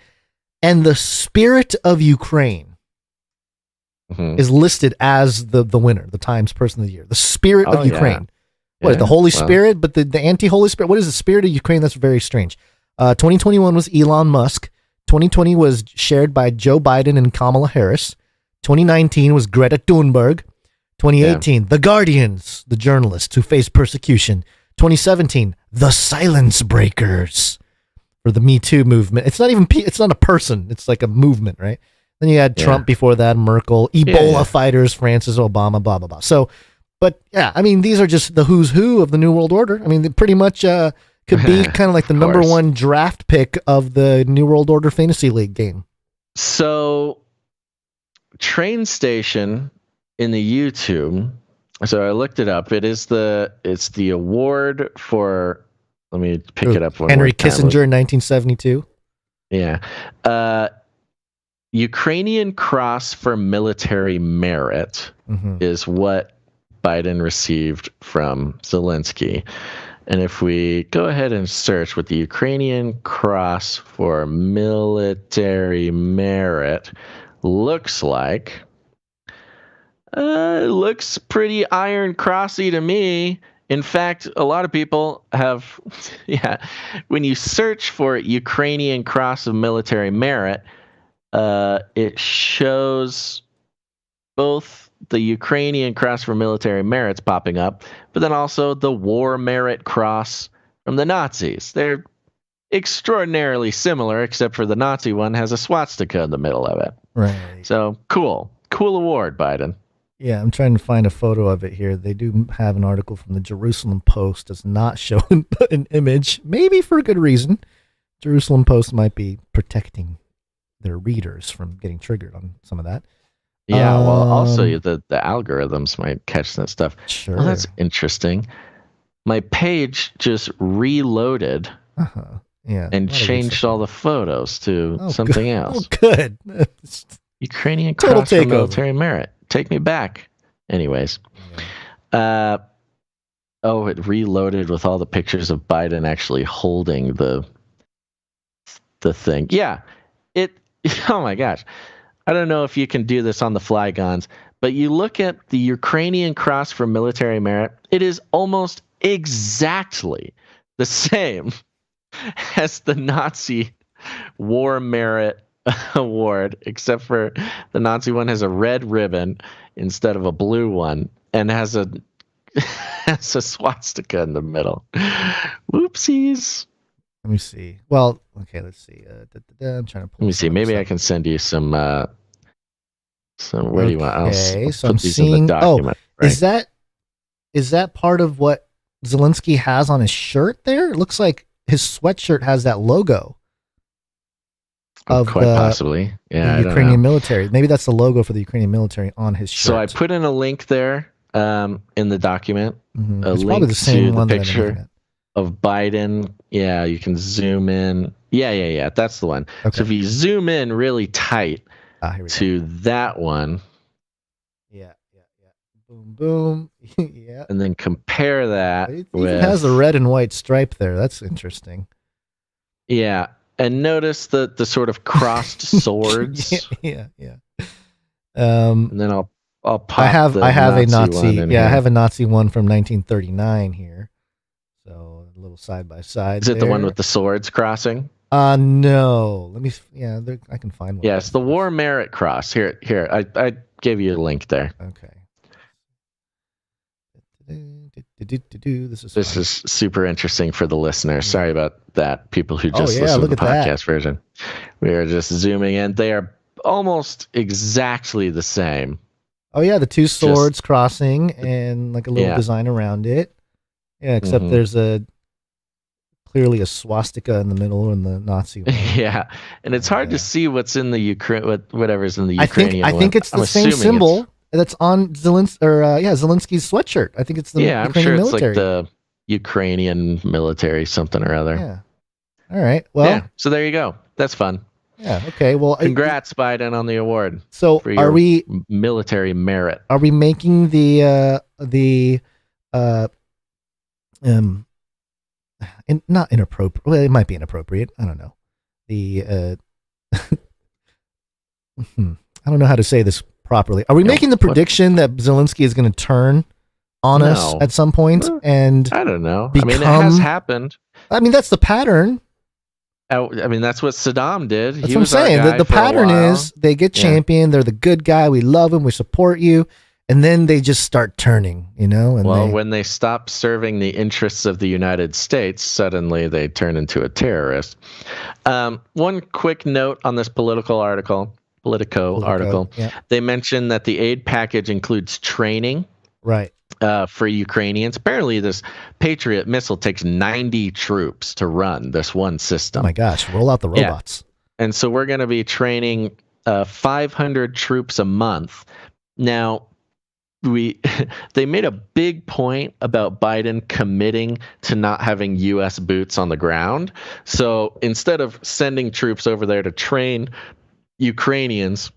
and the Spirit of Ukraine is listed as the winner, the Times Person of the Year. The Spirit of Ukraine. Yeah. What, the Holy Spirit, but the anti-Holy Spirit? What is the Spirit of Ukraine? That's very strange. 2021 was Elon Musk. 2020 was shared by Joe Biden and Kamala Harris. 2019 was Greta Thunberg. 2018, The Guardians, the journalists who faced persecution. 2017, The Silence Breakers for the Me Too movement. It's not a person. It's like a movement, right? Then you had Trump before that, Merkel, Ebola fighters, Francis Obama, blah, blah, blah. So, but yeah, I mean, these are just the who's who of the New World Order. I mean, they pretty much could be kind of like the number one draft pick of the New World Order Fantasy League game. So, Train Station in the YouTube, so I looked it up. It's the award for, let me pick it up. Henry Kissinger in 1972. Yeah. Ukrainian Cross for Military Merit is what Biden received from Zelensky. And if we go ahead and search what the Ukrainian Cross for Military Merit looks like, it looks pretty Iron Crossy to me. In fact, a lot of people have, when you search for Ukrainian Cross of Military Merit, it shows both the Ukrainian Cross for Military Merits popping up, but then also the War Merit Cross from the Nazis. They're extraordinarily similar, except for the Nazi one has a swastika in the middle of it. Right. So cool award, Biden. Yeah, I'm trying to find a photo of it here. They do have an article from the Jerusalem Post. Does not show an image, maybe for a good reason. Jerusalem Post might be protecting their readers from getting triggered on some of that. Yeah, well, also the algorithms might catch that stuff. Sure. Well, that's interesting. My page just reloaded and changed all the photos to something else. Oh, good. Ukrainian Cross for Military Merit. Take me back. Anyways. Yeah. It reloaded with all the pictures of Biden actually holding the thing. Yeah. Oh my gosh. I don't know if you can do this on the fly, Gons, but you look at the Ukrainian Cross for Military Merit, it is almost exactly the same as the Nazi War Merit Award, except for the Nazi one has a red ribbon instead of a blue one and has a swastika in the middle. Whoopsies. Let me see. Well, okay, let's see. I'm trying to pull. Let me see. Maybe I can send you some. Where do you want? Okay, so I'm seeing. In the document, right? Is that part of what Zelensky has on his shirt there? It looks like his sweatshirt has that logo of quite possibly. Yeah, the Ukrainian military. Maybe that's the logo for the Ukrainian military on his shirt. So I put in a link there in the document. A It's link probably the same to one the that I've been looking picture at. of Biden. Yeah, you can zoom in. Yeah. That's the one. Okay. So if you zoom in really tight to that one. Yeah. Boom, boom. Yeah. And then compare that It with... even has a red and white stripe there. That's interesting. Yeah. And notice the sort of crossed swords. Yeah. And then I'll pop I have a Nazi. one in Yeah, I here. have a Nazi one from 1939 here. So a little side by side. Is it the one with the swords crossing? No. Let me. Yeah, I can find one. Yeah, it's the War Merit Cross. Here. I gave you a link there. Okay. This is super interesting for the listeners. Sorry about that. People who just listen to the podcast version. We are just zooming in. They are almost exactly the same. Oh yeah, the two swords crossing and like a little design around it. Yeah, except there's clearly a swastika in the middle in the Nazi one. Yeah, and it's hard to see what's in the Ukraine, whatever's in the Ukrainian I think it's the same symbol that's on Zelensky's sweatshirt. I think it's the Ukrainian I'm sure military. it's like the Ukrainian military something or other. Yeah. All right. Well. So there you go. That's fun. Yeah. Okay. Well, congrats, Biden, on the award. So for your military merit? Are we making not inappropriate? Well, it might be inappropriate. I don't know. I don't know how to say this properly. Are we making the prediction that Zelensky is going to turn on us at some point? And I don't know. I mean, it has happened. I mean, that's the pattern. I mean, that's what Saddam did. That's what I'm saying. The pattern is they get championed. They're the good guy. We love him. We support you. And then they just start turning, And when they stop serving the interests of the United States, suddenly they turn into a terrorist. One quick note on this Politico article. Yeah. They mentioned that the aid package includes training. Right. For Ukrainians. Apparently, this Patriot missile takes 90 troops to run this one system. Oh my gosh, roll out the robots. Yeah. And so we're going to be training 500 troops a month. Now, they made a big point about Biden committing to not having U.S. boots on the ground. So instead of sending troops over there to train Ukrainians,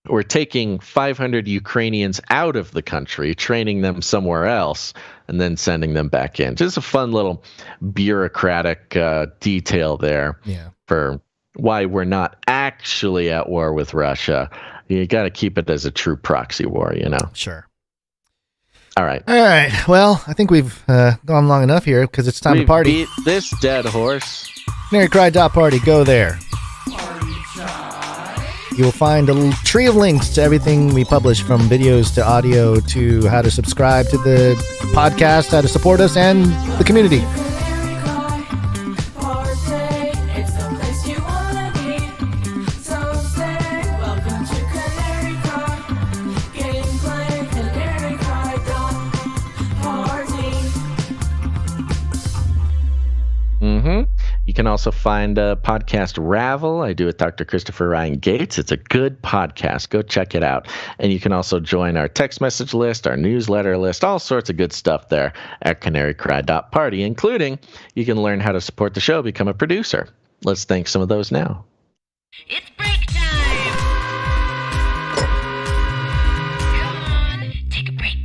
we're taking 500 Ukrainians out of the country, training them somewhere else, and then sending them back in. Just a fun little bureaucratic detail there for why we're not actually at war with Russia. You got to keep it as a true proxy war, Sure. All right. Well, I think we've gone long enough here because it's time to party. Beat this dead horse. Canarycry.party. Go there. You will find a little tree of links to everything we publish, from videos to audio to how to subscribe to the podcast, how to support us, and the community. You can also find a podcast Ravel. I do with Dr. Christopher Ryan Gates. It's a good podcast. Go check it out. And you can also join our text message list, our newsletter list, all sorts of good stuff there at canarycry.party, including you can learn how to support the show, become a producer. Let's thank some of those now. It's break time! Come on, take a break.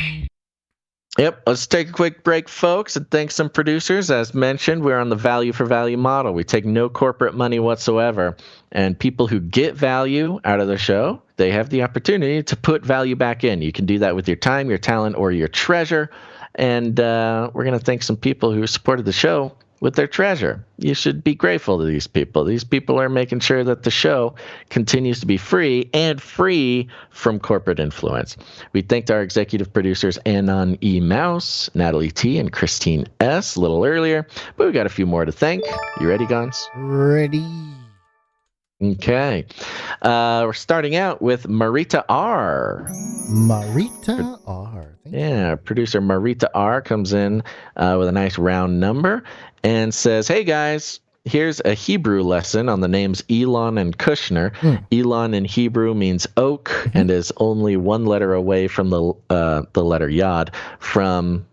Yep, let's take a quick break, folks, and thank some producers. As mentioned, we're on the value for value model. We take no corporate money whatsoever, and people who get value out of the show, they have the opportunity to put value back in. You can do that with your time, your talent, or your treasure, and we're going to thank some people who supported the show with their treasure. You should be grateful to these people. These people are making sure that the show continues to be free and free from corporate influence. We thanked our executive producers, Anon E. Mouse, Natalie T., and Christine S. a little earlier, but we got a few more to thank. You ready, Gons? Ready. Okay. We're starting out with Marita R. Marita R. Yeah, producer Marita R comes in with a nice round number and says, "Hey guys, here's a Hebrew lesson on the names Elon and Kushner. Elon in Hebrew means oak and is only one letter away from the letter Yod from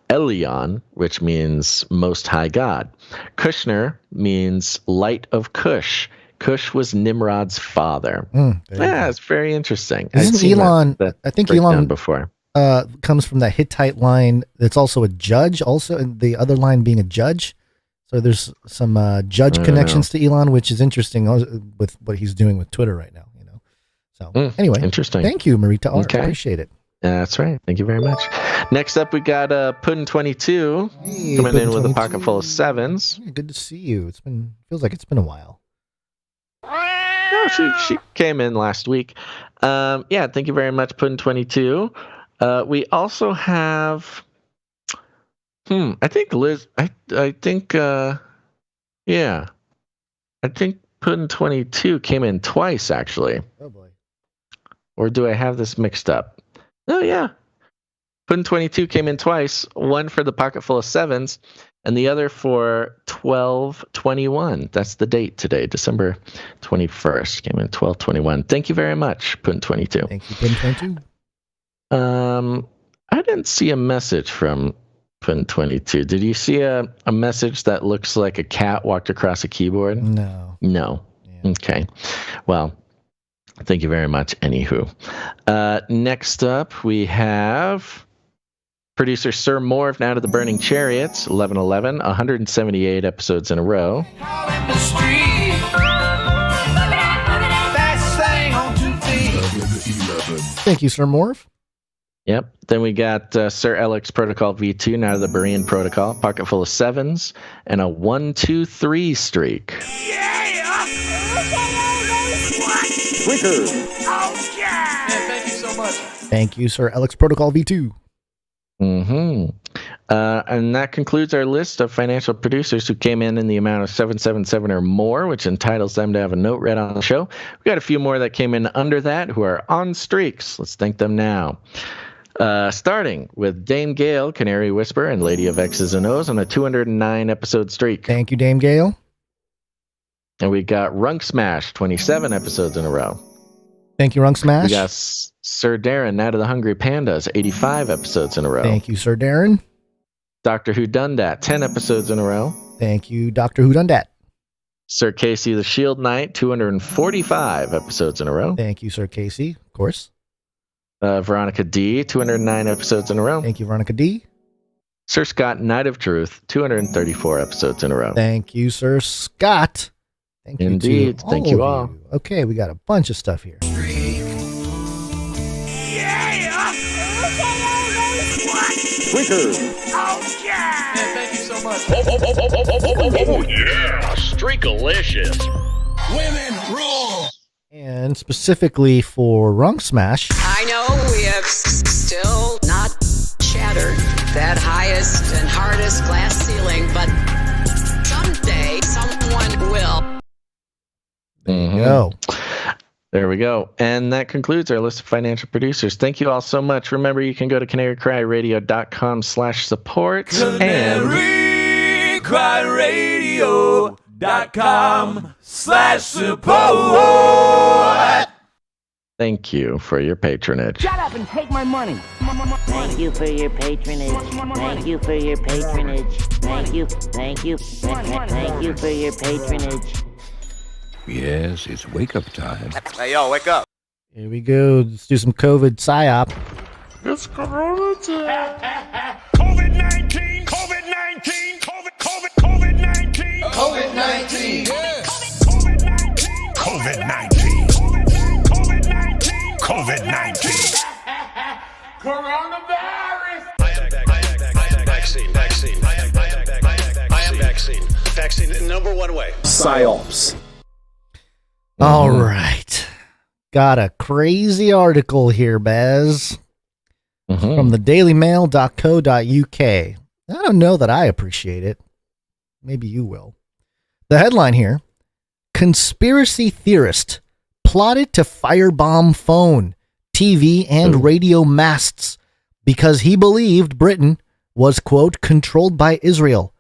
Elyon, which means Most High God. Kushner means light of Cush. Kush was Nimrod's father." Yeah, it's very interesting. Isn't Elon? I think Elon before comes from that Hittite line. That's also a judge. Also, and the other line being a judge. So there's some judge connections to Elon, which is interesting with what he's doing with Twitter right now. So anyway, interesting. Thank you, Marita R. Appreciate it. That's right. Thank you very much. Next up, we got Puddin22 coming in with a pocket full of sevens. Yeah, good to see you. Feels like it's been a while. No, she came in last week. Yeah, thank you very much, Puddin22. We also have, I think Liz. I think Puddin22 came in twice actually. Oh boy. Or do I have this mixed up? Oh, yeah. Puddin22 came in twice, one for the pocket full of sevens, and the other for 12/21. That's the date today, December 21st. Came in 12/21. Thank you very much, Puddin22. Thank you, Puddin22. I didn't see a message from Puddin22. Did you see a message that looks like a cat walked across a keyboard? No. No. Yeah. Okay. Well, thank you very much, anywho. Next up, we have producer Sir Morv, Now to the Burning Chariots, 11/11, 178 episodes in a row. Thank you, Sir Morv. Yep. Then we got Sir Alex Protocol V2, Now to the Berean Protocol, pocket full of sevens, and a 1-2-3 streak. Oh, yeah! Thank you so much. Thank you, Sir Alex Protocol V2. And that concludes our list of financial producers who came in the amount of 777 or more, which entitles them to have a note read on the show. We got a few more that came in under that who are on streaks. Let's thank them now. Starting with Dame Gale, Canary Whisper, and Lady of X's and O's on a 209 episode streak. Thank you, Dame Gale. And we got Runk Smash, 27 episodes in a row. Thank you, Runk Smash. We got Sir Darren, Night of the Hungry Pandas, 85 episodes in a row. Thank you, Sir Darren. Doctor Who Done Dat, 10 episodes in a row. Thank you, Doctor Who Done Dat. Sir Casey the Shield Knight, 245 episodes in a row. Thank you, Sir Casey, of course. Veronica D, 209 episodes in a row. Thank you, Veronica D. Sir Scott, Knight of Truth, 234 episodes in a row. Thank you, Sir Scott. Thank you. Indeed. Thank you all. Okay, we got a bunch of stuff here. Oh, yeah! Thank you so much. Oh, yeah! Streakalicious. Women rule! And specifically for Runk Smash. I know we have still not shattered that highest and hardest glass ceiling, but someday someone will. There you go. There we go. And that concludes our list of financial producers. Thank you all so much. Remember, you can go to canarycryradio.com/support. canarycryradio.com/support. Thank you for your patronage. Shut up and take my money. Thank you for your patronage. Thank you for your patronage. Thank you for your patronage. Yes, it's wake-up time. Hey, yo, wake up. Here we go. Let's do some COVID PSYOP. It's Corona time. COVID-19, COVID-19, COVID-19, COVID-19, COVID-19, COVID-19, COVID-19, coronavirus. I am vaccine. Vaccine, number one way. PSYOPs. All right. Got a crazy article here, Bez. From the dailymail.co.uk. I don't know that I appreciate it. Maybe you will. The headline here: conspiracy theorist plotted to firebomb phone, TV, and radio masts because he believed Britain was, quote, controlled by Israel,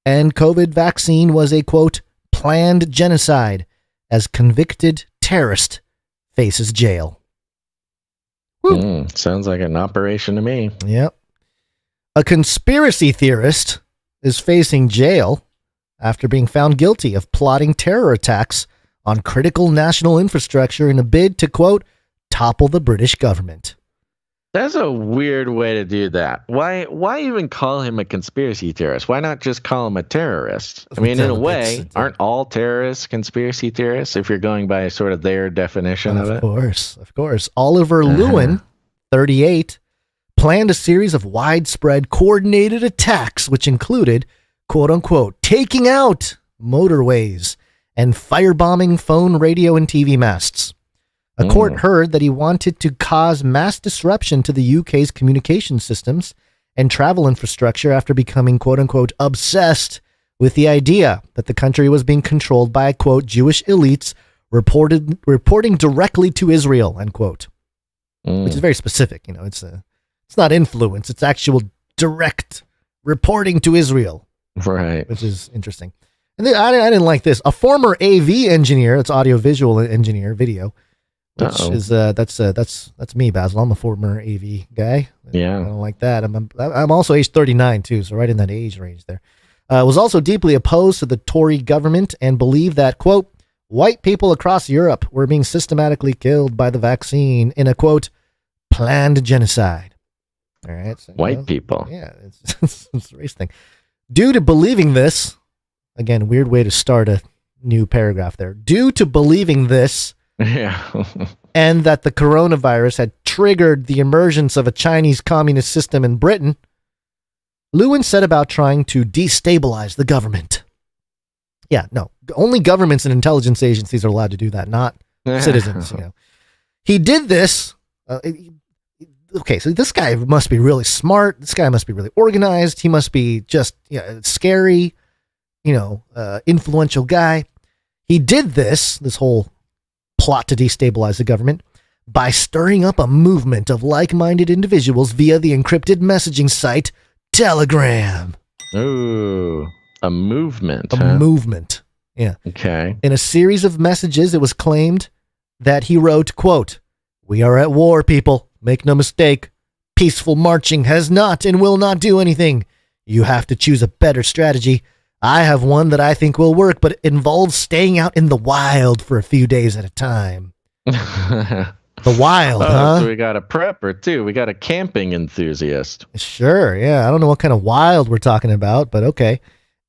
and COVID vaccine was a, quote, planned genocide, as convicted terrorist faces jail. Sounds like an operation to me. Yep. A conspiracy theorist is facing jail after being found guilty of plotting terror attacks on critical national infrastructure in a bid to, quote, topple the British government. That's a weird way to do that. Why even call him a conspiracy theorist? Why not just call him a terrorist? I mean, in a way, aren't all terrorists conspiracy theorists if you're going by sort of their definition of it? Of course. Oliver Lewin, 38, planned a series of widespread coordinated attacks, which included, quote unquote, taking out motorways and firebombing phone, radio, and TV masts. A court heard that he wanted to cause mass disruption to the UK's communication systems and travel infrastructure after becoming, quote unquote, obsessed with the idea that the country was being controlled by, quote, Jewish elites reporting directly to Israel, end quote. Which is very specific. You know, it's not influence, it's actual direct reporting to Israel. Right. Which is interesting. And then, I didn't like this. A former AV engineer, it's audio-visual engineer, video, which is that's me, Basil. I'm a former AV guy. Yeah, I don't like that. I'm also age 39 too, so right in that age range there. Was also deeply opposed to the Tory government and believed that, quote, white people across Europe were being systematically killed by the vaccine in a, quote, planned genocide. All right, so, white people. Yeah, it's a race thing. Due to believing this, again, weird way to start a new paragraph there. Due to believing this. Yeah. And that the coronavirus had triggered the emergence of a Chinese communist system in Britain, Lewin set about trying to destabilize the government. Yeah, no, only governments and intelligence agencies are allowed to do that, not citizens. You know, he did this. Okay, so this guy must be really smart. This guy must be really organized. He must be just scary, influential guy. He did this whole plot to destabilize the government by stirring up a movement of like-minded individuals via the encrypted messaging site Telegram. Ooh, a movement. A movement. Yeah. Okay. In a series of messages, it was claimed that he wrote, quote, "We are at war, people. Make no mistake. Peaceful marching has not and will not do anything. You have to choose a better strategy. I have one that I think will work, but it involves staying out in the wild for a few days at a time." The wild, huh? So we got a prepper, too. We got a camping enthusiast. Sure, yeah. I don't know what kind of wild we're talking about, but okay.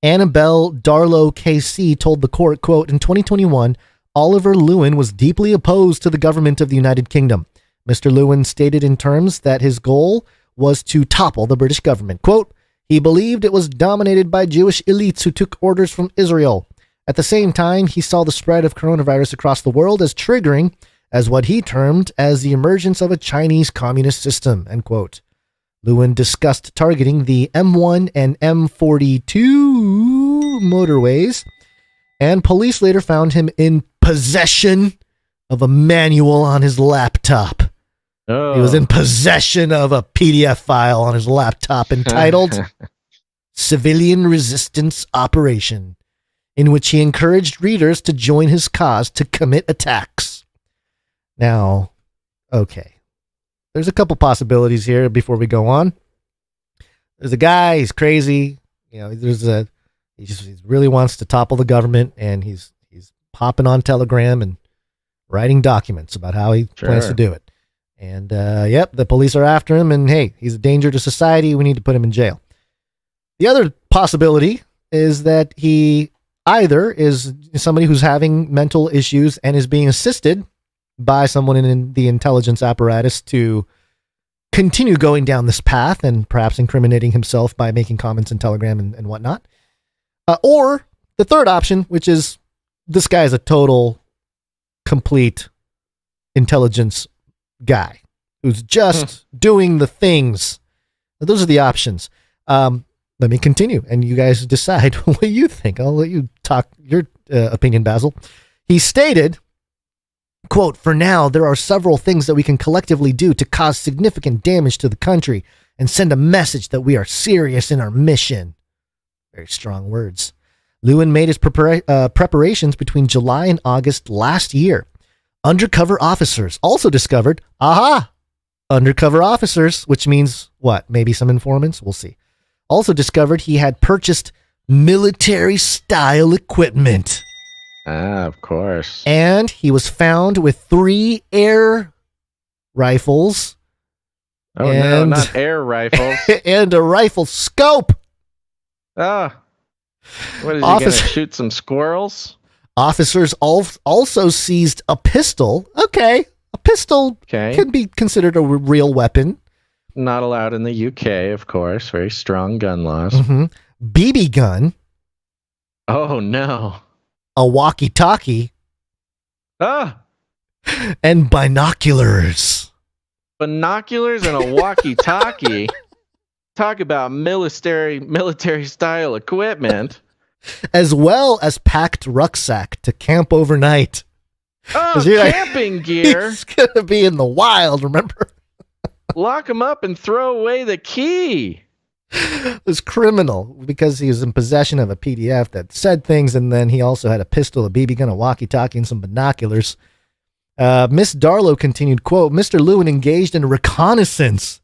Annabelle Darlow KC told the court, quote, in 2021, Oliver Lewin was deeply opposed to the government of the United Kingdom. Mr. Lewin stated in terms that his goal was to topple the British government. Quote, he believed it was dominated by Jewish elites who took orders from Israel. At the same time, he saw the spread of coronavirus across the world as triggering as what he termed as the emergence of a Chinese communist system, end quote. Lewin discussed targeting the M1 and M42 motorways, and police later found him in possession of a manual on his laptop. Oh. He was in possession of a PDF file on his laptop entitled Civilian Resistance Operation, in which he encouraged readers to join his cause to commit attacks. Now, okay, there's a couple possibilities here before we go on. There's a guy, he's crazy, he really wants to topple the government, and he's hopping on Telegram and writing documents about how he plans to do it. And, the police are after him, and hey, he's a danger to society. We need to put him in jail. The other possibility is that he either is somebody who's having mental issues and is being assisted by someone in the intelligence apparatus to continue going down this path and perhaps incriminating himself by making comments in Telegram and whatnot. Or the third option, which is this guy is a total, complete intelligence guy who's just doing the things. Those are the options. Let me continue, and you guys decide what you think. I'll let you talk your opinion, Basil. He stated, quote, "For now, there are several things that we can collectively do to cause significant damage to the country and send a message that we are serious in our mission." Very strong words. Lewin made his preparations between July and August last year. Undercover officers also discovered, undercover officers, which means what? Maybe some informants? We'll see. Also discovered he had purchased military-style equipment. Of course. And he was found with 3 air rifles. Oh, no, not air rifles. And a rifle scope. What is he going to shoot some squirrels? Officers also seized a pistol. Okay. A pistol can be considered a real weapon. Not allowed in the UK, of course. Very strong gun laws. BB gun. Oh, no. A walkie-talkie. And binoculars. Binoculars and a walkie-talkie. Talk about military-style equipment. As well as packed rucksack to camp overnight. Oh, camping gear. He's going to be in the wild, remember? Lock him up and throw away the key. This criminal, because he was in possession of a PDF that said things, and then he also had a pistol, a BB gun, a walkie-talkie, and some binoculars. Miss Darlow continued, quote, "Mr. Lewin engaged in a reconnaissance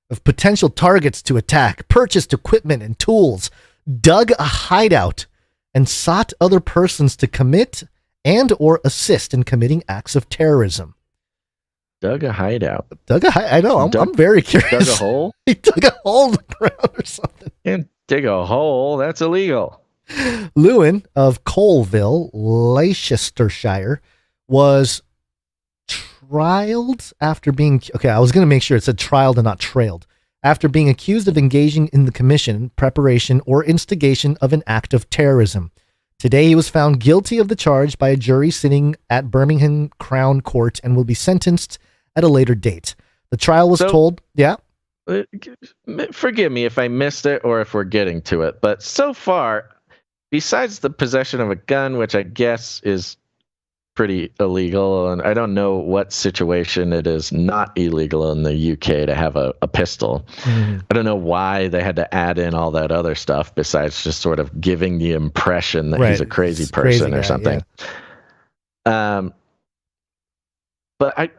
of potential targets to attack, purchased equipment and tools, dug a hideout, and sought other persons to commit and or assist in committing acts of terrorism." Dug a hideout. I know. I'm very curious. Dug a hole? He dug a hole in the ground or something. Can't dig a hole. That's illegal. Lewin of Colville, Leicestershire, was trialed after being... Okay, I was going to make sure it said trialed and not trailed. After being accused of engaging in the commission, preparation, or instigation of an act of terrorism. Today, he was found guilty of the charge by a jury sitting at Birmingham Crown Court and will be sentenced at a later date. The trial was told... Yeah? Forgive me if I missed it or if we're getting to it, but so far, besides the possession of a gun, which I guess is pretty illegal, and I don't know what situation it is not illegal in the UK to have a pistol. I don't know why they had to add in all that other stuff besides just sort of giving the impression that he's a crazy person or something. Yeah. But I'm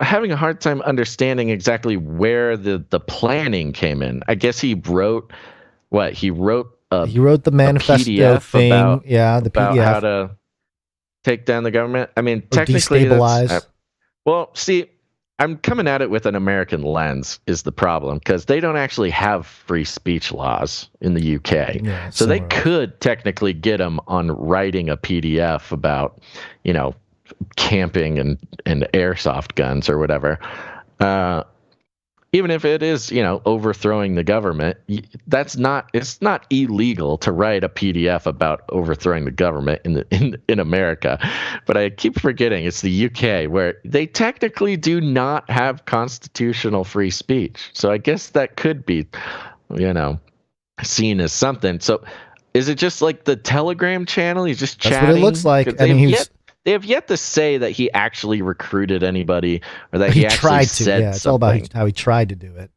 having a hard time understanding exactly where the planning came in. I guess he wrote what? He wrote the manifesto thing. About the PDF. How to take down the government. I mean, technically, destabilize. Well, see, I'm coming at it with an American lens is the problem, because they don't actually have free speech laws in the UK. Yeah, so they could technically get them on writing a PDF about, camping and airsoft guns or whatever. Even if it is, overthrowing the government, it's not illegal to write a PDF about overthrowing the government in America. But I keep forgetting it's the UK, where they technically do not have constitutional free speech. So I guess that could be, seen as something. So is it just like the Telegram channel? He's just chatting? That's what it looks like. They have yet to say that he actually recruited anybody or that he actually tried to. said Yeah, it's something. all about how he tried to do it.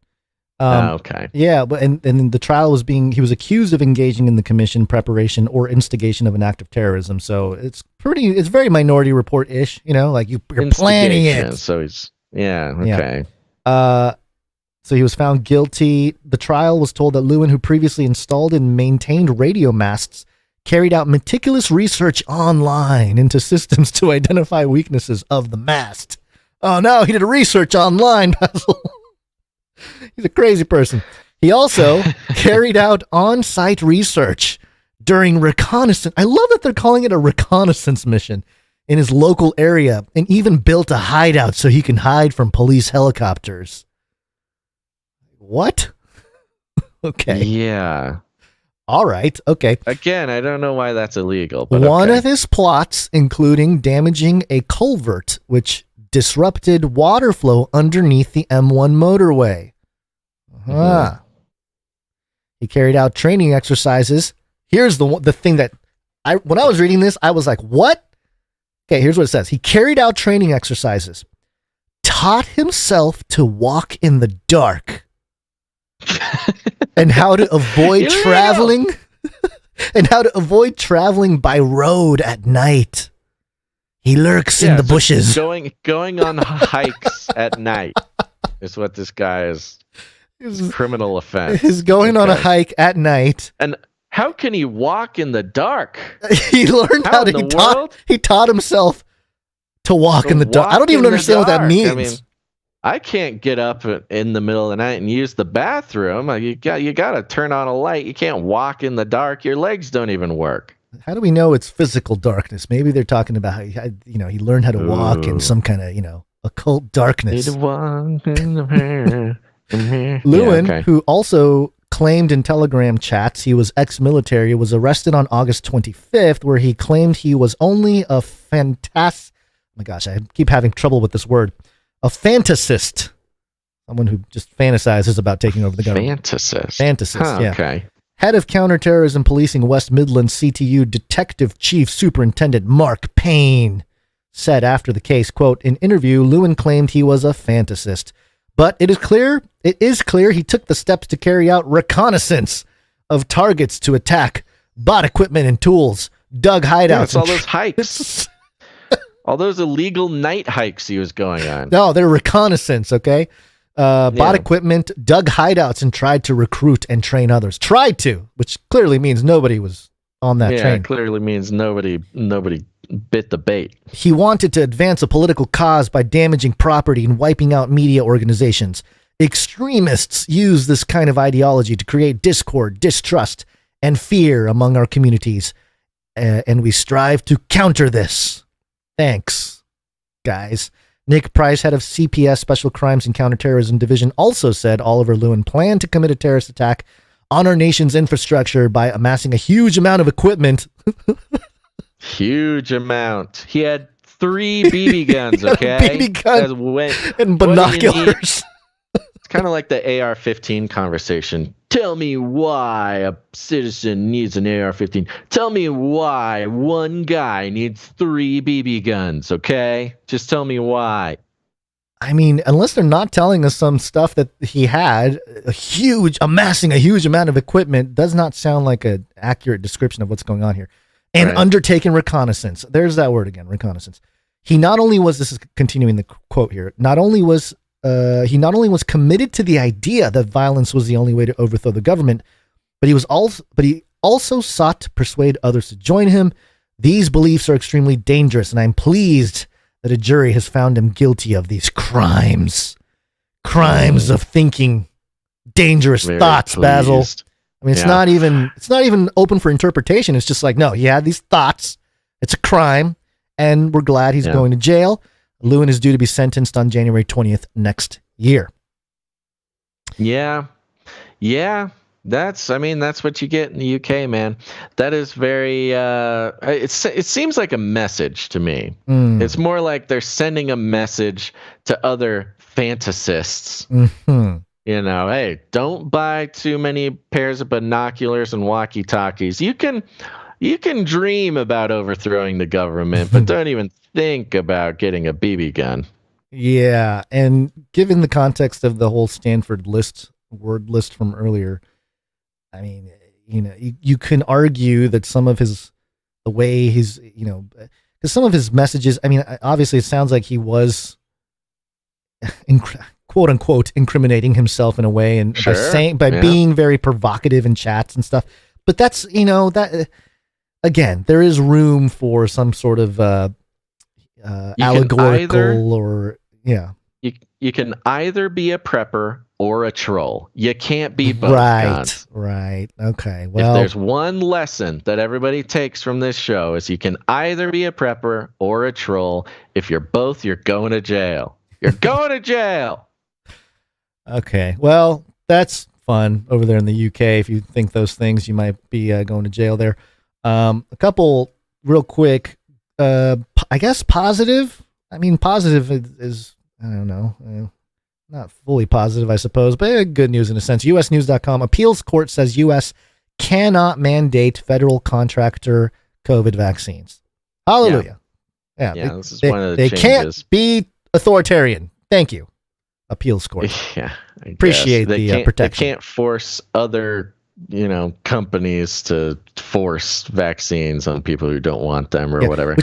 Okay. Yeah, but and the trial he was accused of engaging in the commission, preparation, or instigation of an act of terrorism. So it's very Minority Report-ish, like you're planning it. So he's, okay. Yeah. So he was found guilty. The trial was told that Lewin, who previously installed and maintained radio masts, carried out meticulous research online into systems to identify weaknesses of the mast. Oh no, he did research online, Basil. He's a crazy person. He also carried out on-site research during reconnaissance. I love that they're calling it a reconnaissance mission in his local area, and even built a hideout so he can hide from police helicopters. What? Okay. Yeah. All right. Okay. Again, I don't know why that's illegal. But one of his plots, including damaging a culvert, which disrupted water flow underneath the M1 motorway. He carried out training exercises. Here's the thing that when I was reading this, I was like, what? Okay, here's what it says. He carried out training exercises, taught himself to walk in the dark, and how to avoid traveling and how to avoid traveling by road at night. He lurks in the bushes. Going on hikes at night is what this guy is. Criminal offense. He's going on a hike at night. And how can he walk in the dark? He learned how to. He taught himself to walk in the dark. I don't even understand what that means. I mean, I can't get up in the middle of the night and use the bathroom. You got to turn on a light. You can't walk in the dark. Your legs don't even work. How do we know it's physical darkness? Maybe they're talking about how he learned how to walk in some kind of occult darkness. Lewin, who also claimed in Telegram chats he was ex-military, was arrested on August 25th, where he claimed he was only a fantasist. Oh my gosh, I keep having trouble with this word. A fantasist. Someone who just fantasizes about taking over the government. Fantasist, yeah. Okay. Head of Counterterrorism Policing West Midlands CTU Detective Chief Superintendent Mark Payne said after the case, quote, in interview, Lewin claimed he was a fantasist. But it is clear he took the steps to carry out reconnaissance of targets to attack, bought equipment and tools, dug hideouts. Yeah, it's all those hikes. All those illegal night hikes he was going on. No, they're reconnaissance, okay? Bought equipment, dug hideouts, and tried to recruit and train others. Tried to, which clearly means nobody was on that train. Yeah, clearly means nobody bit the bait. He wanted to advance a political cause by damaging property and wiping out media organizations. Extremists use this kind of ideology to create discord, distrust, and fear among our communities. And we strive to counter this. Thanks, guys. Nick Price, head of CPS Special Crimes and Counterterrorism Division, also said Oliver Lewin planned to commit a terrorist attack on our nation's infrastructure by amassing a huge amount of equipment. Huge amount. He had 3 BB guns, okay? BB guns and binoculars. It's kind of like the AR-15 conversation. Tell me why a citizen needs an AR-15. Tell me why one guy needs 3 BB guns, okay? Just tell me why. I mean, unless they're not telling us some stuff that he had, amassing a huge amount of equipment does not sound like an accurate description of what's going on here. And undertaken reconnaissance. There's that word again, reconnaissance. He not only was, this is continuing the quote here, he not only was committed to the idea that violence was the only way to overthrow the government, but he also sought to persuade others to join him. These beliefs are extremely dangerous, and I'm pleased that a jury has found him guilty of these crimes. Crimes of thinking dangerous thoughts, pleased. Basil. I mean, it's not even open for interpretation. It's just like, no, he had these thoughts. It's a crime, and we're glad he's going to jail. Lewin is due to be sentenced on January 20th next year. Yeah. That's what you get in the UK, man. That is very, it seems like a message to me. It's more like they're sending a message to other fantasists. Mm-hmm. Hey, don't buy too many pairs of binoculars and walkie-talkies. You can dream about overthrowing the government, but don't even think about getting a BB gun. Yeah, and given the context of the whole Stanford word list from earlier, I mean, you can argue that some of the way he's, because some of his messages, I mean, obviously it sounds like he was quote unquote incriminating himself in a way, and by being very provocative in chats and stuff. But that's, that again, there is room for some sort of allegorical you can either be a prepper or a troll. You can't be both. Right. Okay. Well, if there's one lesson that everybody takes from this show, is you can either be a prepper or a troll. If you're both, you're going to jail. You're going to jail. Okay. Well, that's fun over there in the UK. If you think those things, you might be going to jail there. A couple real quick, I guess positive. I mean, positive is I don't know, not fully positive, I suppose, but good news in a sense. USnews.com, appeals court says U.S. cannot mandate federal contractor COVID vaccines. Hallelujah. Yeah, this is one of the they changes. can't be authoritarian. Thank you. Appeals court. Yeah, I Appreciate guess. the protection. They can't force other, companies to force vaccines on people who don't want them or whatever.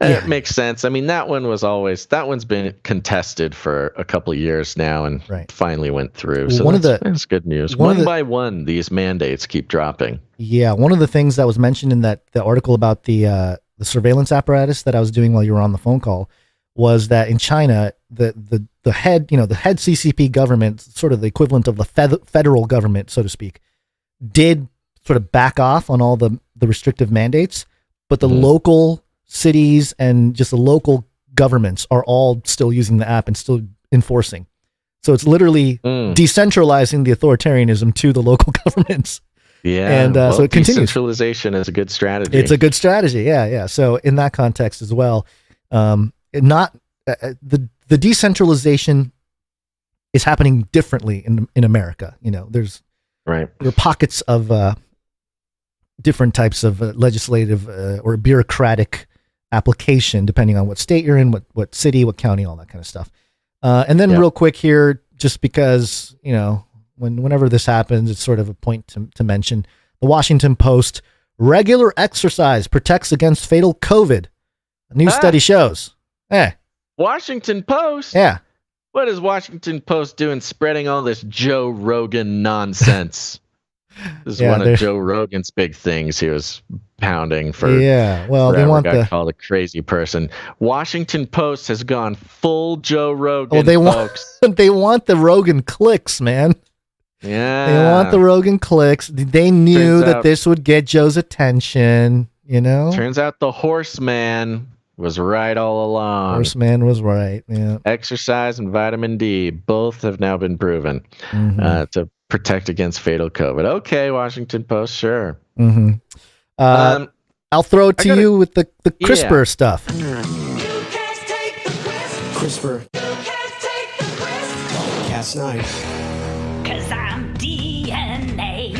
It makes sense. I mean, that one's been contested for a couple of years now and finally went through. So that's good news. One by one, these mandates keep dropping. Yeah, one of the things that was mentioned in the article about the surveillance apparatus that I was doing while you were on the phone call was that in China, the head CCP government, sort of the equivalent of the federal government, so to speak, did sort of back off on all the restrictive mandates, but the local cities and just the local governments are all still using the app and still enforcing. So it's literally decentralizing the authoritarianism to the local governments. Yeah, and so it continues. Decentralization is a good strategy. It's a good strategy. Yeah. So in that context as well, the decentralization is happening differently in America. There are pockets of different types of legislative or bureaucratic application, depending on what state you're in, what city, what county, all that kind of stuff. And then real quick here, just because, whenever this happens, it's sort of a point to mention. The Washington Post, regular exercise protects against fatal COVID. A new study shows. Washington Post? Yeah. What is Washington Post doing spreading all this Joe Rogan nonsense? This is one of Joe Rogan's big things he was pounding for. Yeah, well, they want got called a crazy person. Washington Post has gone full Joe Rogan. Oh, they want the Rogan clicks, man. Yeah, they want the Rogan clicks. They knew that this would get Joe's attention. Turns out the horseman was right all along. Horseman was right. Yeah. Exercise and vitamin D both have now been proven to protect against fatal COVID. Okay, Washington Post, sure. Mm-hmm. I'll throw it to you with the Crispr stuff. Crispr. Cas9. 'Cause I'm DNA.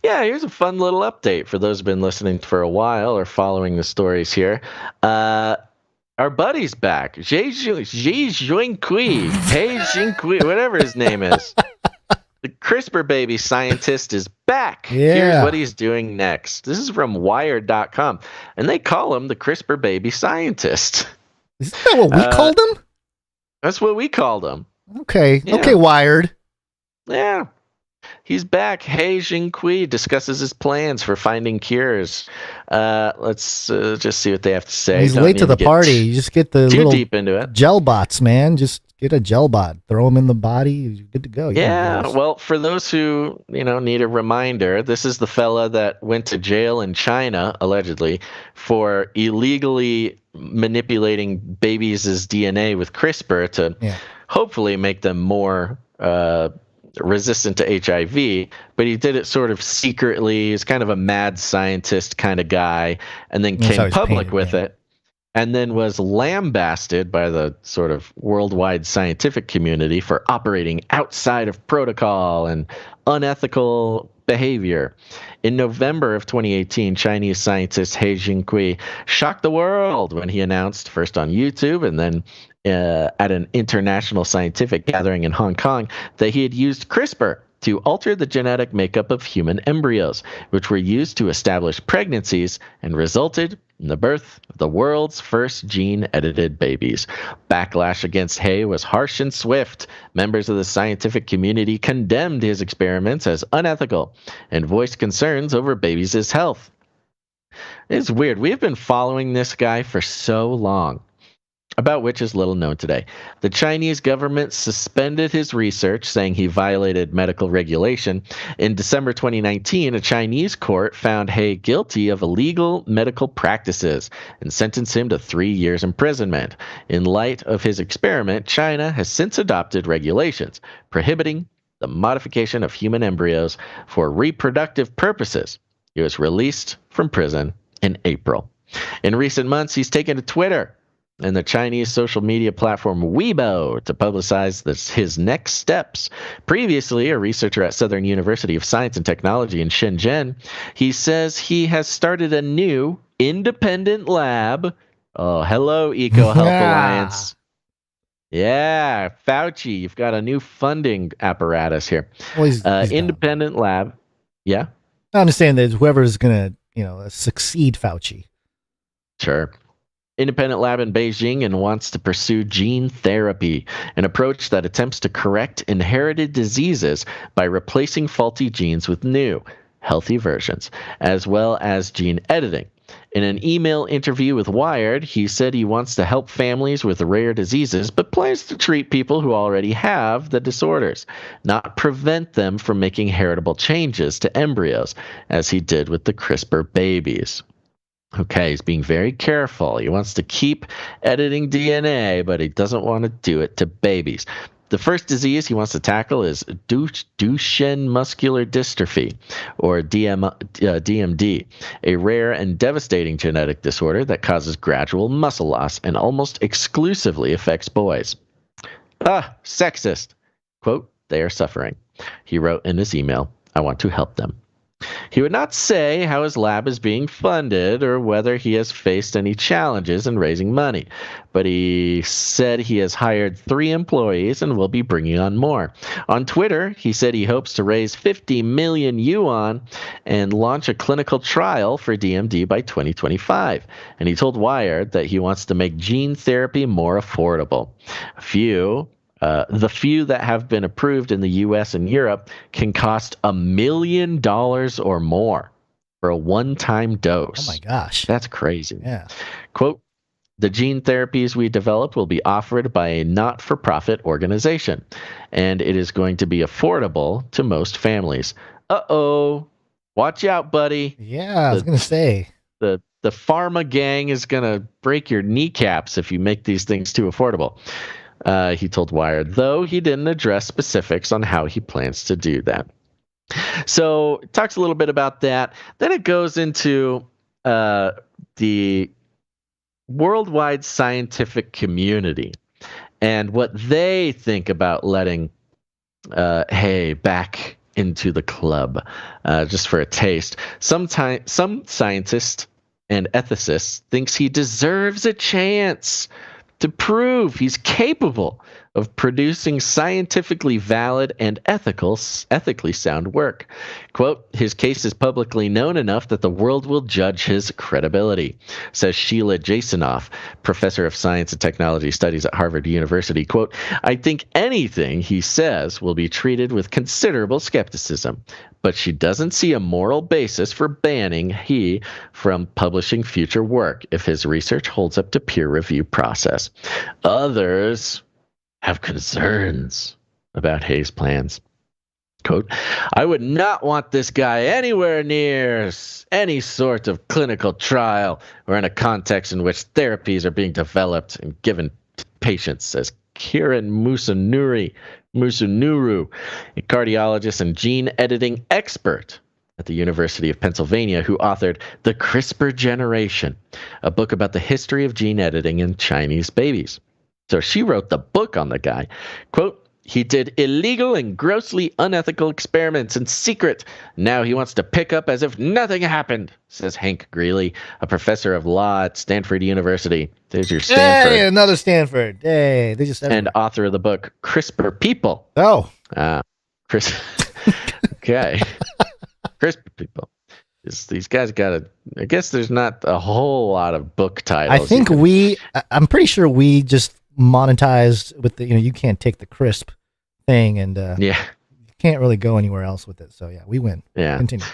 Yeah, here's a fun little update for those who've been listening for a while or following the stories here. Our buddy's back. He Jinkui, whatever his name is. The CRISPR baby scientist is back. Yeah. Here's what he's doing next. This is from Wired.com. And they call him the CRISPR baby scientist. Isn't that what we called him? That's what we called him. Okay. Yeah. Okay, Wired. Yeah. He's back. He Jinkui discusses his plans for finding cures. Let's just see what they have to say. He's late to the party. You just get the too little deep into it. gel bots, man. Just get a gel bot. Throw them in the body. You're good to go. Yeah. Well, for those who need a reminder, this is the fella that went to jail in China allegedly for illegally manipulating babies' DNA with CRISPR to hopefully make them more resistant to HIV, but he did it sort of secretly. He's kind of a mad scientist kind of guy, and then came public with it, and then was lambasted by the sort of worldwide scientific community for operating outside of protocol and unethical behavior. In November of 2018, Chinese scientist He Jinkui shocked the world when he announced, first on YouTube and then at an international scientific gathering in Hong Kong, that he had used CRISPR to alter the genetic makeup of human embryos, which were used to establish pregnancies and resulted in the birth of the world's first gene-edited babies. Backlash against He was harsh and swift. Members of the scientific community condemned his experiments as unethical and voiced concerns over babies' health. It's weird. We have been following this guy for so long, about which is little known today. The Chinese government suspended his research, saying he violated medical regulation. In December 2019, a Chinese court found He guilty of illegal medical practices and sentenced him to 3 years imprisonment. In light of his experiment, China has since adopted regulations prohibiting the modification of human embryos for reproductive purposes. He was released from prison in April. In recent months, he's taken to Twitter and the Chinese social media platform Weibo to publicize his next steps. Previously, a researcher at Southern University of Science and Technology in Shenzhen, he says he has started a new independent lab. Oh, hello, EcoHealth Alliance. Yeah, Fauci, you've got a new funding apparatus here. Well, he's independent lab. Yeah. I understand that whoever's going to, succeed Fauci. Sure. Independent lab in Beijing and wants to pursue gene therapy, an approach that attempts to correct inherited diseases by replacing faulty genes with new, healthy versions, as well as gene editing. In an email interview with Wired, he said he wants to help families with rare diseases, but plans to treat people who already have the disorders, not prevent them from making heritable changes to embryos, as he did with the Crispr babies. Okay, he's being very careful. He wants to keep editing DNA, but he doesn't want to do it to babies. The first disease he wants to tackle is Duchenne muscular dystrophy, or DMD, a rare and devastating genetic disorder that causes gradual muscle loss and almost exclusively affects boys. Sexist. Quote, they are suffering. He wrote in his email, I want to help them. He would not say how his lab is being funded or whether he has faced any challenges in raising money, but he said he has hired 3 employees and will be bringing on more. On Twitter, he said he hopes to raise 50 million yuan and launch a clinical trial for DMD by 2025. And he told Wired that he wants to make gene therapy more affordable. The few that have been approved in the U.S. and Europe can cost $1 million or more for a one-time dose. Oh, my gosh. That's crazy. Yeah. Quote, the gene therapies we developed will be offered by a not-for-profit organization, and it is going to be affordable to most families. Uh-oh. Watch out, buddy. Yeah, I was going to say. The pharma gang is going to break your kneecaps if you make these things too affordable. He told Wired, though he didn't address specifics on how he plans to do that. So it talks a little bit about that. Then it goes into the worldwide scientific community and what they think about letting back into the club, just for a taste. Some scientists and ethicists thinks he deserves a chance to prove he's capable of producing scientifically valid and ethically sound work. Quote, his case is publicly known enough that the world will judge his credibility, says Sheila Jasanoff, professor of science and technology studies at Harvard University. Quote, I think anything he says will be treated with considerable skepticism, but she doesn't see a moral basis for banning he from publishing future work if his research holds up to peer review process. Others have concerns about Hayes' plans. Quote, I would not want this guy anywhere near any sort of clinical trial or in a context in which therapies are being developed and given to patients, says Kiran Musunuru, a cardiologist and gene editing expert at the University of Pennsylvania, who authored The CRISPR Generation, a book about the history of gene editing in Chinese babies. So she wrote the book on the guy. Quote, he did illegal and grossly unethical experiments in secret. Now he wants to pick up as if nothing happened, says Hank Greeley, a professor of law at Stanford University. There's your Stanford. Hey, another Stanford. Hey, they just and author of the book CRISPR People. Oh. Okay. CRISPR People. These guys I guess there's not a whole lot of book titles. I think I'm pretty sure we just monetized with the, you can't take the CRISP thing and you can't really go anywhere else with it. So yeah, we win. Yeah. Continue.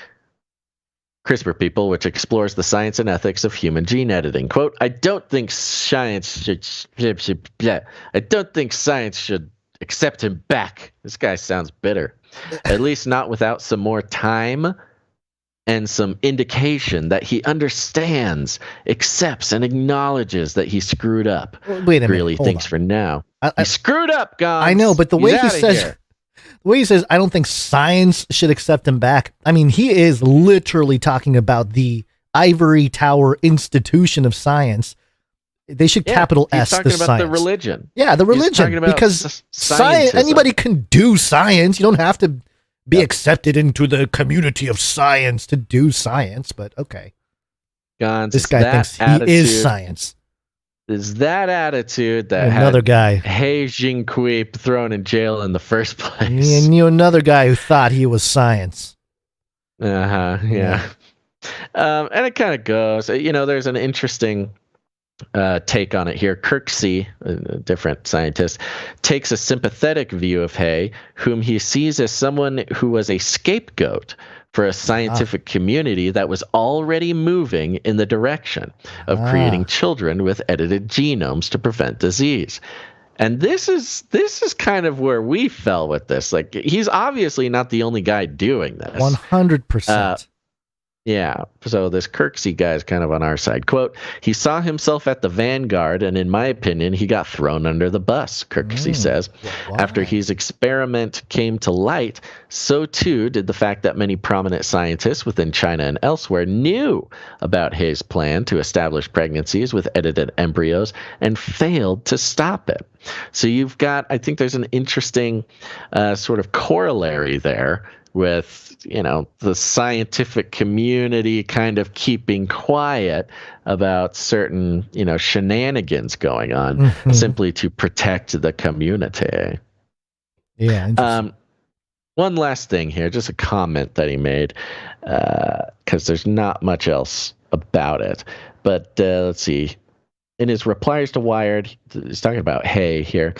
CRISPR People, which explores the science and ethics of human gene editing. Quote, I don't think science should accept him back. This guy sounds bitter. At least not without some more time and some indication that he understands, accepts, and acknowledges that he screwed up. Wait a minute. Really thinks for now. He screwed up, guys. I know, but the way he says, I don't think science should accept him back. I mean, he is literally talking about the ivory tower institution of science. They should capital he's S talking the about science. the religion. Yeah, the He's religion. talking about Because scientism. anybody can do science. You don't have to be accepted into the community of science to do science, but okay. Gons, This guy thinks he is science. Is that attitude that Another had guy. He Jinghui thrown in jail in the first place? And another guy who thought he was science. Yeah. And it kind of goes, there's an interesting take on it here. Kirksey, a different scientist, takes a sympathetic view of Hay, whom he sees as someone who was a scapegoat for a scientific community that was already moving in the direction of creating children with edited genomes to prevent disease. And this is kind of where we fell with this. Like, he's obviously not the only guy doing this. 100%. Yeah, so this Kirksey guy is kind of on our side. Quote, he saw himself at the vanguard, and in my opinion, he got thrown under the bus, Kirksey says. Wow. After his experiment came to light, so too did the fact that many prominent scientists within China and elsewhere knew about his plan to establish pregnancies with edited embryos and failed to stop it. So you've got, I think there's an interesting sort of corollary there with, the scientific community kind of keeping quiet about certain, shenanigans going on simply to protect the community. Yeah. One last thing here, just a comment that he made, because there's not much else about it. But let's see. In his replies to Wired, he's talking about Hay here.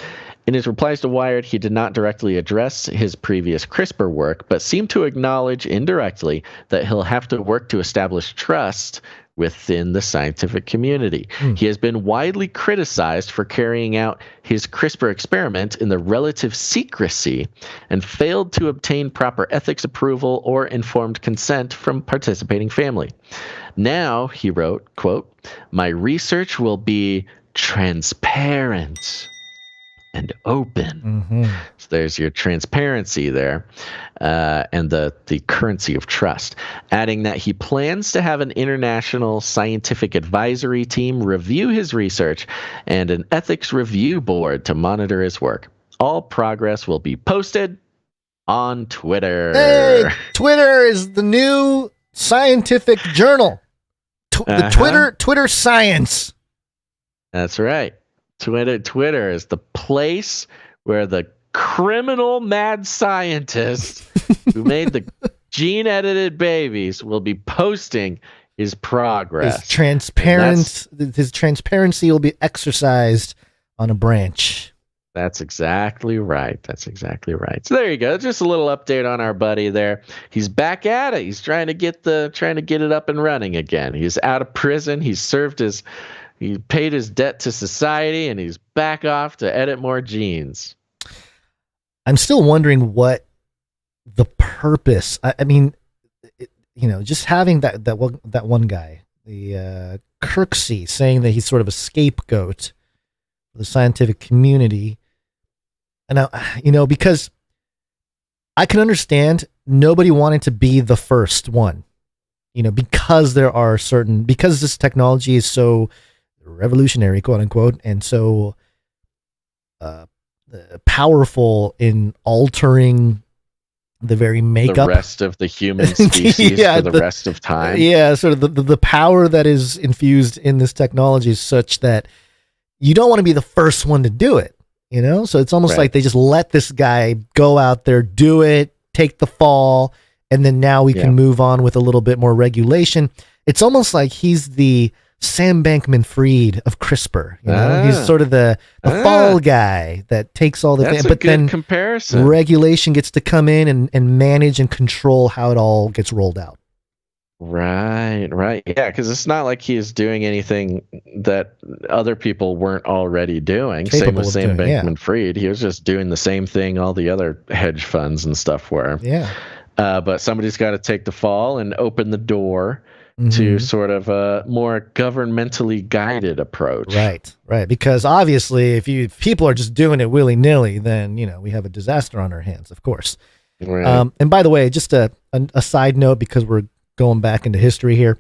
In his replies to Wired, he did not directly address his previous CRISPR work, but seemed to acknowledge indirectly that he'll have to work to establish trust within the scientific community. He has been widely criticized for carrying out his CRISPR experiment in the relative secrecy and failed to obtain proper ethics approval or informed consent from participating family. Now, he wrote, quote, my research will be transparent and open. So there's your transparency there, and the currency of trust. Adding that he plans to have an international scientific advisory team review his research and an ethics review board to monitor his work. All progress will be posted on Twitter. Hey, Twitter is the new scientific journal. The Twitter science. That's right. Twitter is the place where the criminal mad scientist who made the gene-edited babies will be posting his progress. His transparency will be exercised on a branch. That's exactly right. So there you go. Just a little update on our buddy there. He's back at it. He's trying to get it up and running again. He's out of prison. He paid his debt to society, and he's back off to edit more genes. I'm still wondering what the purpose. I mean, just having that one guy, the Kirksey, saying that he's sort of a scapegoat for the scientific community. And because I can understand nobody wanted to be the first one, because because this technology is so revolutionary, quote unquote, and so powerful in altering the very makeup, the rest of the human species for the rest of time. Yeah, sort of the power that is infused in this technology is such that you don't want to be the first one to do it. So it's almost like they just let this guy go out there, do it, take the fall, and then now we can move on with a little bit more regulation. It's almost like he's the Sam Bankman-Fried of CRISPR. He's sort of the fall guy that takes all the That's but a good then comparison. Regulation gets to come in and manage and control how it all gets rolled out. Right. Yeah, because it's not like he is doing anything that other people weren't already doing. Same with Sam Bankman-Fried. He was just doing the same thing all the other hedge funds and stuff were. Yeah. But somebody's got to take the fall and open the door to sort of a more governmentally guided approach. Right. Because obviously, if people are just doing it willy-nilly, then, we have a disaster on our hands, of course. Right. And by the way, just a side note, because we're going back into history here.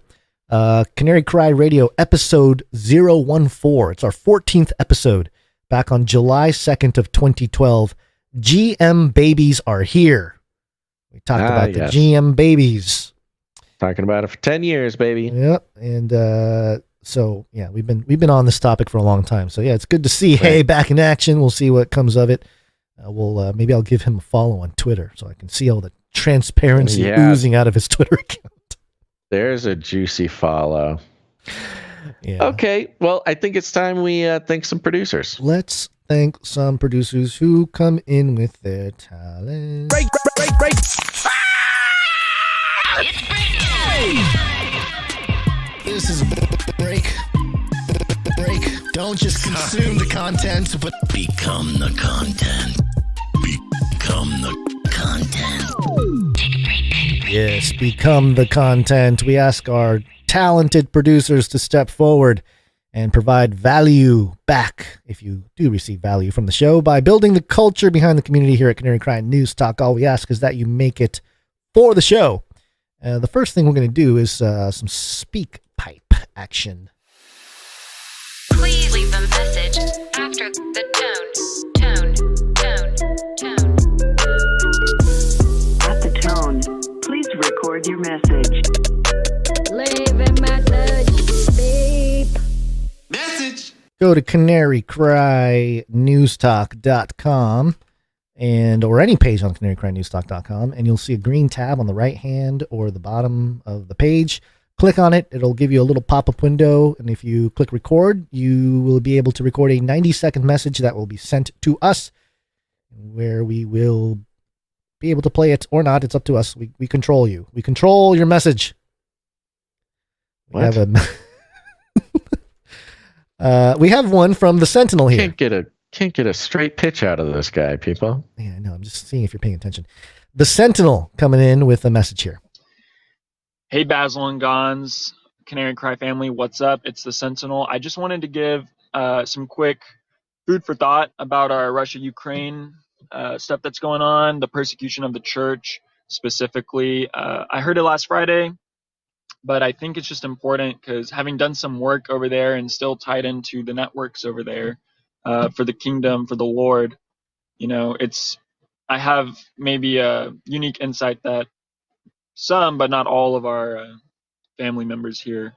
Canary Cry Radio episode 014. It's our 14th episode back on July 2nd of 2012. GM babies are here. We talked about the GM babies. Talking about it for 10 years, baby. Yep. And so yeah, we've been on this topic for a long time. So yeah, it's good to see Hay back in action. We'll see what comes of it. Maybe I'll give him a follow on Twitter so I can see all the transparency oozing out of his Twitter account. There's a juicy follow. Yeah. Okay, well, I think it's time we thank some producers. Let's thank some producers who come in with their talent. Break. This is break. Don't just consume the content, but Become the content. Become the content. Take a break. yes, become the content. We ask our talented producers to step forward and provide value back, if you do receive value from the show, by building the culture behind the community here at Canary Cry News Talk. All we ask is that you make it for the show. The first thing we're going to do is some speak pipe action. Please leave a message after the tone. At the tone, please record your message. Leave a message. Beep. Message. Go to canarycrynewstalk.com or any page on canarycrynewstalk.com, and you'll see a green tab on the right hand or the bottom of the page. Click on it. It'll give you a little pop-up window, and if you click record, you will be able to record a 90-second message that will be sent to us, where we will be able to play it or not. It's up to us. We control you. We control your message. We have we have one from the Sentinel here. Can't get a straight pitch out of this guy, people. Yeah, I know. I'm just seeing if you're paying attention. The Sentinel coming in with a message here. Hey, Basil and Gons, Canary Cry family, what's up? It's the Sentinel. I just wanted to give some quick food for thought about our Russia-Ukraine stuff that's going on, the persecution of the church specifically. I heard it last Friday, but I think it's just important because having done some work over there and still tied into the networks over there for the kingdom, for the Lord, I have maybe a unique insight that some, but not all of our family members here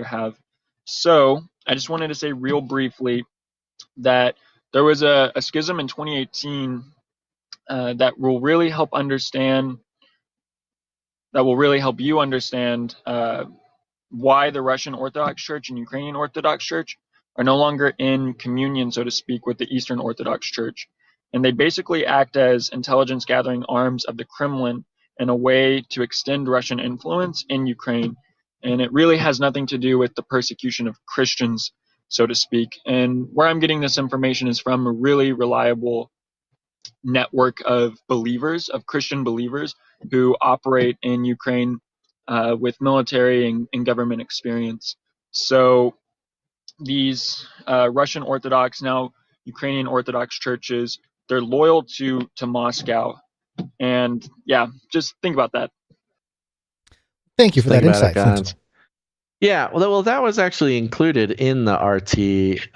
have. So I just wanted to say real briefly that there was a schism in 2018 that will really help you understand why the Russian Orthodox Church and Ukrainian Orthodox Church are no longer in communion, so to speak, with the Eastern Orthodox Church. And they basically act as intelligence gathering arms of the Kremlin in a way to extend Russian influence in Ukraine. And it really has nothing to do with the persecution of Christians, so to speak. And where I'm getting this information is from a really reliable network of believers, of Christian believers who operate in Ukraine with military and government experience. So these Russian Orthodox, now Ukrainian Orthodox churches, they're loyal to Moscow. And yeah, just think about that. Thank you for that insight. Yeah, well, that was actually included in the RT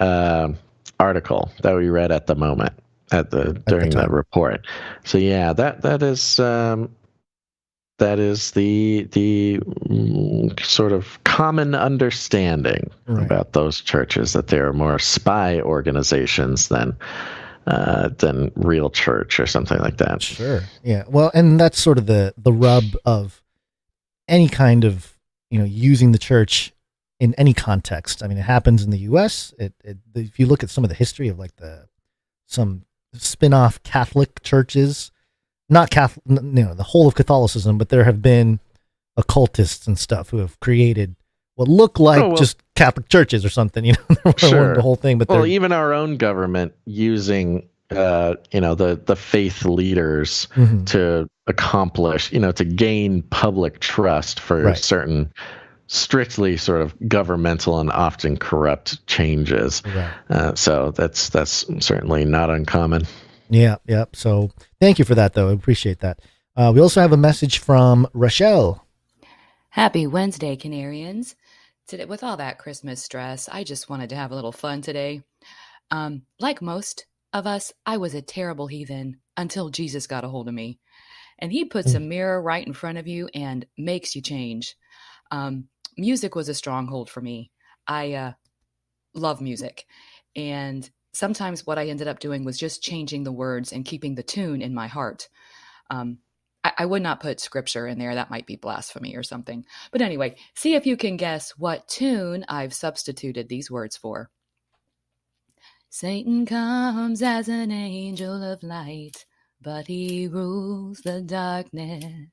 article that we read at the moment, during that report. So yeah, that is the sort of common understanding about those churches, that they are more spy organizations than real church or something like that. Sure. Yeah. Well, and that's sort of the rub of any kind of, using the church in any context. I mean, it happens in the U.S. If you look at some of the history of some spin-off Catholic churches, not Catholic, the whole of Catholicism, but there have been occultists and stuff who have created what look like just Catholic churches or something, Sure. The whole thing. But even our own government using, the faith leaders to accomplish, to gain public trust for certain strictly sort of governmental and often corrupt changes. So that's certainly not uncommon. Yeah. So thank you for that, though. I appreciate that. We also have a message from Rochelle. Happy Wednesday, Canarians. today, with all that Christmas stress, I just wanted to have a little fun today. Like most of us, I was a terrible heathen until Jesus got a hold of me. And he puts a mirror right in front of you and makes you change. Music was a stronghold for me. I love music. And sometimes what I ended up doing was just changing the words and keeping the tune in my heart. I would not put scripture in there. That might be blasphemy or something. But anyway, see if you can guess what tune I've substituted these words for. Satan comes as an angel of light, but he rules the darkness.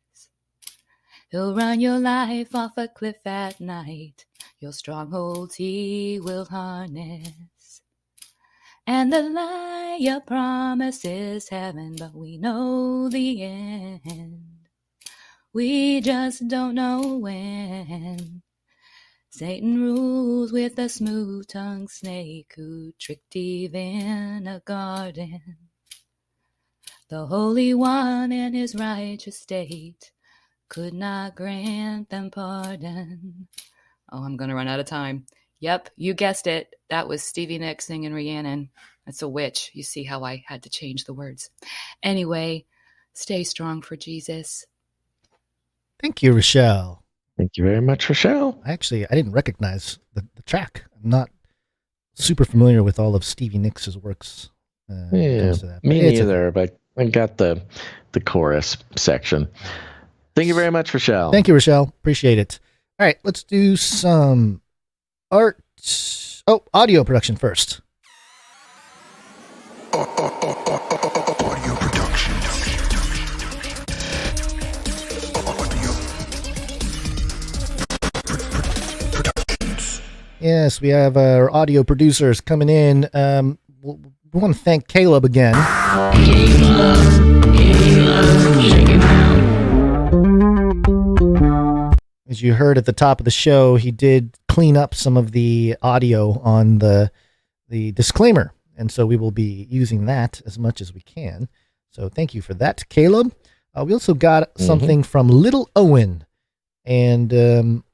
He'll run your life off a cliff at night. Your strongholds he will harness. And the liar promises heaven, but we know the end. We just don't know when. Satan rules with a smooth-tongued snake who tricked Eve in a garden. The Holy One in his righteous state could not grant them pardon. Oh, I'm going to run out of time. Yep, you guessed it. That was Stevie Nicks singing Rhiannon. That's a witch. You see how I had to change the words. Anyway, stay strong for Jesus. Thank you, Rochelle. Thank you very much, Rochelle. I didn't recognize the track. I'm not super familiar with all of Stevie Nicks' works. Me neither, but I got the chorus section. Thank you very much, Rochelle. Thank you, Rochelle. Appreciate it. All right, let's do some audio production first. Audio production. Yes, we have our audio producers coming in. We want to thank Caleb again. As you heard at the top of the show, he did clean up some of the audio on the disclaimer. And so we will be using that as much as we can. So thank you for that, Caleb. We also got something from Little Owen. And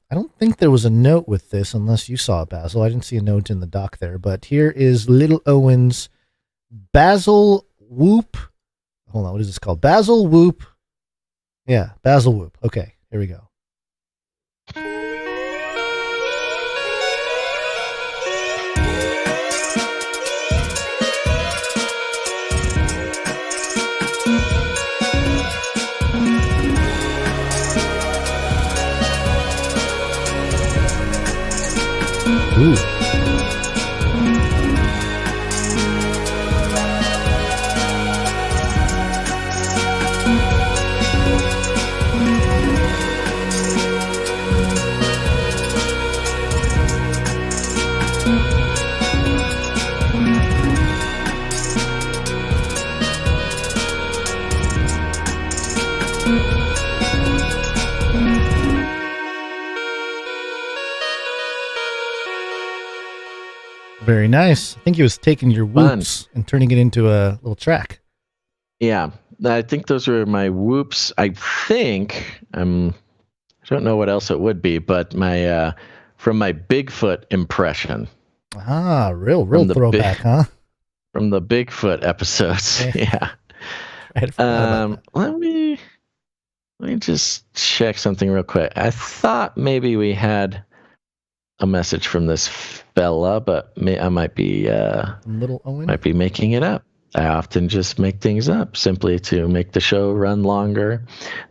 I don't think there was a note with this unless you saw it, Basil. I didn't see a note in the doc there. But here is Little Owen's Basil Whoop. Hold on, what is this called? Basil Whoop. Yeah, Basil Whoop. Okay, here we go. Ooh. Very nice. I think he was taking your whoops and turning it into a little track. Yeah, I think those were my whoops. I think I don't know what else it would be, but my from my Bigfoot impression. Ah, real throwback, huh? From the Bigfoot episodes. Yeah. Let me just check something real quick. I thought maybe we had a message from this fella, but I might be Little Owen might be making it up. I often just make things up simply to make the show run longer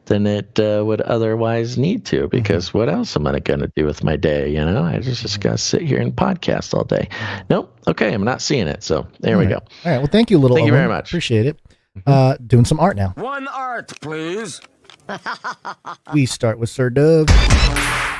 than it would otherwise need to, because what else am I going to do with my day? You know, I just got to sit here and podcast all day. Nope. Okay. I'm not seeing it. So there we go. All right. Well, thank you, Little Owen. Thank you very much. Appreciate it. Doing some art now. One art, please. We start with Sir Dove.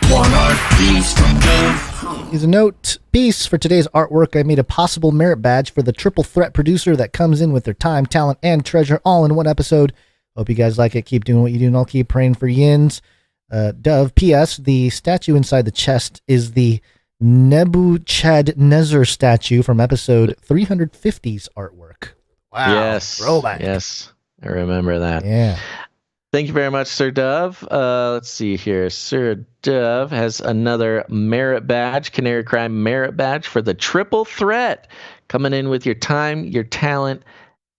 One art piece from Dove. Here's a note piece for today's artwork. I made a possible merit badge for the triple threat producer that comes in with their time, talent, and treasure all in one episode. Hope you guys like it. Keep doing what you do, and I'll keep praying for yins. Dove. P.S. The statue inside the chest is the Nebuchadnezzar statue from episode 350's artwork. Wow. Yes. Throwback. Yes. I remember that. Yeah. Thank you very much, Sir Dove. Let's see here. Sir Dove has another merit badge, Canary Crime merit badge for the triple threat, coming in with your time, your talent,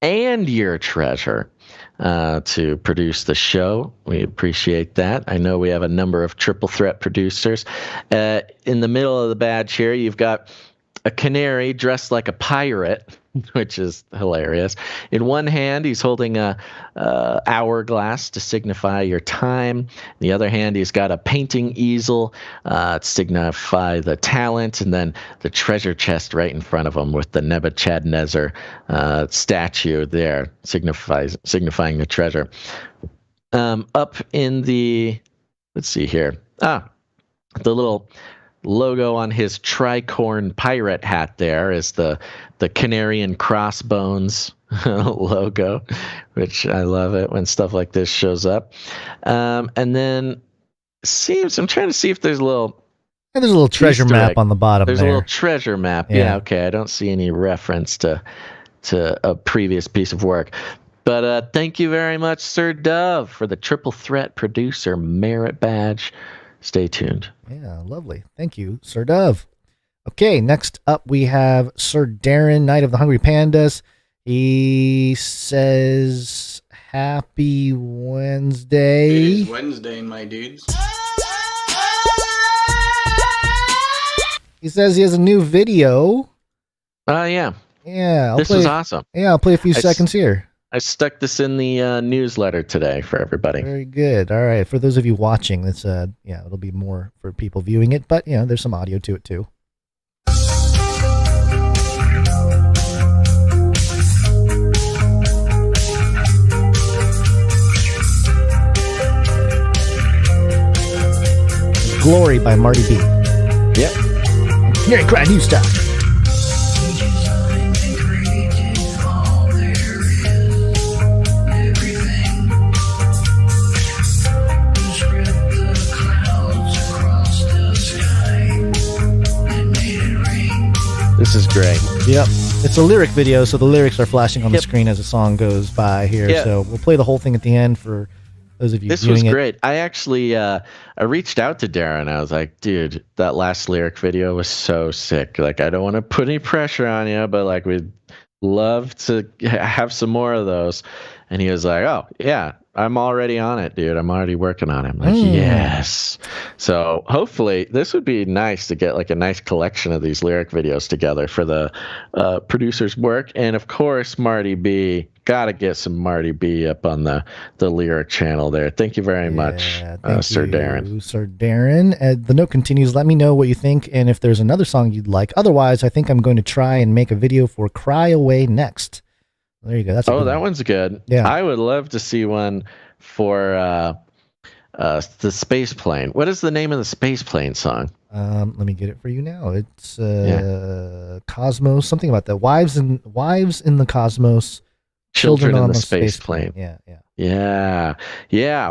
and your treasure to produce the show. We appreciate that. I know we have a number of triple threat producers. In the middle of the badge here, you've got a canary dressed like a pirate, which is hilarious. In one hand, he's holding a hourglass to signify your time. In the other hand, he's got a painting easel to signify the talent, and then the treasure chest right in front of him with the Nebuchadnezzar statue there, signifying the treasure. Up in the, let's see here. The little logo on his tricorn pirate hat there is the canary and crossbones logo, which I love it when stuff like this shows up. And then I'm trying to see if there's a little treasure map on the bottom. There's there. A little treasure map. Yeah, okay. I don't see any reference to a previous piece of work. But thank you very much, Sir Dove, for the triple threat producer merit badge. Stay tuned. Yeah, lovely. Thank you, Sir Dove. Okay, next up we have Sir Darren, Knight of the Hungry Pandas. He says, Happy Wednesday. It is Wednesday, my dudes. He says he has a new video. Yeah. Yeah. This is awesome. Yeah, I'll play a few seconds here. I stuck this in the newsletter today for everybody. Very good. All right. For those of you watching, it's it'll be more for people viewing it, but there's some audio to it too. Glory by Marty B. Yep. Canary Cry News Style. This is great. Yep. It's a lyric video, so the lyrics are flashing on the screen as the song goes by here. Yep. So we'll play the whole thing at the end for those of you This viewing was it. great. I actually I reached out to Darren. I was like, dude, that last lyric video was so sick. Like, I don't want to put any pressure on you, but like, we'd love to have some more of those. And he was like, oh, yeah, I'm already on it, dude. I'm already working on it. I'm like, yes. So hopefully this would be nice to get like a nice collection of these lyric videos together for the producer's work. And of course, Marty B. Got to get some Marty B up on the lyric channel there. Thank you very much, Sir Darren. Sir Darren. The note continues, let me know what you think and if there's another song you'd like. Otherwise, I think I'm going to try and make a video for Cry Away next. There you go. That's that one's good. Yeah. I would love to see one for the space plane. What is the name of the space plane song? Let me get it for you now. It's Cosmos, something about that. Wives in the Cosmos. Children in on the space plane. Yeah.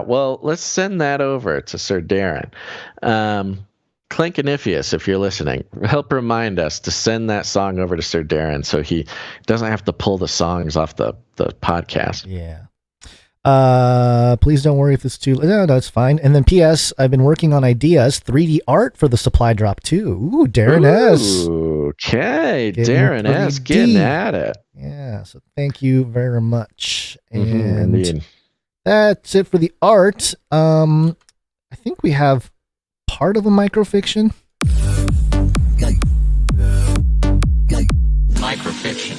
Well, let's send that over to Sir Darren. Clankanifius, if you're listening, help remind us to send that song over to Sir Darren so he doesn't have to pull the songs off the podcast. Yeah. Please don't worry if it's too late. No, it's fine. And then P.S. I've been working on ideas, 3D art for the supply drop too. Ooh, Darren S. Okay, Darren S. Getting at it. Yeah, so thank you very much. And indeed. That's it for the art. I think we have part of a microfiction. Microfiction.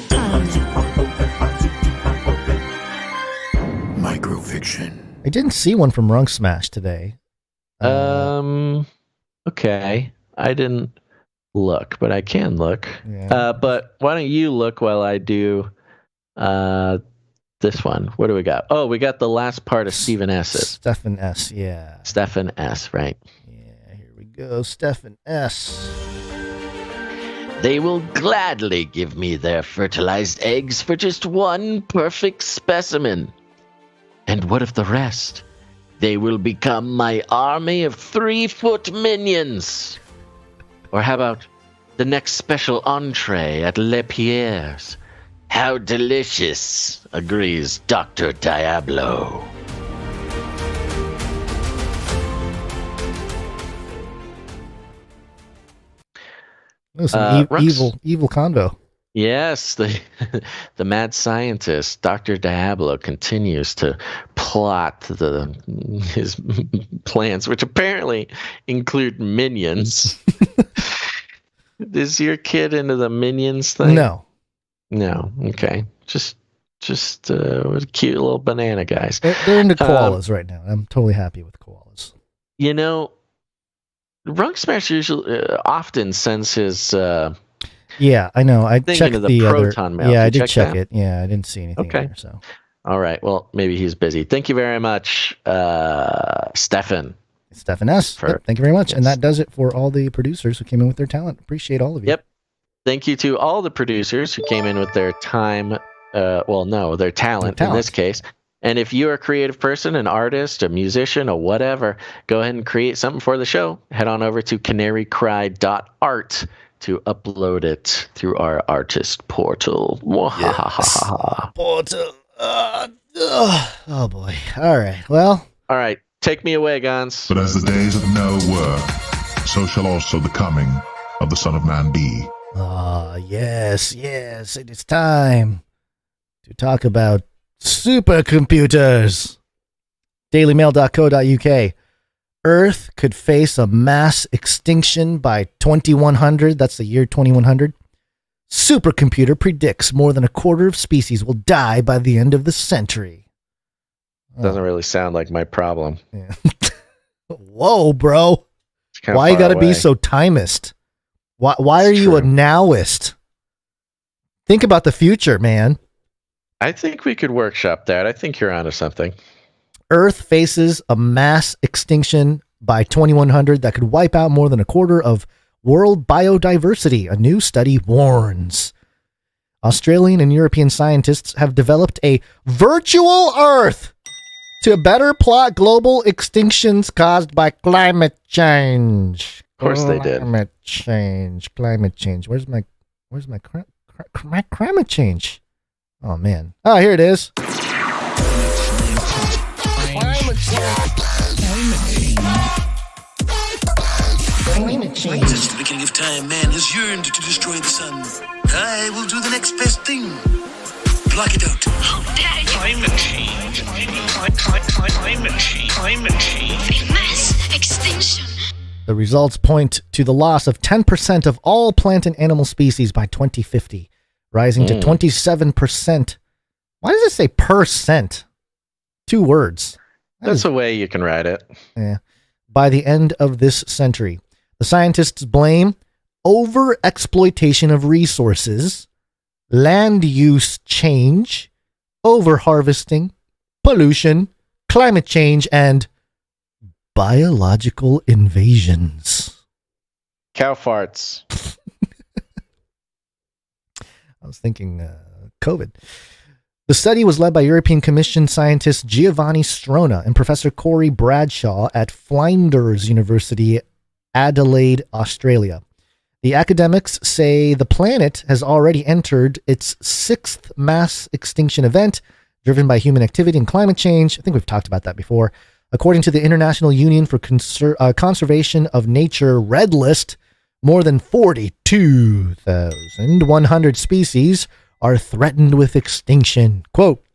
Microfiction. I didn't see one from Runk Smash today. Okay. I didn't look, but I can look. Yeah. But why don't you look while I do this one? What do we got? Oh, we got the last part of Stephen S's. Stephen S, yeah. Stephen S, right. Yeah, here we go. Stephen S. They will gladly give me their fertilized eggs for just one perfect specimen. And what of the rest? They will become my army of 3-foot minions. Or how about the next special entree at Le Pierre's? How delicious, agrees Dr. Diablo. Some evil convo. Yes, the mad scientist, Dr. Diablo, continues to plot his plans, which apparently include minions. Is your kid into the minions thing? No. Okay. Just cute little banana guys. They're into koalas right now. I'm totally happy with koalas. Runk Smash usually often sends his. Yeah, I know. I checked the proton other. mail. Yeah, I did check it. Yeah, I didn't see anything. Okay. There, so. All right. Well, maybe he's busy. Thank you very much, Stefan. Stefan S. Yep, thank you very much. Yes. And that does it for all the producers who came in with their talent. Appreciate all of you. Yep. Thank you to all the producers who came in with their time. Their talent in this case. And if you're a creative person, an artist, a musician, or whatever, go ahead and create something for the show. Head on over to canarycry.art to upload it through our artist portal. Yes. Portal. Oh boy. All right. Well. All right. Take me away, Gons. But as the days of Noah were, so shall also the coming of the Son of Man be. Yes. It is time to talk about supercomputers. dailymail.co.uk. Earth could face a mass extinction by 2100. That's the year 2100. Supercomputer predicts more than a quarter of species will die by the end of the century. Doesn't really sound like my problem. Yeah. Whoa, bro. Why you got to be so timist? Why are you a nowist? Think about the future, man. I think we could workshop that. I think you're onto something. Earth faces a mass extinction by 2100 that could wipe out more than a quarter of world biodiversity, a new study warns. Australian and European scientists have developed a virtual Earth to better plot global extinctions caused by climate change. Of course they did. Climate change. Where's my climate change? Oh, man. Oh, here it is. Climate change. Since the beginning of time, man has yearned to destroy the sun. I will do the next best thing. Block it out. Daddy. Climate change. Climate change. A mass extinction. The results point to the loss of 10% of all plant and animal species by 2050. Rising to 27%. Why does it say percent? 2 words. That's a way you can write it. Yeah. By the end of this century. The scientists blame over-exploitation of resources, land use change, over-harvesting, pollution, climate change, and biological invasions. Cow farts. I was thinking COVID. The study was led by European Commission scientists Giovanni Strona and Professor Corey Bradshaw at Flinders University, Adelaide, Australia. The academics say the planet has already entered its 6th mass extinction event, driven by human activity and climate change. I think we've talked about that before. According to the International Union for Conservation of Nature Red List, more than 42,100 species are threatened with extinction. Quote,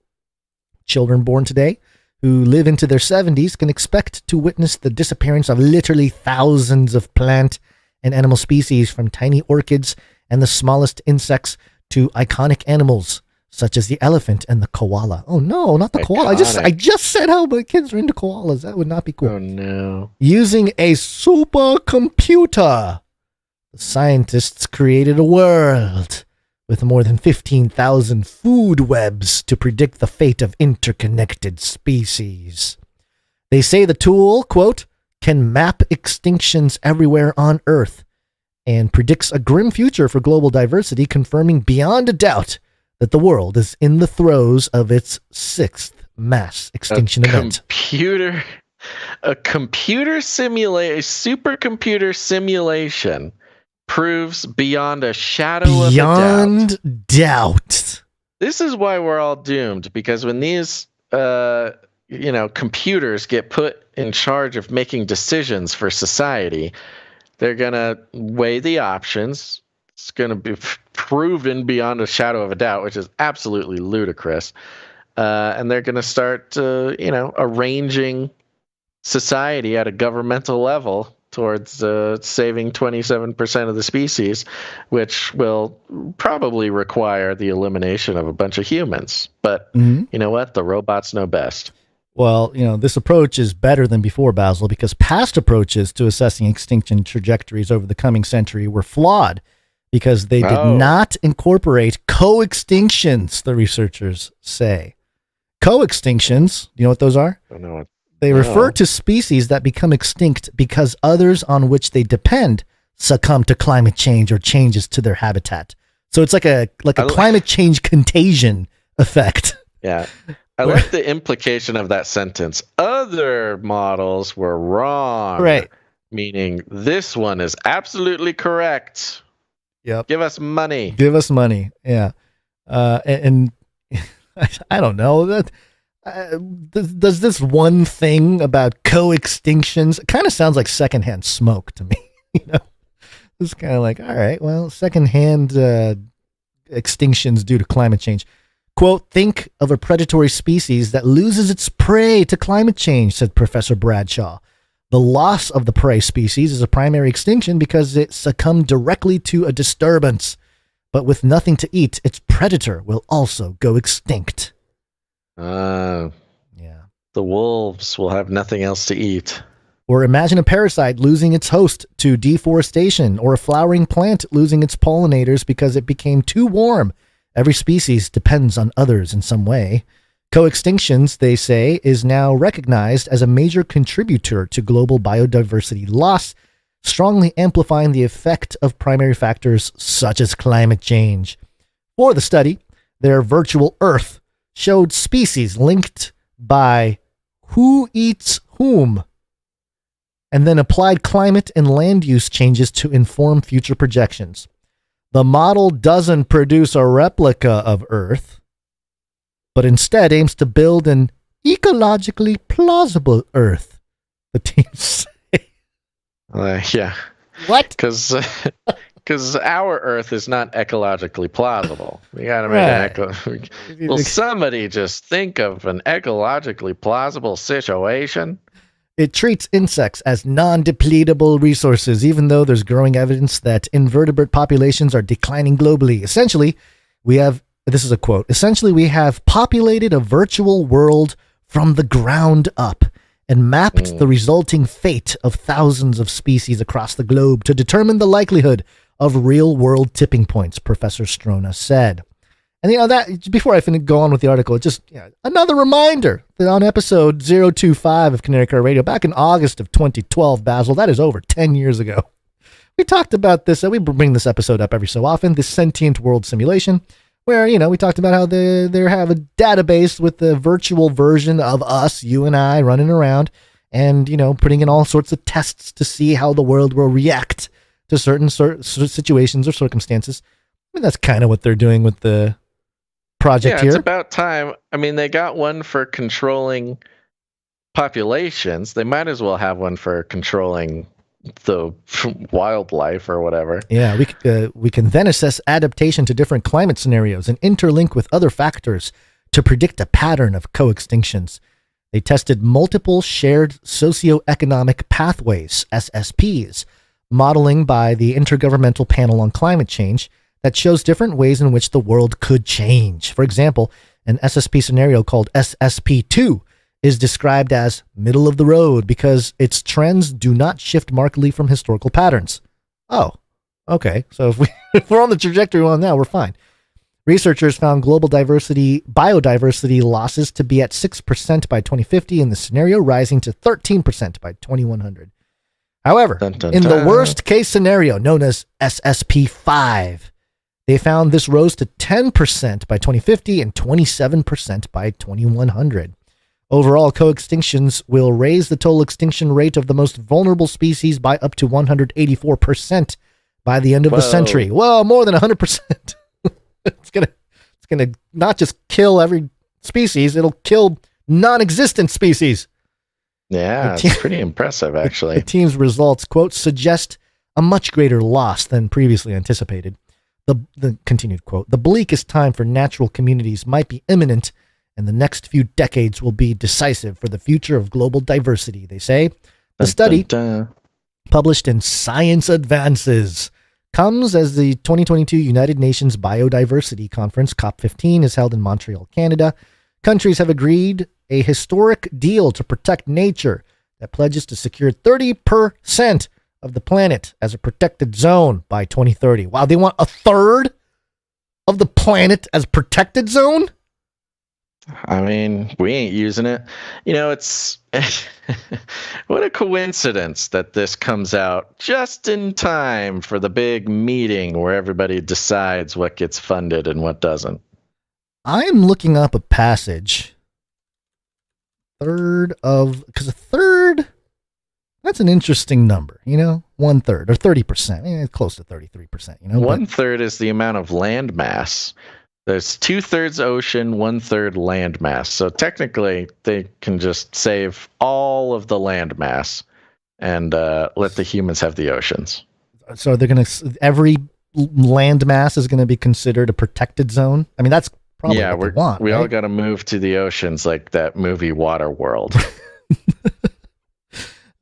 children born today who live into their 70s can expect to witness the disappearance of literally thousands of plant and animal species, from tiny orchids and the smallest insects to iconic animals such as the elephant and the koala. Oh no, not the koala. I just said how my kids are into koalas. That would not be cool. Oh no. Using a supercomputer, the scientists created a world with more than 15,000 food webs to predict the fate of interconnected species. They say the tool, quote, can map extinctions everywhere on Earth and predicts a grim future for global diversity, confirming beyond a doubt that the world is in the throes of its 6th mass extinction event. A supercomputer simulation proves beyond a shadow of a doubt. This is why we're all doomed, because when these computers get put in charge of making decisions for society, they're going to weigh the options It's going to be proven beyond a shadow of a doubt, which is absolutely ludicrous. And they're going to start, arranging society at a governmental level towards saving 27% of the species, which will probably require the elimination of a bunch of humans. But you know what? The robots know best. Well, this approach is better than before, Basil, because past approaches to assessing extinction trajectories over the coming century were flawed because they did not incorporate co-extinctions, the researchers say. Co-extinctions, you know what those are? I don't know what. They refer to species that become extinct because others on which they depend succumb to climate change or changes to their habitat. So it's like a climate change contagion effect. Yeah. I like the implication of that sentence. Other models were wrong. Right. Meaning this one is absolutely correct. Yep. Give us money. Give us money. Yeah. And I don't know that. Does this one thing about co-extinctions, it kind of sounds like secondhand smoke to me. It's kind of like, all right, well, secondhand extinctions due to climate change. Quote, think of a predatory species that loses its prey to climate change, said Professor Bradshaw. The loss of the prey species is a primary extinction because it succumbed directly to a disturbance. But with nothing to eat, its predator will also go extinct. Yeah. The wolves will have nothing else to eat. Or imagine a parasite losing its host to deforestation, or a flowering plant losing its pollinators because it became too warm. Every species depends on others in some way. Co-extinctions, they say, is now recognized as a major contributor to global biodiversity loss, strongly amplifying the effect of primary factors such as climate change. For the study, their virtual Earth showed species linked by who eats whom, and then applied climate and land use changes to inform future projections. The model doesn't produce a replica of Earth, but instead aims to build an ecologically plausible Earth, the team say. Yeah. What? Because our Earth is not ecologically plausible. We got to make an Will somebody just think of an ecologically plausible situation? It treats insects as non-depletable resources, even though there's growing evidence that invertebrate populations are declining globally. Essentially, this is a quote, essentially we have populated a virtual world from the ground up and mapped the resulting fate of thousands of species across the globe to determine the likelihood of real-world tipping points, Professor Strona said. And that before I go on with the article, just another reminder that on episode 025 of Canary Radio, back in August of 2012, Basil, that is over 10 years ago, we talked about this, we bring this episode up every so often, this sentient world simulation, where, we talked about how they have a database with the virtual version of us, you and I, running around and, putting in all sorts of tests to see how the world will react to certain situations or circumstances. I mean, that's kind of what they're doing with the project here. It's about time. I mean, they got one for controlling populations. They might as well have one for controlling the wildlife or whatever. Yeah, we can then assess adaptation to different climate scenarios and interlink with other factors to predict a pattern of co-extinctions. They tested multiple shared socioeconomic pathways, SSPs, modeling by the Intergovernmental Panel on Climate Change, that shows different ways in which the world could change. For example, an SSP scenario called SSP2 is described as middle of the road because its trends do not shift markedly from historical patterns. Oh, okay. So if we're on the trajectory we're on now, we're fine. Researchers found global biodiversity losses to be at 6% by 2050 in the scenario, rising to 13% by 2100. However, in the worst case scenario, known as SSP5, they found this rose to 10% by 2050 and 27% by 2100. Overall, co-extinctions will raise the total extinction rate of the most vulnerable species by up to 184% by the end of the century. Whoa, more than 100%. It's gonna not just kill every species, it'll kill non-existent species. Yeah, it's pretty impressive, actually. The team's results, quote, suggest a much greater loss than previously anticipated. the continued quote, the bleakest time for natural communities might be imminent, and the next few decades will be decisive for the future of global diversity, they say. The study, published in Science Advances, comes as the 2022 United Nations Biodiversity Conference, COP15, is held in Montreal, Canada. Countries have agreed a historic deal to protect nature that pledges to secure 30% of the planet as a protected zone by 2030. Wow, they want a third of the planet as protected zone? I mean, we ain't using it. You know, it's what a coincidence that this comes out just in time for the big meeting where everybody decides what gets funded and what doesn't. I'm looking up a passage. Because a third, that's an interesting number, you know, 1/3 or 30%, it's close to 33%, you know. 1/3 is the amount of land mass. There's 2/3 ocean, 1/3 land mass. So technically, they can just save all of the land mass and let the humans have the oceans. So they're going to, every land mass is going to be considered a protected zone. I mean, that's probably what they want. We right? all got to move to the oceans like that movie Waterworld.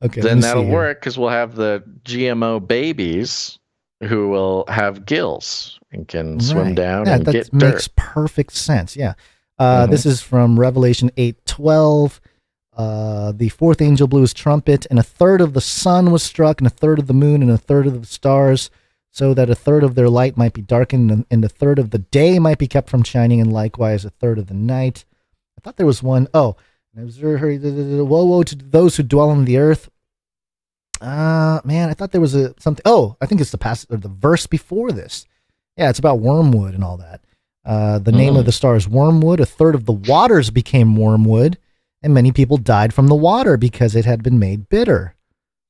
Okay, then that'll work because we'll have the GMO babies who will have gills and can swim down and get dirt. That makes perfect sense. Yeah. This is from Revelation 8:12. The fourth angel blew his trumpet, and a third of the sun was struck, and a third of the moon, and a third of the stars, so that a third of their light might be darkened, and a third of the day might be kept from shining, and likewise a third of the night. I thought there was one. Oh, woe to those who dwell on the earth. Man, I thought there was something. Oh, I think it's the passage or the verse before this. Yeah, it's about wormwood and all that. The name of the star is Wormwood. A third of the waters became wormwood, and many people died from the water because it had been made bitter.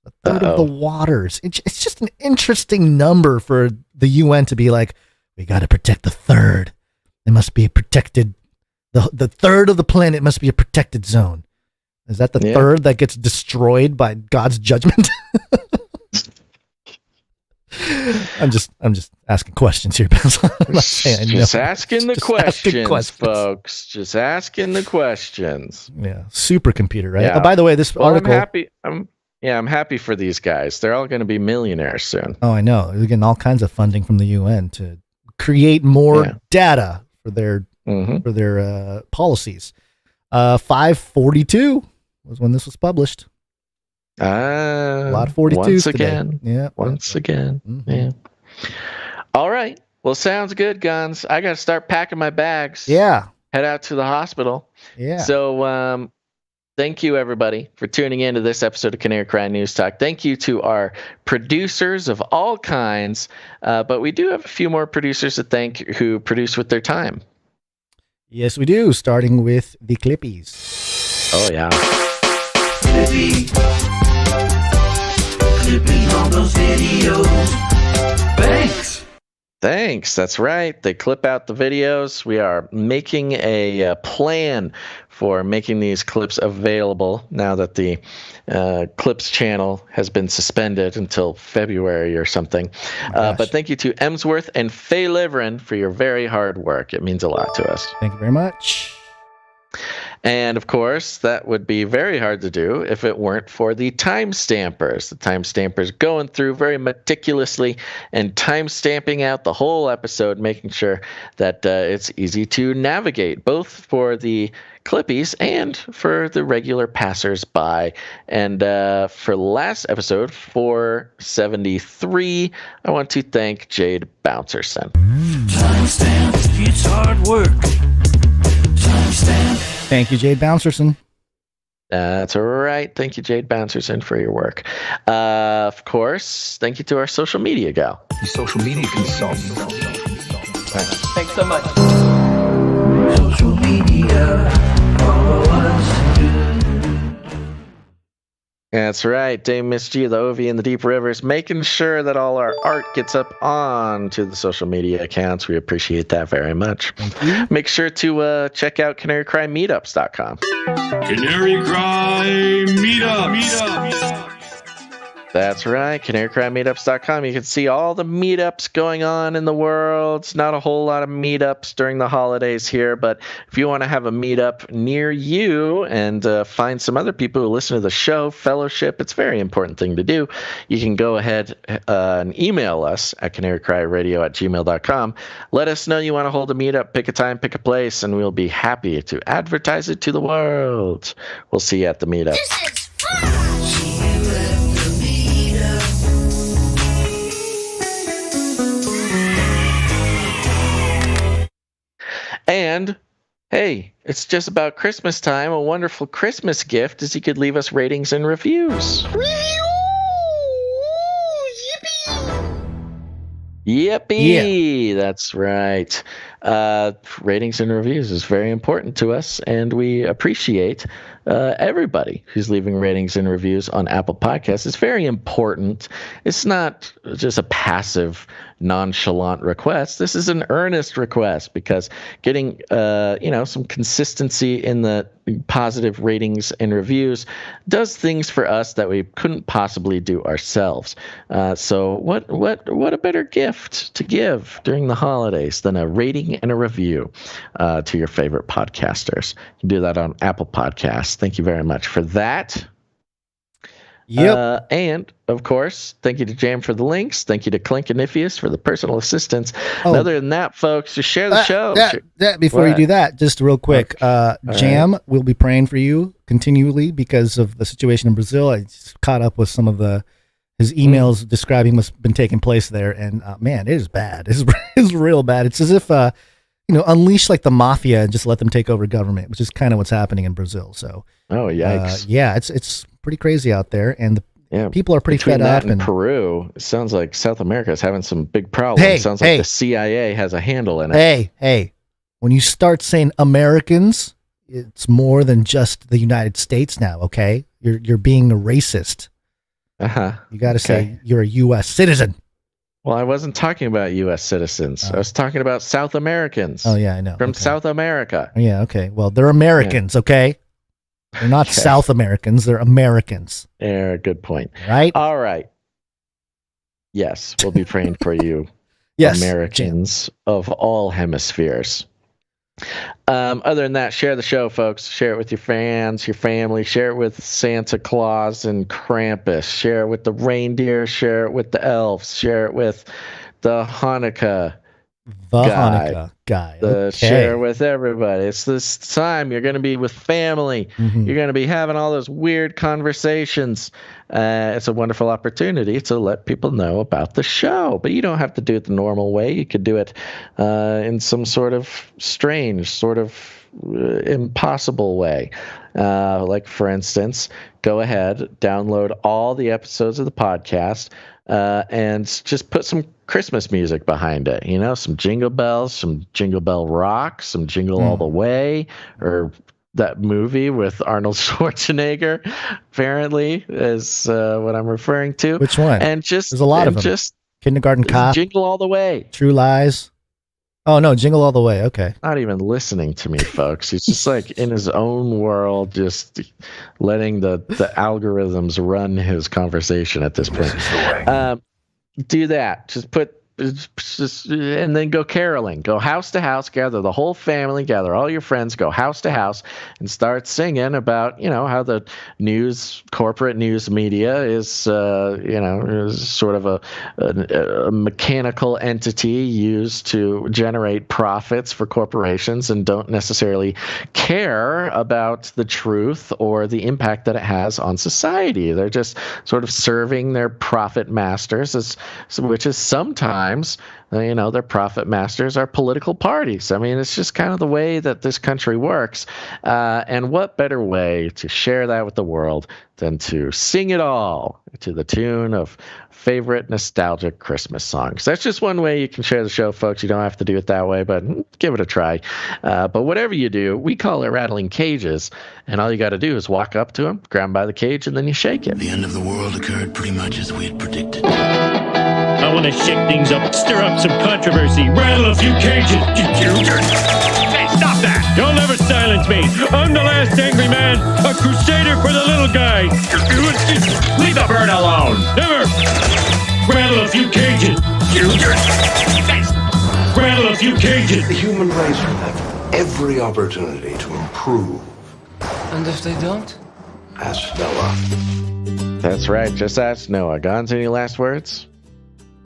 A third of the waters. It's just an interesting number for the UN to be like, we got to protect the third. It must be a protected. The third of the planet must be a protected zone. Is that the third that gets destroyed by God's judgment? I'm just asking questions here, Basil. Just asking the questions, folks. Just asking the questions. Yeah, supercomputer, right? Yeah. By the way, this article. I'm happy for these guys. They're all going to be millionaires soon. Oh, I know. They're getting all kinds of funding from the UN to create more data for their policies. 542 was when this was published. A lot of 42s once today. again. Yeah. Once again. Yeah. All right. Well, sounds good, Guns. I got to start packing my bags. Yeah. Head out to the hospital. Yeah. So, thank you, everybody, for tuning in to this episode of Canary Cry News Talk. Thank you to our producers of all kinds. But we do have a few more producers to thank who produce with their time. Yes, we do. Starting with the Clippies. Oh, yeah. Clippy on those videos. Thanks. That's right. They clip out the videos. We are making a plan for making these clips available now that the Clips channel has been suspended until February or something. But thank you to Emsworth and Faye Liverin for your very hard work. It means a lot to us. Thank you very much. And of course, that would be very hard to do if it weren't for the timestampers. The timestampers going through very meticulously and timestamping out the whole episode, making sure that it's easy to navigate, both for the Clippies and for the regular passers-by. And for last episode, 473, I want to thank Jade Bouncerson. Timestamp, it's hard work. Timestamp. Thank you, Jade Bouncerson. That's right. Thank you, Jade Bouncerson, for your work. Of course, thank you to our social media gal. The social media consultant. Thanks so much. Social media, follow us. That's right. Dame Miss G, the OV in the Deep Rivers, making sure that all our art gets up onto the social media accounts. We appreciate that very much. Thank you. Make sure to check out CanaryCryMeetups.com. Canary Cry Meetups. That's right, canarycrymeetups.com. You can see all the meetups going on in the world. It's not a whole lot of meetups during the holidays here, but if you want to have a meetup near you and find some other people who listen to the show, fellowship, it's a very important thing to do. You can go ahead and email us at canarycryradio@gmail.com. Let us know you want to hold a meetup, pick a time, pick a place, and we'll be happy to advertise it to the world. We'll see you at the meetup. This is fun! And, hey, it's just about Christmas time. A wonderful Christmas gift is you could leave us ratings and reviews. Yippee! Yeah. That's right. Ratings and reviews is very important to us, and we appreciate everybody who's leaving ratings and reviews on Apple Podcasts. It's very important. It's not just a passive, nonchalant request. This is an earnest request, because getting some consistency in the positive ratings and reviews does things for us that we couldn't possibly do ourselves. So what a better gift to give during the holidays than a rating and a review to your favorite podcasters. You can do that on Apple Podcasts. Thank you very much for that. Yep. And, of course, thank you to Jam for the links. Thank you to Clink and Niphius for the personal assistance. And other than that, folks, just share the show. Before you do that, just real quick, Jam, we'll be praying for you continually because of the situation in Brazil. I just caught up with some of his emails describing what's been taking place there, and man, it is bad. It's real bad. It's as if unleash like the mafia and just let them take over government, which is kind of what's happening in Brazil. So, yikes! It's pretty crazy out there, and people are pretty fed up. And Peru, it sounds like South America is having some big problems. It sounds like the CIA has a handle in it. Hey! When you start saying Americans, it's more than just the United States now. Okay, you're being a racist. You got to say you're a U.S. citizen. Well, I wasn't talking about U.S. citizens. I was talking about South Americans. Oh, yeah, I know. From South America. Yeah, okay. Well, they're Americans, okay? They're not South Americans. They're Americans. Yeah, good point. Right? All right. Yes, we'll be praying for you, Americans of all hemispheres. Other than that, share the show, folks. Share it with your fans, your family. Share it with Santa Claus and Krampus. Share it with the reindeer. Share it with the elves. Share it with the Hanukkah guy. Share with everybody. It's this time you're going to be with family. Mm-hmm. You're going to be having all those weird conversations. It's a wonderful opportunity to let people know about the show, but you don't have to do it the normal way. You could do it in some sort of strange, sort of impossible way. Like, for instance, go ahead, download all the episodes of the podcast, and just put some Christmas music behind it. Some jingle bells, some Jingle Bell Rock, some Jingle All the Way, or that movie with Arnold Schwarzenegger, apparently, is what I'm referring to. Which one? And just there's a lot of them. Just Kindergarten Cop, Jingle All the Way, True Lies. Oh no, Jingle All the Way. Okay. Not even listening to me, folks. He's just like in his own world, just letting the algorithms run his conversation at this point. Do that. Just and then go caroling. Go house to house, gather the whole family, gather all your friends, go house to house, and start singing about how the corporate news media is sort of a mechanical entity used to generate profits for corporations and don't necessarily care about the truth or the impact that it has on society. They're just sort of serving their profit masters, which is sometimes their profit masters are political parties. I mean, it's just kind of the way that this country works. And what better way to share that with the world than to sing it all to the tune of favorite nostalgic Christmas songs. That's just one way you can share the show, folks. You don't have to do it that way, but give it a try. But whatever you do, we call it rattling cages. And all you got to do is walk up to them, grab them by the cage, and then you shake it. The end of the world occurred pretty much as we had predicted. I want to shake things up, stir up some controversy, rattle a few cages. Hey, stop that! You'll never silence me. I'm the last angry man, a crusader for the little guy. Leave the bird alone. Never. Rattle a few cages. Rattle a few cages. The human race will have every opportunity to improve. And if they don't? Ask Noah. That's right. Just ask Noah. Gons, any last words?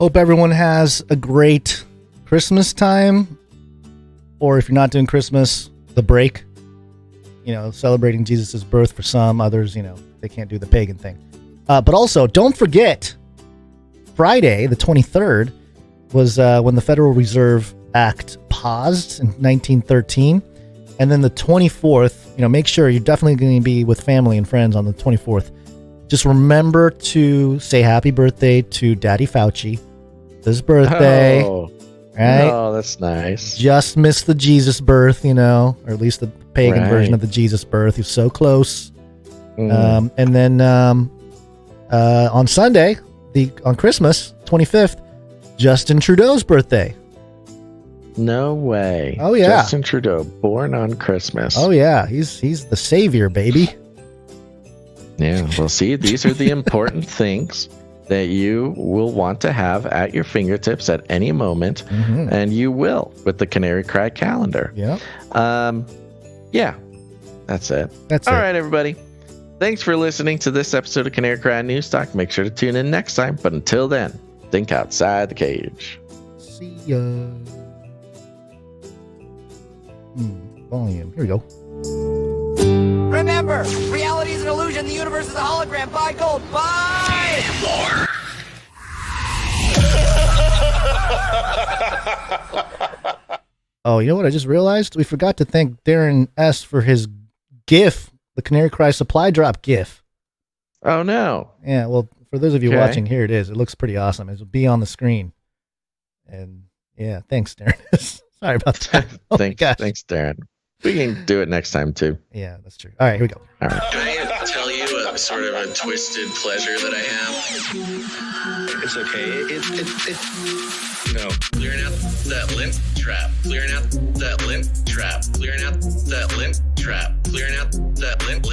Hope everyone has a great Christmas time. Or if you're not doing Christmas, the break. You know, celebrating Jesus' birth for some. Others, you know, they can't do the pagan thing. But also, don't forget, Friday, the 23rd, was when the Federal Reserve Act paused in 1913. And then the 24th, you know, make sure you're definitely going to be with family and friends on the 24th. Just remember to say happy birthday to Daddy Fauci. His birthday. Oh, right? Oh, that's nice. Just missed the Jesus birth, you know, or at least the pagan version of the Jesus birth. He's so close. And then on Sunday, on Christmas, 25th, Justin Trudeau's birthday. No way. Oh, yeah. Justin Trudeau, born on Christmas. Oh, yeah. He's the savior, baby. Yeah, well, see, these are the important things that you will want to have at your fingertips at any moment, and you will with the Canary Cry calendar. Yeah. Yeah, that's it. That's all right, everybody. Thanks for listening to this episode of Canary Cry News Talk. Make sure to tune in next time, but until then, think outside the cage. See ya. Volume. Here we go. Remember, reality is an illusion. The universe is a hologram. Buy gold. Buy more. Oh, you know what I just realized? We forgot to thank Darren S. for his GIF, the Canary Cry supply drop GIF. Oh, no. Yeah, well, for those of you watching, here it is. It looks pretty awesome. It'll be on the screen. And yeah, thanks, Darren. Sorry about that. Oh Thanks, Darren. We can do it next time, too. Yeah, that's true. All right, here we go. All right. Can I tell you a sort of a twisted pleasure that I have? It's okay. No. Clearing out that lint trap. Clearing out that lint trap. Clearing out that lint trap. Clearing out that lint.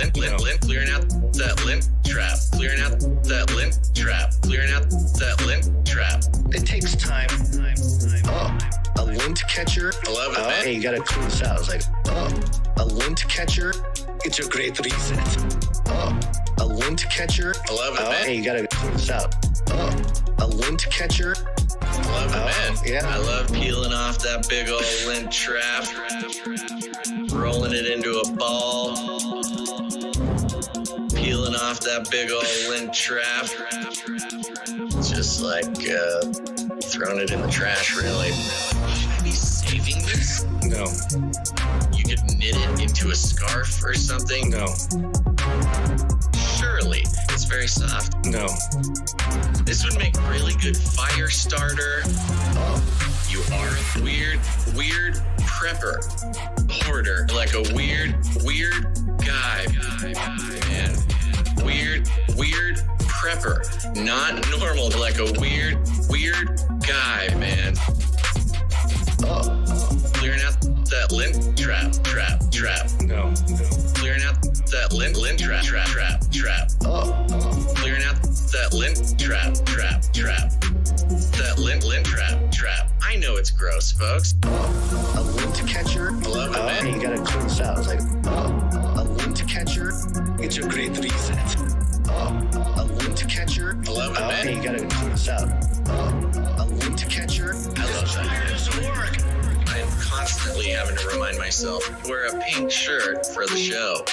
Clearing out that lint trap. Clearing out that lint trap. Clearing out that lint trap. It takes time. Oh, a lint catcher. I love it, man. Hey, you gotta clean this out. It's like, a lint catcher. It's a great reset. A lint catcher. I love it, man. Hey, you gotta clean this out. A lint catcher. I love it, man. Yeah. I love peeling off that big old lint trap, rolling it into a ball, peeling off that big old lint trap. Just like throwing it in the trash, really. Should I be saving this? No. You could knit it into a scarf or something? No. Surely. It's very soft. No. This would make really good fire starter. You are a weird prepper. Hoarder. Like a weird guy, man. Weird prepper. Not normal, like a weird guy, man. Clearing out that lint trap. No. Clearing out that lint trap. Clearing out that lint trap. That lint trap. I know it's gross, folks. A lint catcher. I love it, man. You gotta clean this out. It's like, a lint catcher. It's a great reset. A lint catcher. I love it, man. You gotta clean this out. A lint catcher. I love that. I am constantly having to remind myself, wear a pink shirt for the show.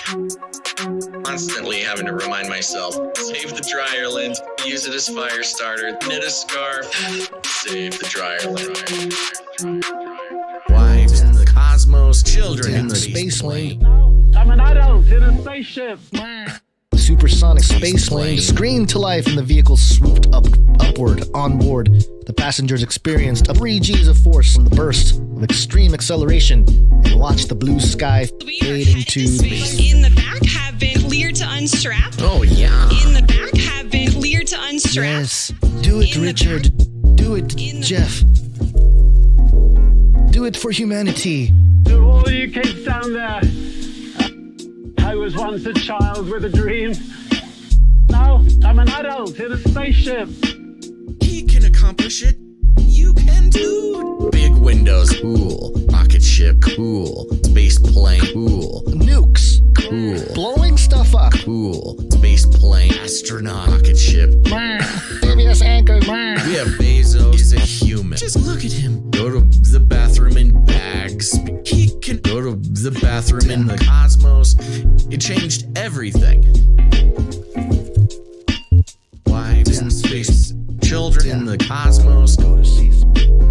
Constantly having to remind myself, save the dryer lint, use it as fire starter, knit a scarf, save the dryer lint. Wives in the cosmos, children in the space lane. I'm an adult in a spaceship. Supersonic space lane, screamed to life, and the vehicle swooped upward. On board, the passengers experienced 3 G's of force from the burst of extreme acceleration and watched the blue sky fade into space. In the back have been cleared to unstrap. Oh, yeah. In the back have been cleared to unstrap. Yes. Do it, Richard. Do it, Jeff. Do it for humanity. To all you kids down there, I was once a child with a dream. Now I'm an adult in a spaceship. He can accomplish it. You can too. Big windows, cool. Rocket ship, cool. Space plane, cool. Nukes, cool. Blowing stuff up, cool. Space plane, astronaut, rocket ship. Previous anchor. We have Bezos. He's a human. Just look at him. Go to the bathroom in bags. He can go to the bathroom in the cosmos. It changed everything. Wives in space. Children in the cosmos.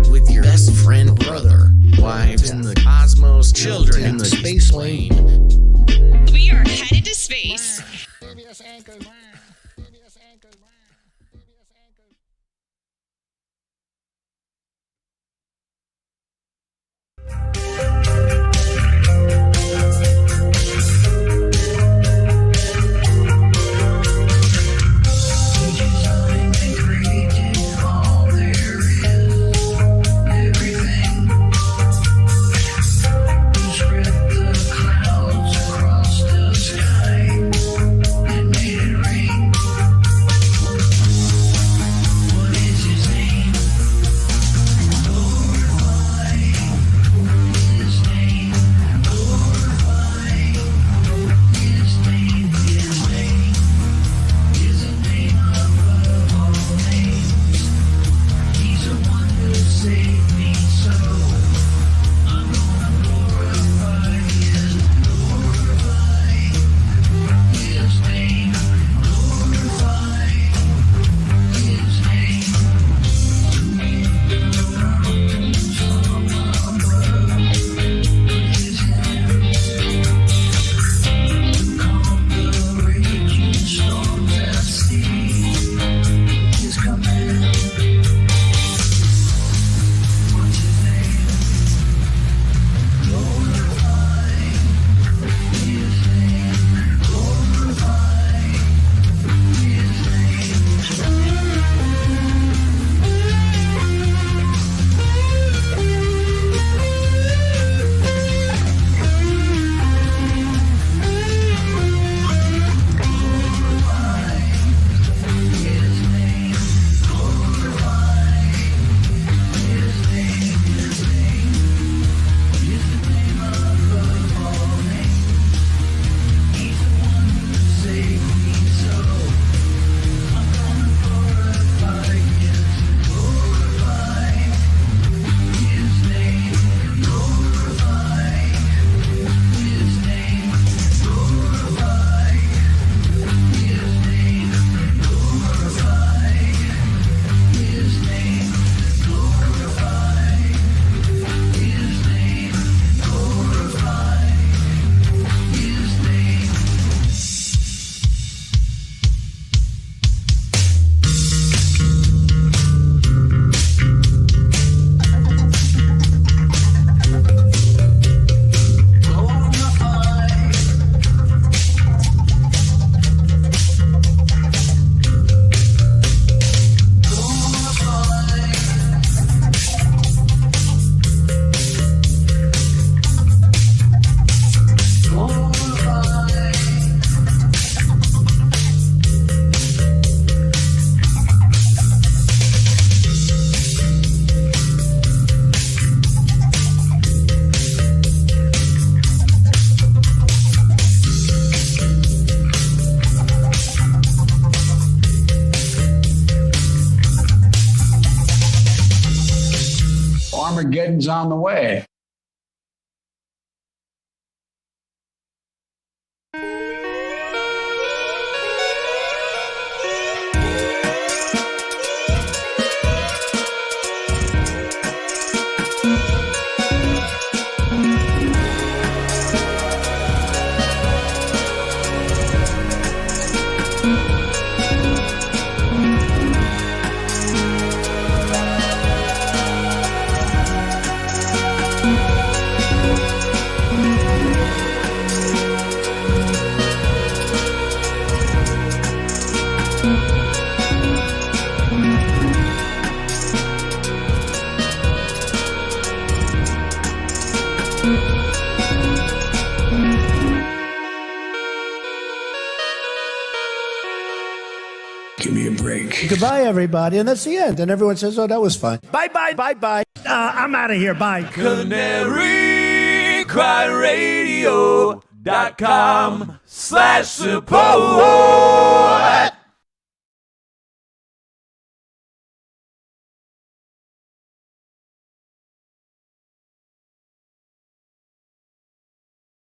With your best friend brother. Wives in the cosmos. Children in the space plane. We are headed to space. Armageddon's on the way. Give me a break. Goodbye, everybody. And that's the end. And everyone says, oh, that was fun. Bye-bye, bye-bye. I'm out of here. Bye. CanaryCryRadio.com/support.